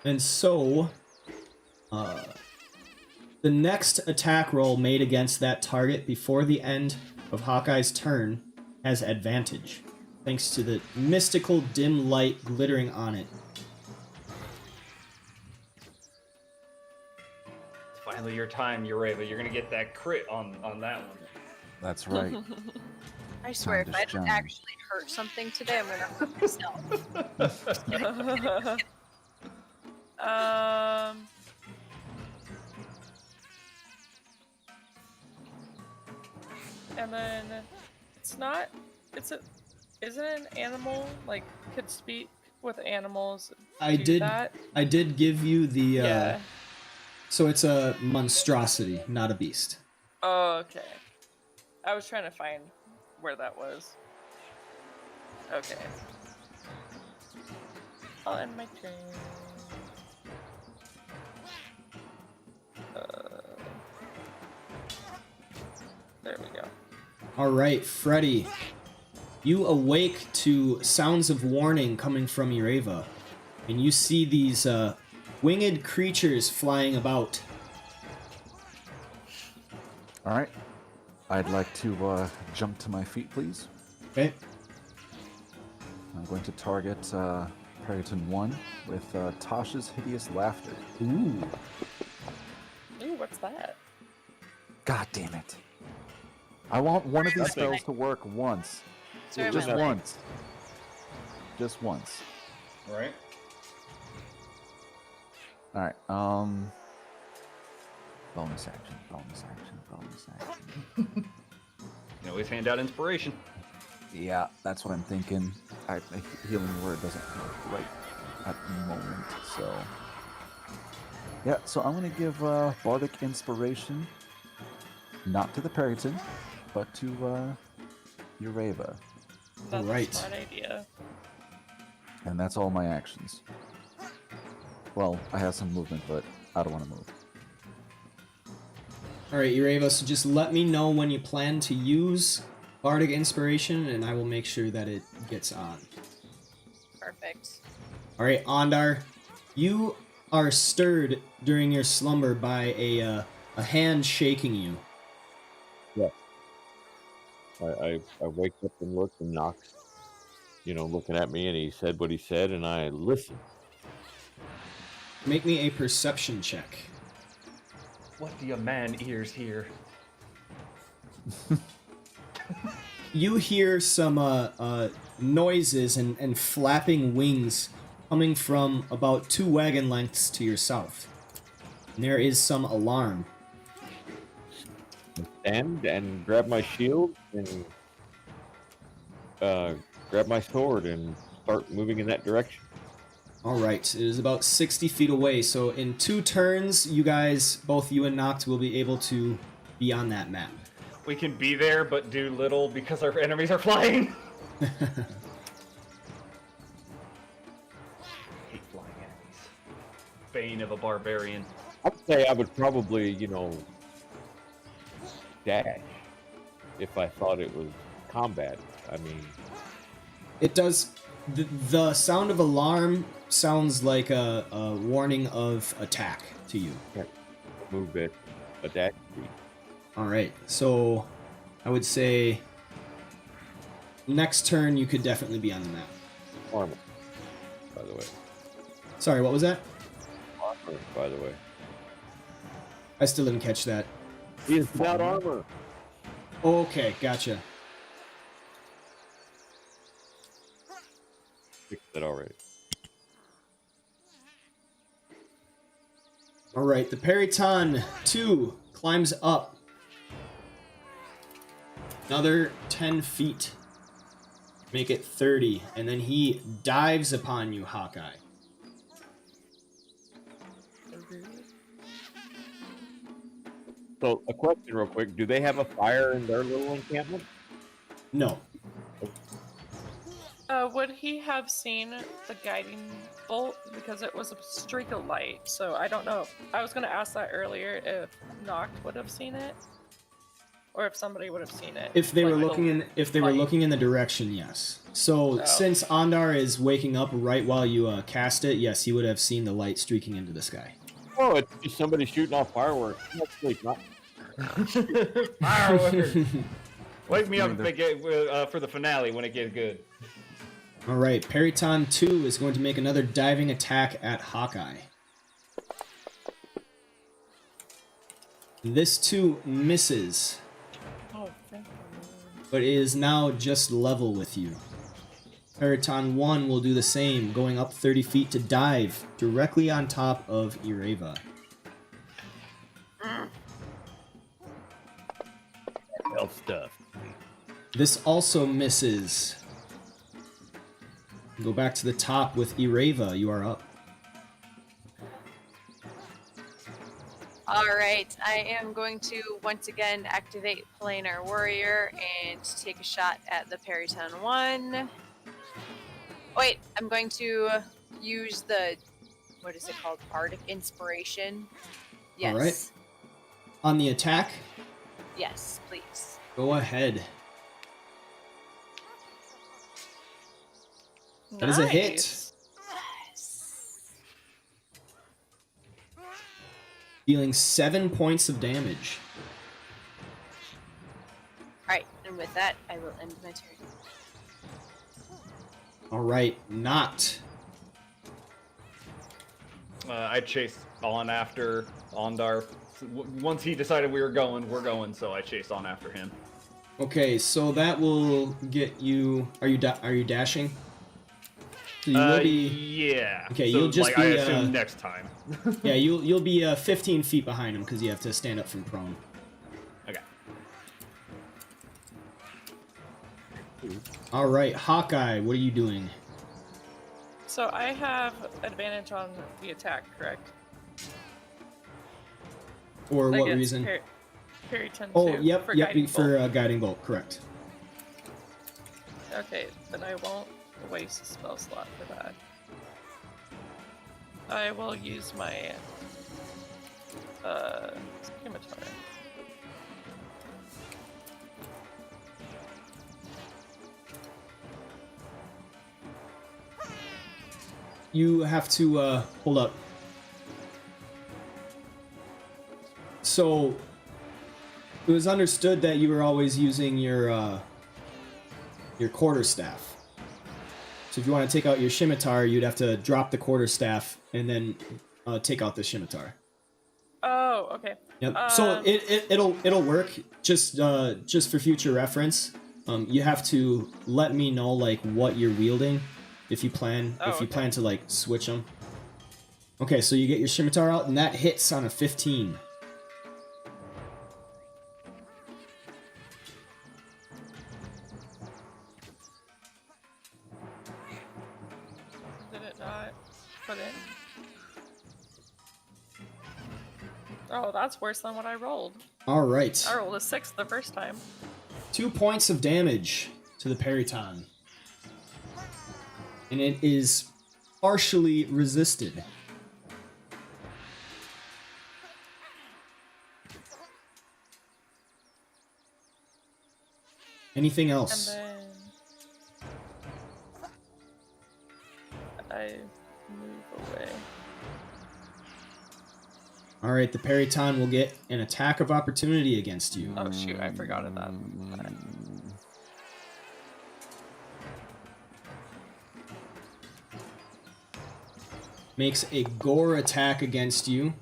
And so, the next attack roll made against that target before the end of Hawkeye's turn has advantage, thanks to the mystical dim light glittering on it. It's finally your time, Ureva. You're gonna get that crit on that one. That's right. I swear, Time if to I don't shine. actually hurt something today, I'm gonna hurt myself. And then isn't an animal like could speak with animals? I do did. that? I did give you the. Yeah. So it's a monstrosity, not a beast. Oh, okay. I was trying to find where that was. Okay. I'll end my turn. There we go. All right, Freddy. You awake to sounds of warning coming from Ureva, and you see these winged creatures flying about. All right. I'd like to jump to my feet, please. Okay. I'm going to target Periton 1 with Tasha's Hideous Laughter. Ooh. Ooh, what's that? God damn it. I want one of these Nothing. spells to work once. Sorry, Just my leg. once. Just once. Right? Alright, bonus action, bonus action, bonus action. You can always hand out inspiration. Yeah, that's what I'm thinking. A healing word doesn't work right at the moment, so... Yeah, so I'm gonna give Bardic Inspiration, not to the Periton, but to Ureva. That's Right. a smart idea. And that's all my actions. Well, I have some movement, but I don't want to move. All right, Ureva, so just let me know when you plan to use Bardic Inspiration, and I will make sure that it gets on. Perfect. All right, Ondar, you are stirred during your slumber by a hand shaking you. I wake up and look and knock, looking at me, and he said what he said, and I listen. Make me a perception check. What do your man ears hear? You hear some noises and flapping wings coming from about 2 wagon lengths to your south. And there is some alarm. Stand and grab my shield and grab my sword and start moving in that direction. All right, it is about 60 feet away, so in 2 turns, you guys, both you and Noct, will be able to be on that map. We can be there, but do little because our enemies are flying. Hate flying enemies. Bane of a barbarian. I'd say I would probably, dash if I thought it was combat. I mean, It does. The sound of alarm sounds like a warning of attack to you. move it, a dash speed. All right, so I would say next turn you could definitely be on the map. Armor, by the way. Sorry, what was that? Armor, by the way. I still didn't catch that. He is without armor. Okay, gotcha. Fixed it already. All right, the Periton 2 climbs up another 10 feet. Make it 30, and then he dives upon you, Hawkeye. So, a question real quick. Do they have a fire in their little encampment? No. Would he have seen the guiding bolt? Because it was a streak of light, so I don't know. I was going to ask that earlier if Noct would have seen it, or if somebody would have seen it. If they were Like, looking in, if they were looking in the direction, yes. So Oh. since Ondar is waking up right while you cast it, yes, he would have seen the light streaking into the sky. Oh, it's just somebody shooting off fireworks. That's sleep, not. Fireworks. Wake me I up mean, if they get for the finale when it gets good. All right, Periton 2 is going to make another diving attack at Hawkeye. This 2 misses, Oh, thank you. but it is now just level with you. Periton 1 will do the same, going up 30 feet to dive directly on top of Ireva. Health stuff. This also misses. Go back to the top with Ireva. You are up. All right, I am going to once again activate Planar Warrior and take a shot at the Periton 1. Wait, I'm going to use the, what is it called? Bardic Inspiration. Yes. All right. On the attack, Yes, please. go ahead. That is a hit. Nice. Yes. Dealing 7 points of damage. All right, and with that, I will end my turn. All right, not. I chased on after Ondar. Once he decided we were going, we're going. So I chased on after him. Okay, so that will get you. Are you dashing? So you will be. Yeah. Okay, so, you'll just like, I be, assume next time. Yeah, you'll be 15 feet behind him because you have to stand up from prone. Okay. All right, Hawkeye, what are you doing? So I have advantage on the attack, correct? Or what Against reason? Periton Oh, 2 yep, for yep, guiding for bolt. guiding bolt, correct. Okay, then I won't waste a spell slot for that. I will use my scimitar. You have to hold up. So it was understood that you were always using your quarterstaff. So if you want to take out your scimitar, you'd have to drop the quarterstaff and then take out the scimitar. Oh, okay. Yep. So it'll work. Just for future reference, you have to let me know like what you're wielding, if you plan to like switch them. Okay, so you get your scimitar out, and that hits on a 15. Did it not put in? Oh, that's worse than what I rolled. All right. I rolled a 6 the first time. 2 points of damage to the Periton. And it is partially resisted. Anything else? And then I move away. All right, the Periton will get an attack of opportunity against you. Oh shoot, I forgot of that. Okay. Makes a gore attack against you,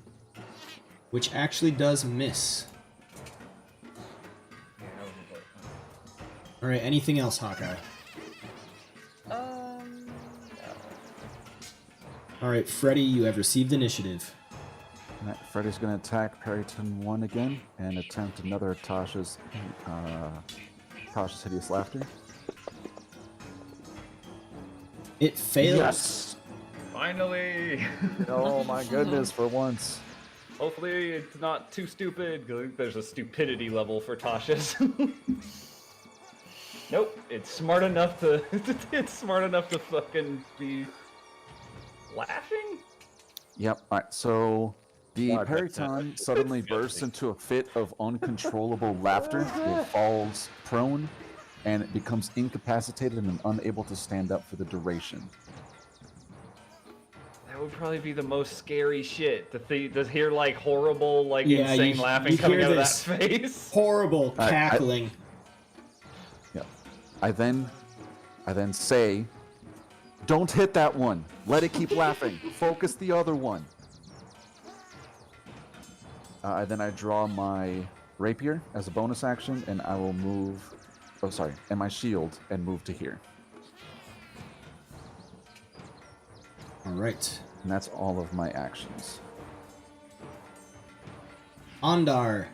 which actually does miss. All right, anything else, Hawkeye? No. All right, Freddy, you have received initiative. Alright, Freddy's going to attack Periton 1 again and attempt another Tasha's Hideous Laughter. It fails. Yes! Finally! Oh my goodness, for once. Hopefully it's not too stupid. 'Cause there's a stupidity level for Tasha's. Nope, it's smart enough to fucking be laughing. Yep, alright, so the God, that's Periton suddenly bursts into a fit of uncontrollable laughter. It falls prone, and it becomes incapacitated and unable to stand up for the duration. That would probably be the most scary shit to hear like horrible, like Yeah, insane you laughing coming hear out of that this face. horrible cackling. I then say, don't hit that one. Let it keep laughing. Focus the other one. Then I draw my rapier as a bonus action, and I will move. Oh, sorry, and my shield, and move to here. All right. And that's all of my actions. Ondar.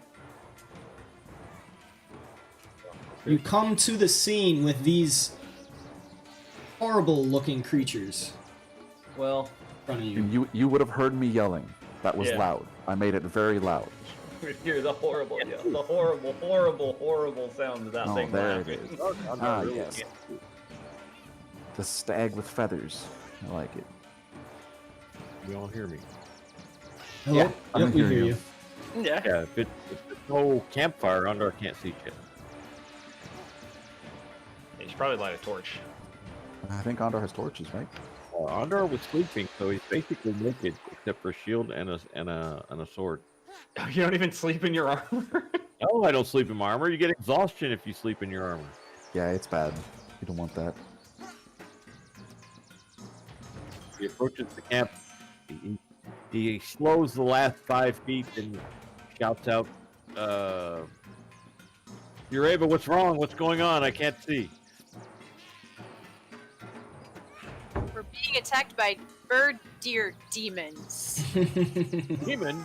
You come to the scene with these horrible-looking creatures Well, in front of you. And you would have heard me yelling. That was Yeah. loud. I made it very loud. we hear the horrible, the horrible, horrible, horrible sound of that Oh, thing there it laughing. is. I'm Ah, not really yes. against it. The stag with feathers. I like it. You all hear me? Hello? Yeah, I'm Yep, we hearing hear you. you. Yeah. Yeah, if it's no campfire, Ondar can't see shit. You should probably light a torch. I think Ondar has torches, right? Ondar was sleeping, so he's basically naked except for a shield and a sword. You don't even sleep in your armor. No, I don't sleep in my armor. You get exhaustion if you sleep in your armor. Yeah, it's bad. You don't want that. He approaches the camp. He slows the last 5 feet and shouts out, Ureva, what's wrong? What's going on? I can't see. We're being attacked by bird deer demons. Demon?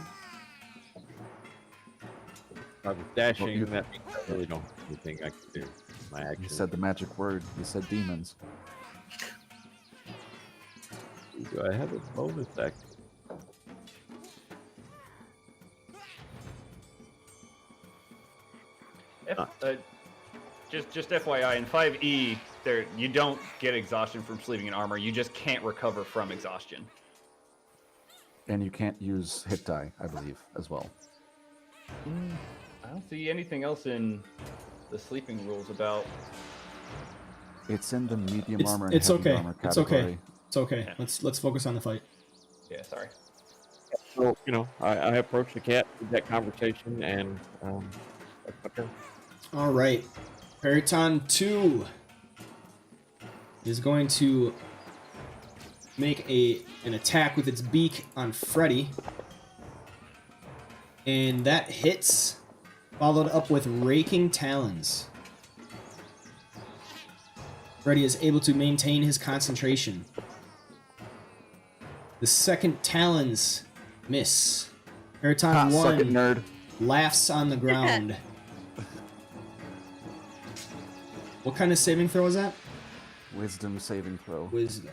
I was dashing, Well, that means I really don't have anything I can do. My action. You said the magic word. You said demons. Do I have a bonus action? Just FYI, in 5e, there you don't get exhaustion from sleeping in armor. You just can't recover from exhaustion. And you can't use hit die, I believe, as well. I don't see anything else in the sleeping rules about. It's in the medium It's- armor and it's heavy okay. armor It's category. okay. It's okay. Yeah. Let's focus on the fight. Yeah, sorry. So, I approached the cat, did that conversation, and that's my turn. All right. Periton 2 is going to make an attack with its beak on Freddy. And that hits, followed up with raking talons. Freddy is able to maintain his concentration. The second talons miss. Paraton Suck it, 1 nerd. laughs on the ground. What kind of saving throw is that? Wisdom saving throw. Wisdom.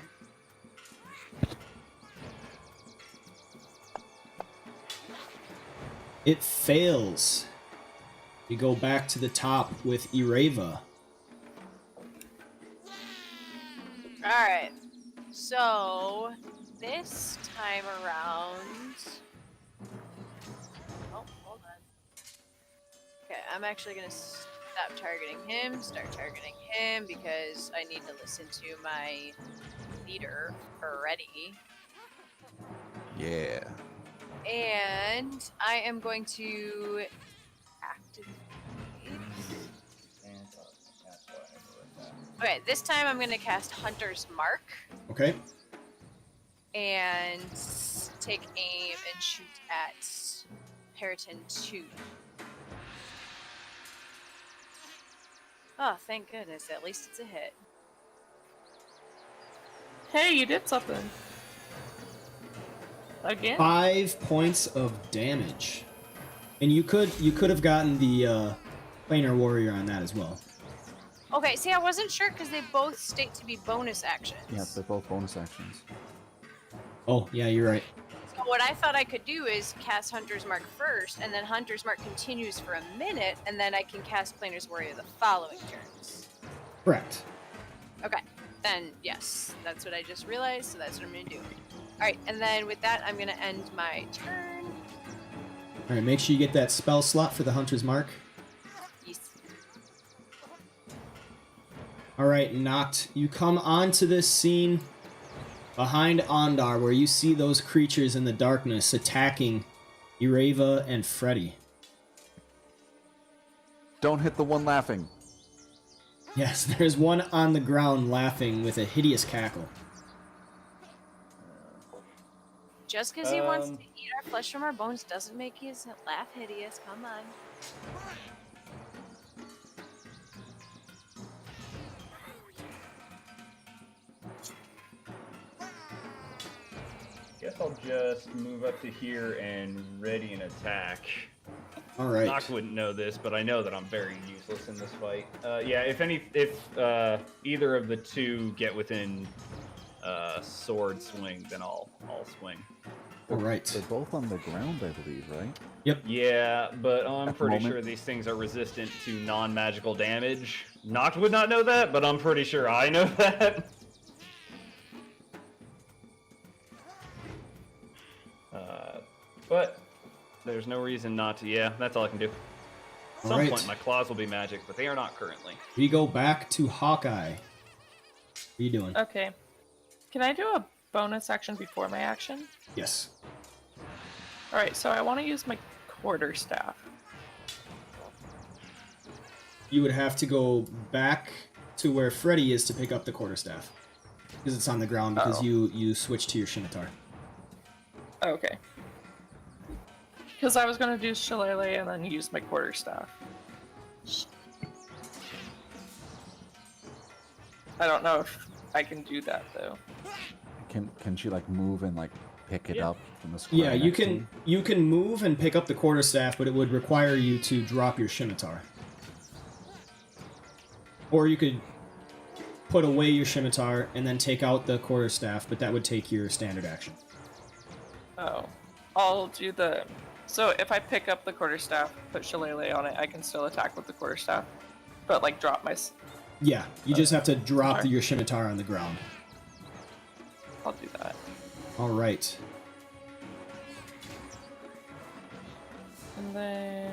It fails. We go back to the top with Ireva. Alright. So, this time around. Oh, hold on. Okay, I'm actually gonna stop targeting him, start targeting him, because I need to listen to my leader, Freddy. Yeah. And I am going to activate. Okay, this time I'm going to cast Hunter's Mark Okay. and take aim and shoot at Periton 2. Oh, thank goodness. At least it's a hit. Hey, you did something. Again? 5 points of damage. And you could have gotten the planar warrior on that as well. Okay, see, I wasn't sure because they both state to be bonus actions. Yeah, they're both bonus actions. Oh, yeah, you're right. So what I thought I could do is cast Hunter's Mark first, and then Hunter's Mark continues for a minute, and then I can cast Planar's Warrior the following turns. Correct. Okay, then yes, that's what I just realized, so that's what I'm gonna do. Alright, and then with that, I'm gonna end my turn. Alright, make sure you get that spell slot for the Hunter's Mark. Yes. Alright, Noct, you come onto this scene behind Ondar, where you see those creatures in the darkness attacking Ireva and Freddy. Don't hit the one laughing. Yes, there's one on the ground laughing with a hideous cackle. Just because he wants to eat our flesh from our bones doesn't make his laugh hideous. Come on. Guess I'll just move up to here and ready an attack. Alright. Nock wouldn't know this, but I know that I'm very useless in this fight. Yeah, if either of the two get within sword swing, then I'll swing. Alright. They're both on the ground, I believe, right? Yep. Yeah, but I'm At the pretty moment. sure these things are resistant to non-magical damage. Noct would not know that, but I'm pretty sure I know that. But there's no reason not to. Yeah, that's all I can do. At some Alright. point, my claws will be magic, but they are not currently. We go back to Hawkeye. What are you doing? Okay. Can I do a bonus action before my action? Yes. Alright, so I want to use my quarterstaff. You would have to go back to where Freddy is to pick up the quarterstaff. Because it's on the ground because Oh. you switched to your scimitar. Okay. Because I was going to do Shillelagh and then use my quarterstaff. I don't know if I can do that, though. Can she like move and like pick it Yeah. up from the square? Yeah, you next to can her? you can move and pick up the quarterstaff, but it would require you to drop your scimitar. Or you could put away your scimitar and then take out the quarterstaff, but that would take your standard action. Oh. I'll do the... So if I pick up the quarterstaff, put Shillelagh on it, I can still attack with the quarterstaff. But, like, drop my... Yeah, you just have to drop Sorry. your scimitar on the ground. I'll do that. All right. And then...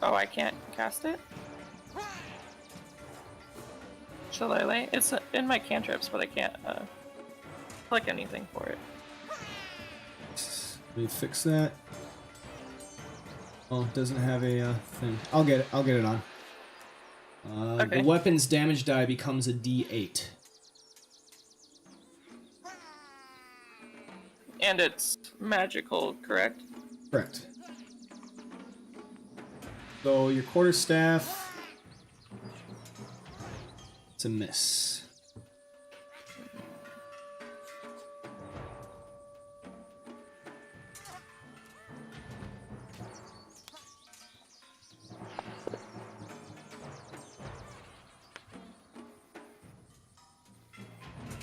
Oh, I can't cast it? Shillelagh? It's in my cantrips, but I can't click anything for it. Let me fix that. Oh, it doesn't have a thing. I'll get it on. Okay. The weapon's damage die becomes a D8. And it's magical, correct? Correct. So your quarterstaff. It's a miss.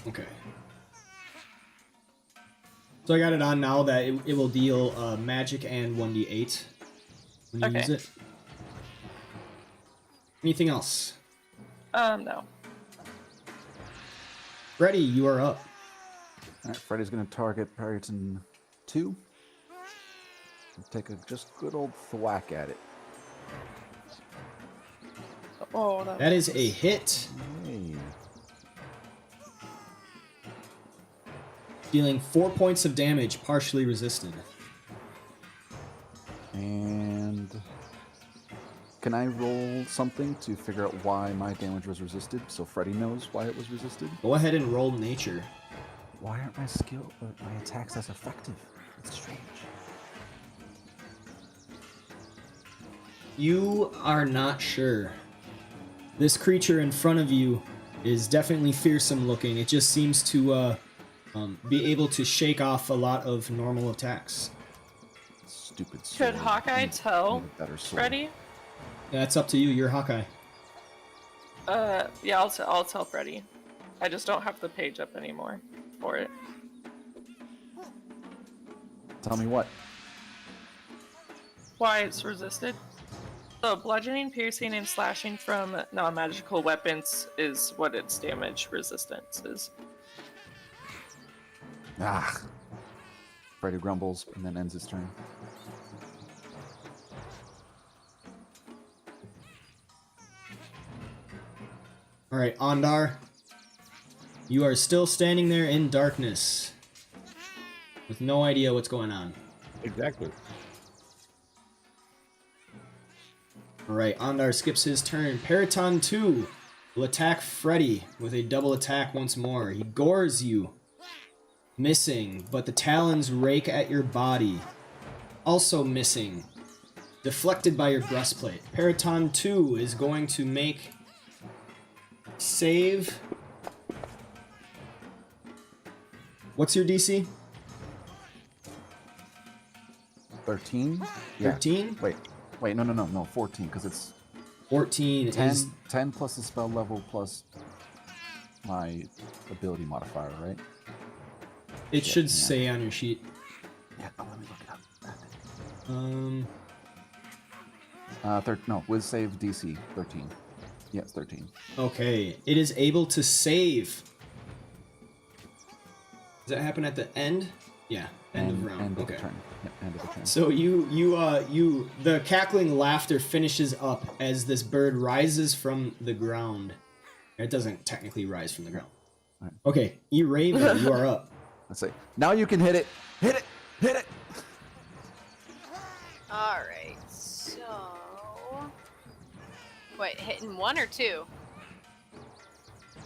Okay. So I got it on now that it will deal magic and 1d8 when you Okay. use it. Anything else? No. Freddy, you are up. Alright, Freddy's gonna target Perryton 2. And take a just good old thwack at it. Oh, That is a hit, Hey. dealing 4 points of damage, partially resisted. And can I roll something to figure out why my damage was resisted, so Freddy knows why it was resisted? Go ahead and roll nature. Why aren't my my attacks as effective? It's strange. You are not sure. This creature in front of you is definitely fearsome looking. It just seems to be able to shake off a lot of normal attacks. Stupid sword. Could Hawkeye tell Need a better sword. Freddy? That's up to you. You're Hawkeye. Yeah, I'll tell Freddy. I just don't have the page up anymore for it. Tell me what? Why it's resisted? So bludgeoning, piercing, and slashing from non-magical weapons is what its damage resistance is. Ah. Freddy grumbles and then ends his turn. All right, Ondar. You are still standing there in darkness with no idea what's going on. Exactly. All right, Ondar skips his turn. Periton 2 will attack Freddy with a double attack once more. He gores you, missing, but the talons rake at your body, also missing, deflected by your breastplate. Periton 2 is going to make save. What's your DC? 13? Yeah. 13? Wait, no, 14, because it's 14 10, is 10 plus the spell level plus my ability modifier, right? it should yeah. say on your sheet. Yeah, let me look it up. No, with save DC 13. Yeah, it's 13. okay. It is able to save. Does that happen at the end? Yeah, end of round. End of okay. the turn. Yep, end of the turn. So the cackling laughter finishes up as this bird rises from the ground. It doesn't technically rise from the ground. Right. Okay, Eraver, you are up. Let's see. Now you can hit it. Hit it. Hit it. Alright, so. Wait, hitting 1 or 2?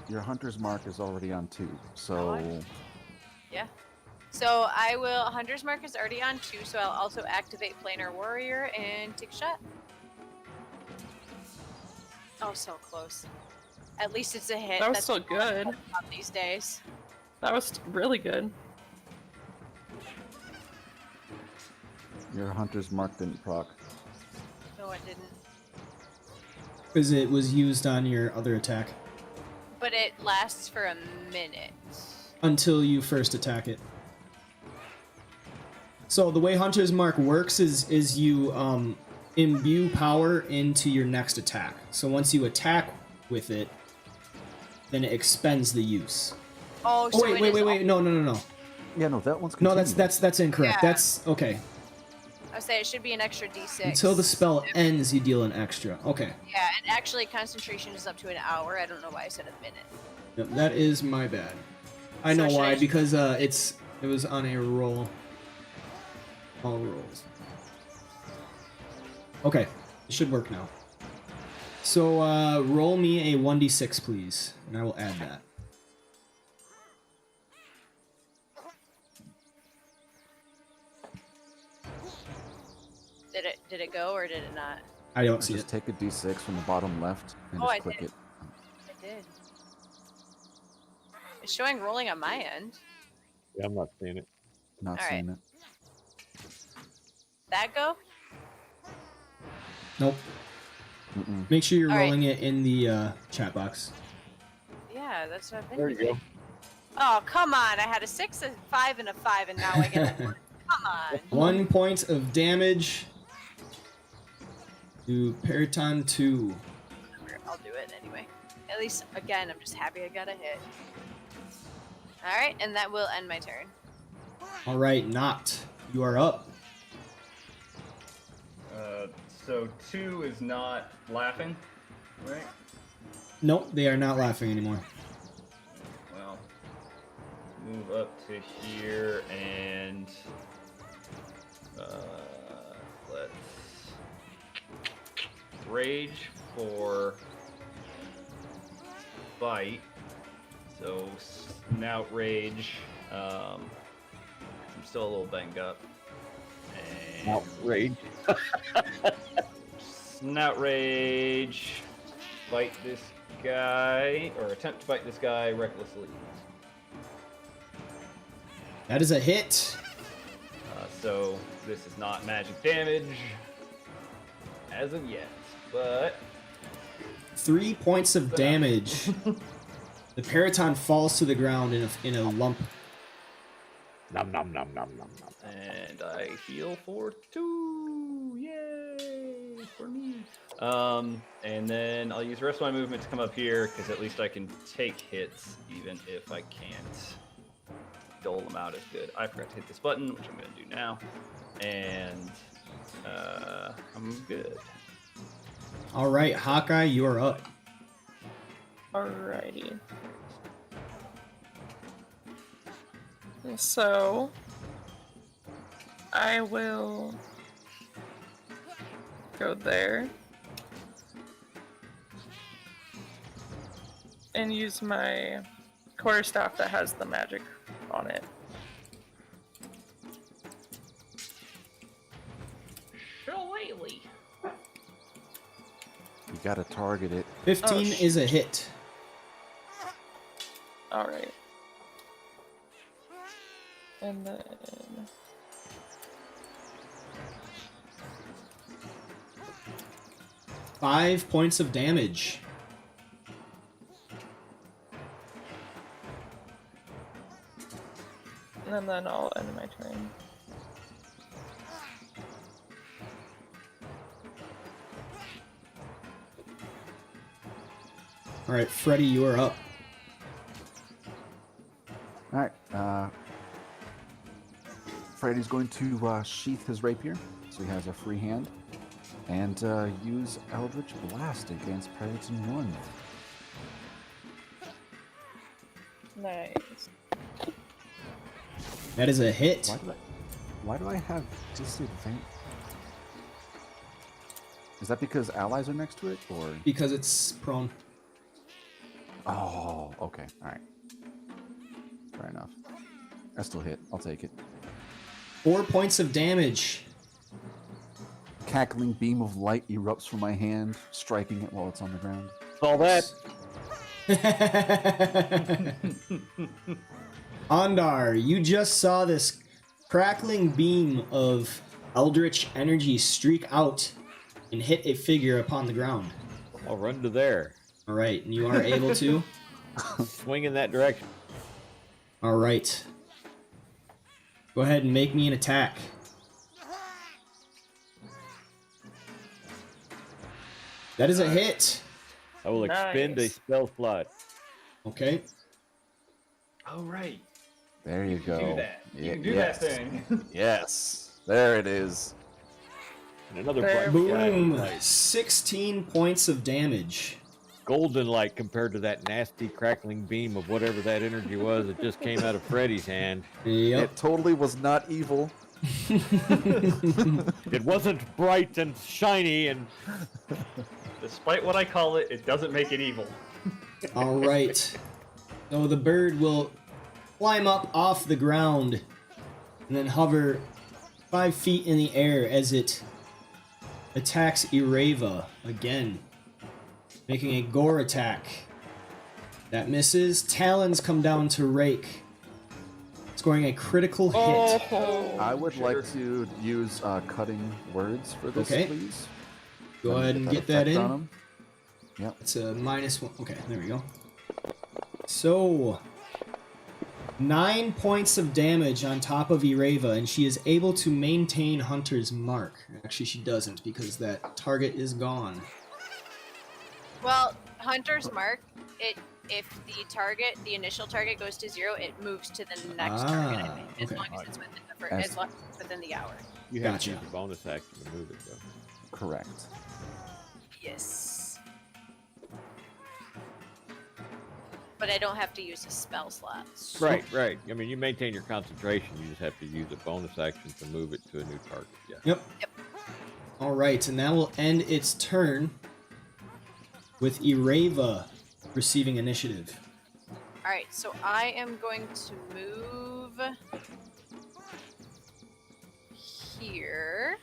Your hunter's mark is already on 2, so Yeah. So I will. Hunter's Mark is already on 2, so I'll also activate Planar Warrior and take a shot. Oh, so close. At least it's a hit. That was That's still good. on these days. That was really good. your hunter's mark didn't proc. No, it didn't. Because it was used on your other attack But it lasts for a minute. until you first attack it. So the way Hunter's Mark works is you imbue power into your next attack. So once you attack with it, then it expends the use. Oh, so wait, no. Yeah, no, that one's No, continuing. that's incorrect. Yeah. That's okay. I would say it should be an extra D6. Until the spell ends, you deal an extra. Okay. Yeah, and actually concentration is up to an hour. I don't know why I said a minute. Yep, that is my bad. I So know should why, I- because it was on a roll. All rolls. Okay, it should work now. So roll me a 1d6, please, and I will add that. Did it go or did it not? I don't see Just it. take a d6 from the bottom left and Oh, just I click did. it. It did. It's showing rolling on my end. Yeah, I'm not seeing it. Not All seeing it. That go? Nope. Mm-mm. Make sure you're All right. rolling it in the chat box. Yeah, that's what I've been There you doing. go. Oh, come on. I had a 6, a 5, and a 5, and now I get a 1. Come on. 1 point of damage to Periton 2. I'll do it anyway. At least, again, I'm just happy I got a hit. Alright, and that will end my turn. All right, Noct, you are up. So 2 is not laughing, right? Nope, they are not laughing anymore. Well, move up to here and let's rage for bite. So snout rage. I'm still a little banged up. And Outrage. snout rage. Bite this guy, or attempt to bite this guy recklessly. That is a hit. So this is not magic damage as of yet, but 3 points of damage. The Periton falls to the ground in a lump. Nom nom nom nom nom nom. and I heal for 2. Yay for me. And then I'll use the rest of my movement to come up here because at least I can take hits even if I can't dole them out as good. I forgot to hit this button, which I'm going to do now, and I'm good. All right, Hawkeye, you are up. Alrighty. So, I will go there and use my quarterstaff that has the magic on it. Shillelagh. You gotta target it. 15 is a hit. Alright. And then... 5 points of damage. And then I'll end my turn. All right, Freddy, you are up. All right. Freddy's going to sheath his rapier, so he has a free hand, and use Eldritch Blast against Periton 1. Nice. That is a hit. Why do I have disadvantage? Is that because allies are next to it, or? Because it's prone. Oh, okay. All right. Fair enough. I still hit. I'll take it. 4 points of damage. Cackling beam of light erupts from my hand, striking it while it's on the ground. All that. Ondar, you just saw this crackling beam of eldritch energy streak out and hit a figure upon the ground. I'll run to there. All right, and you are able to. Swing in that direction. All right. Go ahead and make me an attack. That is a hit. I will expend a Nice. spell slot. Okay. Oh, right. There you go. Do that. You can do yes. that thing. Yes. There it is. And another There bright we go. Boom. light. 16 points of damage. Golden light compared to that nasty crackling beam of whatever that energy was that just came out of Freddy's hand. Yep. It totally was not evil. It wasn't bright and shiny and Despite what I call it, it doesn't make it evil. All right. So the bird will climb up off the ground and then hover 5 feet in the air as it attacks Ireva again, making a gore attack. That misses. Talons come down to rake, scoring a critical hit. Oh, I would like to use cutting words for this, Okay. please. Go Let me ahead and get that effect on in. 'em. Yep. It's a -1. Okay, there we go. So, 9 points of damage on top of Ireva, and she is able to maintain Hunter's mark. Actually, she doesn't because that target is gone. Well, Hunter's Mark, if the initial target goes to 0, it moves to the next target, I think, as okay. long as it's within the As- as long as it's within the hour. You have Gotcha. to use a bonus action to move it, though. Correct. Yes. But I don't have to use a spell slot. Right, right. I mean, you maintain your concentration. You just have to use a bonus action to move it to a new target. Yeah. Yep. Yep. All right, and that will end its turn with Ireva receiving initiative. All right, so I am going to move here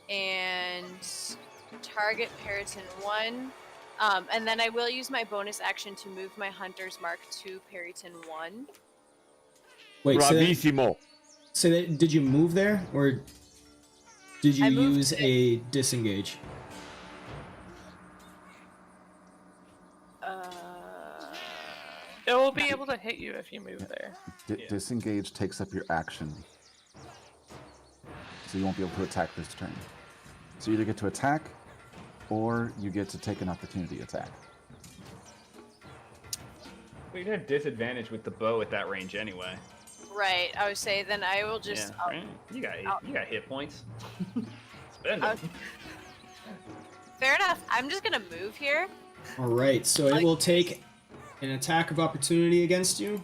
and target Periton 1. And then I will use my bonus action to move my Hunter's Mark to Periton 1. Wait, Bravissimo. say that, did you move there, or did you I moved use it. a disengage? it will be able to hit you if you move there. Disengage takes up your action. So you won't be able to attack this turn. So you either get to attack, or you get to take an opportunity attack. We'd have disadvantage with the bow at that range anyway. Right, I would say then I will just. Yeah, right? You got hit points. Spend I'll- them. Fair enough. I'm just gonna move here. All right, so it will take an attack of opportunity against you,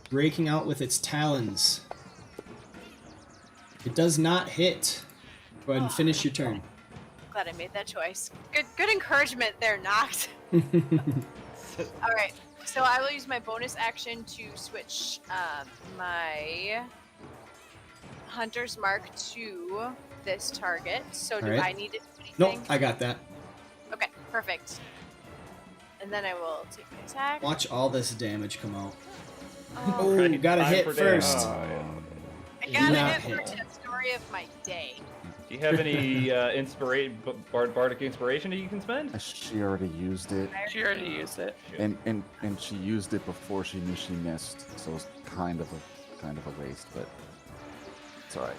breaking out with its talons. It does not hit. Go ahead and finish your turn. Glad I made that choice. Good encouragement there, Noct. All right, so I will use my bonus action to switch my Hunter's Mark to this target. So do Alright. I need to do Nope, anything? I got that. Okay, perfect. And then I will take my attack. Watch all this damage come out. Oh, Oh, you got a Time hit for first. damage. I got a not hit for hit. the story of my day. Do you have any bardic inspiration that you can spend? She already used it, She already used it. and she used it before she knew she missed, so it's kind of a waste, but it's all right.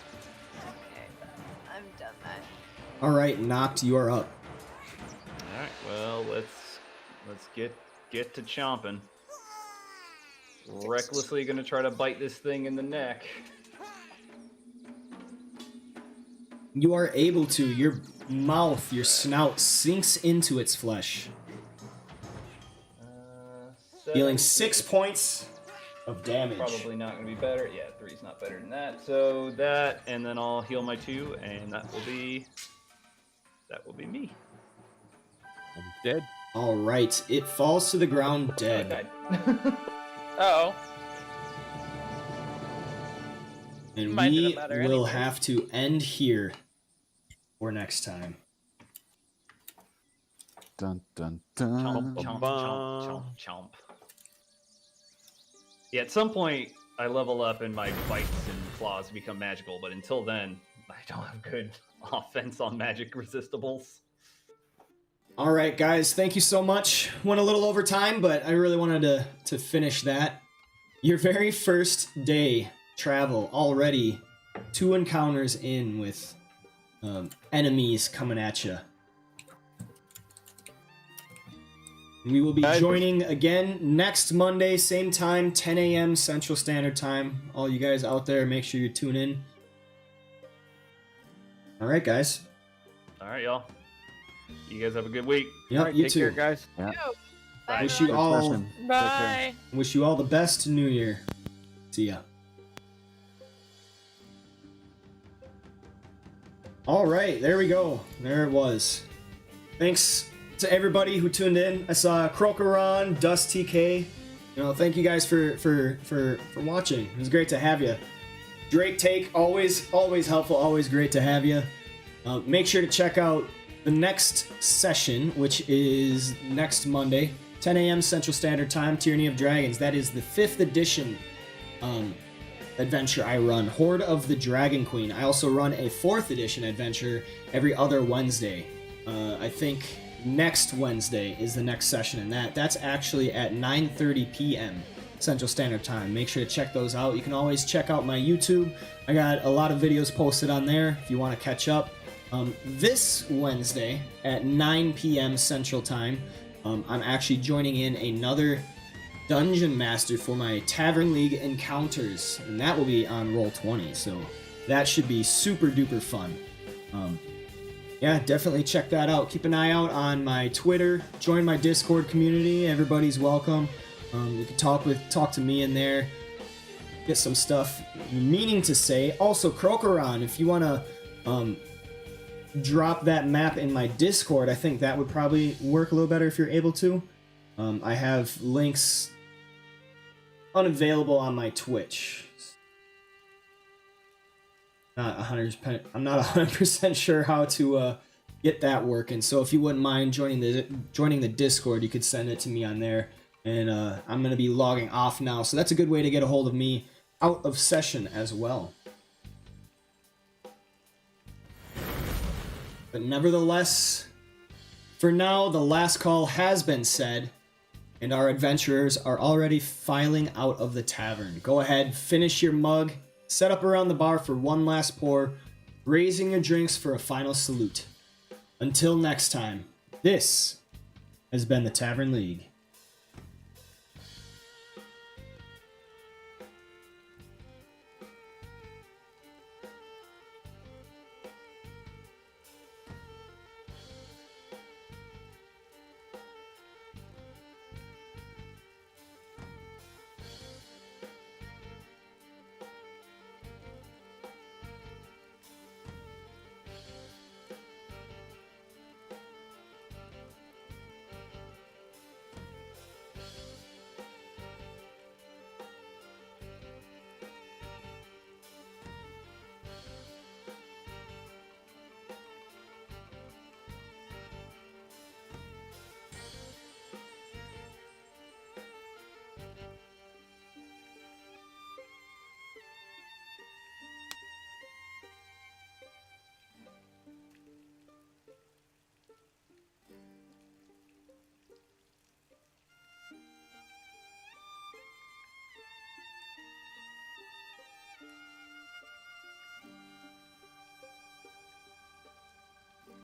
Okay, I'm done that. All right, Noct, you are up. All right. Well, let's get to chomping. Recklessly gonna try to bite this thing in the neck. You are able to. Your mouth, your snout sinks into its flesh, dealing 6 points of damage. Probably not gonna be better. Yeah, 3's not better than that. So that, and then I'll heal my 2, and that will be me. I'm dead. All right, it falls to the ground dead, Oh, and Might we have been better will anyways. have to end here for next time. Dun dun Chomp, dun. chomp, chomp, chomp, chomp. Yeah, at some point I level up and my bites and claws become magical, but until then, I don't have good offense on magic resistables. All right, guys, thank you so much. Went a little over time, but I really wanted to finish that. Your very first day travel already, 2 encounters in with enemies coming at you. We will be Guys, joining again next Monday, same time, 10 a.m. Central Standard Time. All you guys out there, make sure you tune in. All right, guys. All right, y'all. You guys have a good week. Yep, All right, you take too. care, guys. Yeah. Bye, Wish you everyone. all Refreshing. bye. wish you all the best New Year. See ya. All right, there we go. There it was. Thanks to everybody who tuned in. I saw Krokaron, Dust TK. Thank you guys for watching. It was great to have you. Drake Take, always helpful, always great to have you. Make sure to check out the next session, which is next Monday, 10 a.m. Central Standard Time, Tyranny of Dragons. That is the 5th edition adventure I run, Hoard of the Dragon Queen. I also run a 4th edition adventure every other Wednesday. I think next Wednesday is the next session, and that's actually at 9:30 p.m. Central Standard Time. Make sure to check those out. You can always check out my YouTube. I got a lot of videos posted on there if you want to catch up. This Wednesday at 9 p.m. Central Time, I'm actually joining in another Dungeon Master for my Tavern League encounters, and that will be on Roll20, so that should be super duper fun. Yeah, definitely check that out. Keep an eye out on my Twitter. Join my Discord community. Everybody's welcome. You can talk to me in there. Get some stuff you're meaning to say. Also, Krokaron, if you want to drop that map in my Discord, I think that would probably work a little better if you're able to. I have links unavailable on my Twitch. I'm not 100% sure how to get that working. So if you wouldn't mind joining the Discord, you could send it to me on there. And I'm going to be logging off now, so that's a good way to get a hold of me out of session as well. But nevertheless, for now, the last call has been said, and our adventurers are already filing out of the tavern. Go ahead, finish your mug, set up around the bar for one last pour, raising your drinks for a final salute. Until next time, this has been the Tavern League.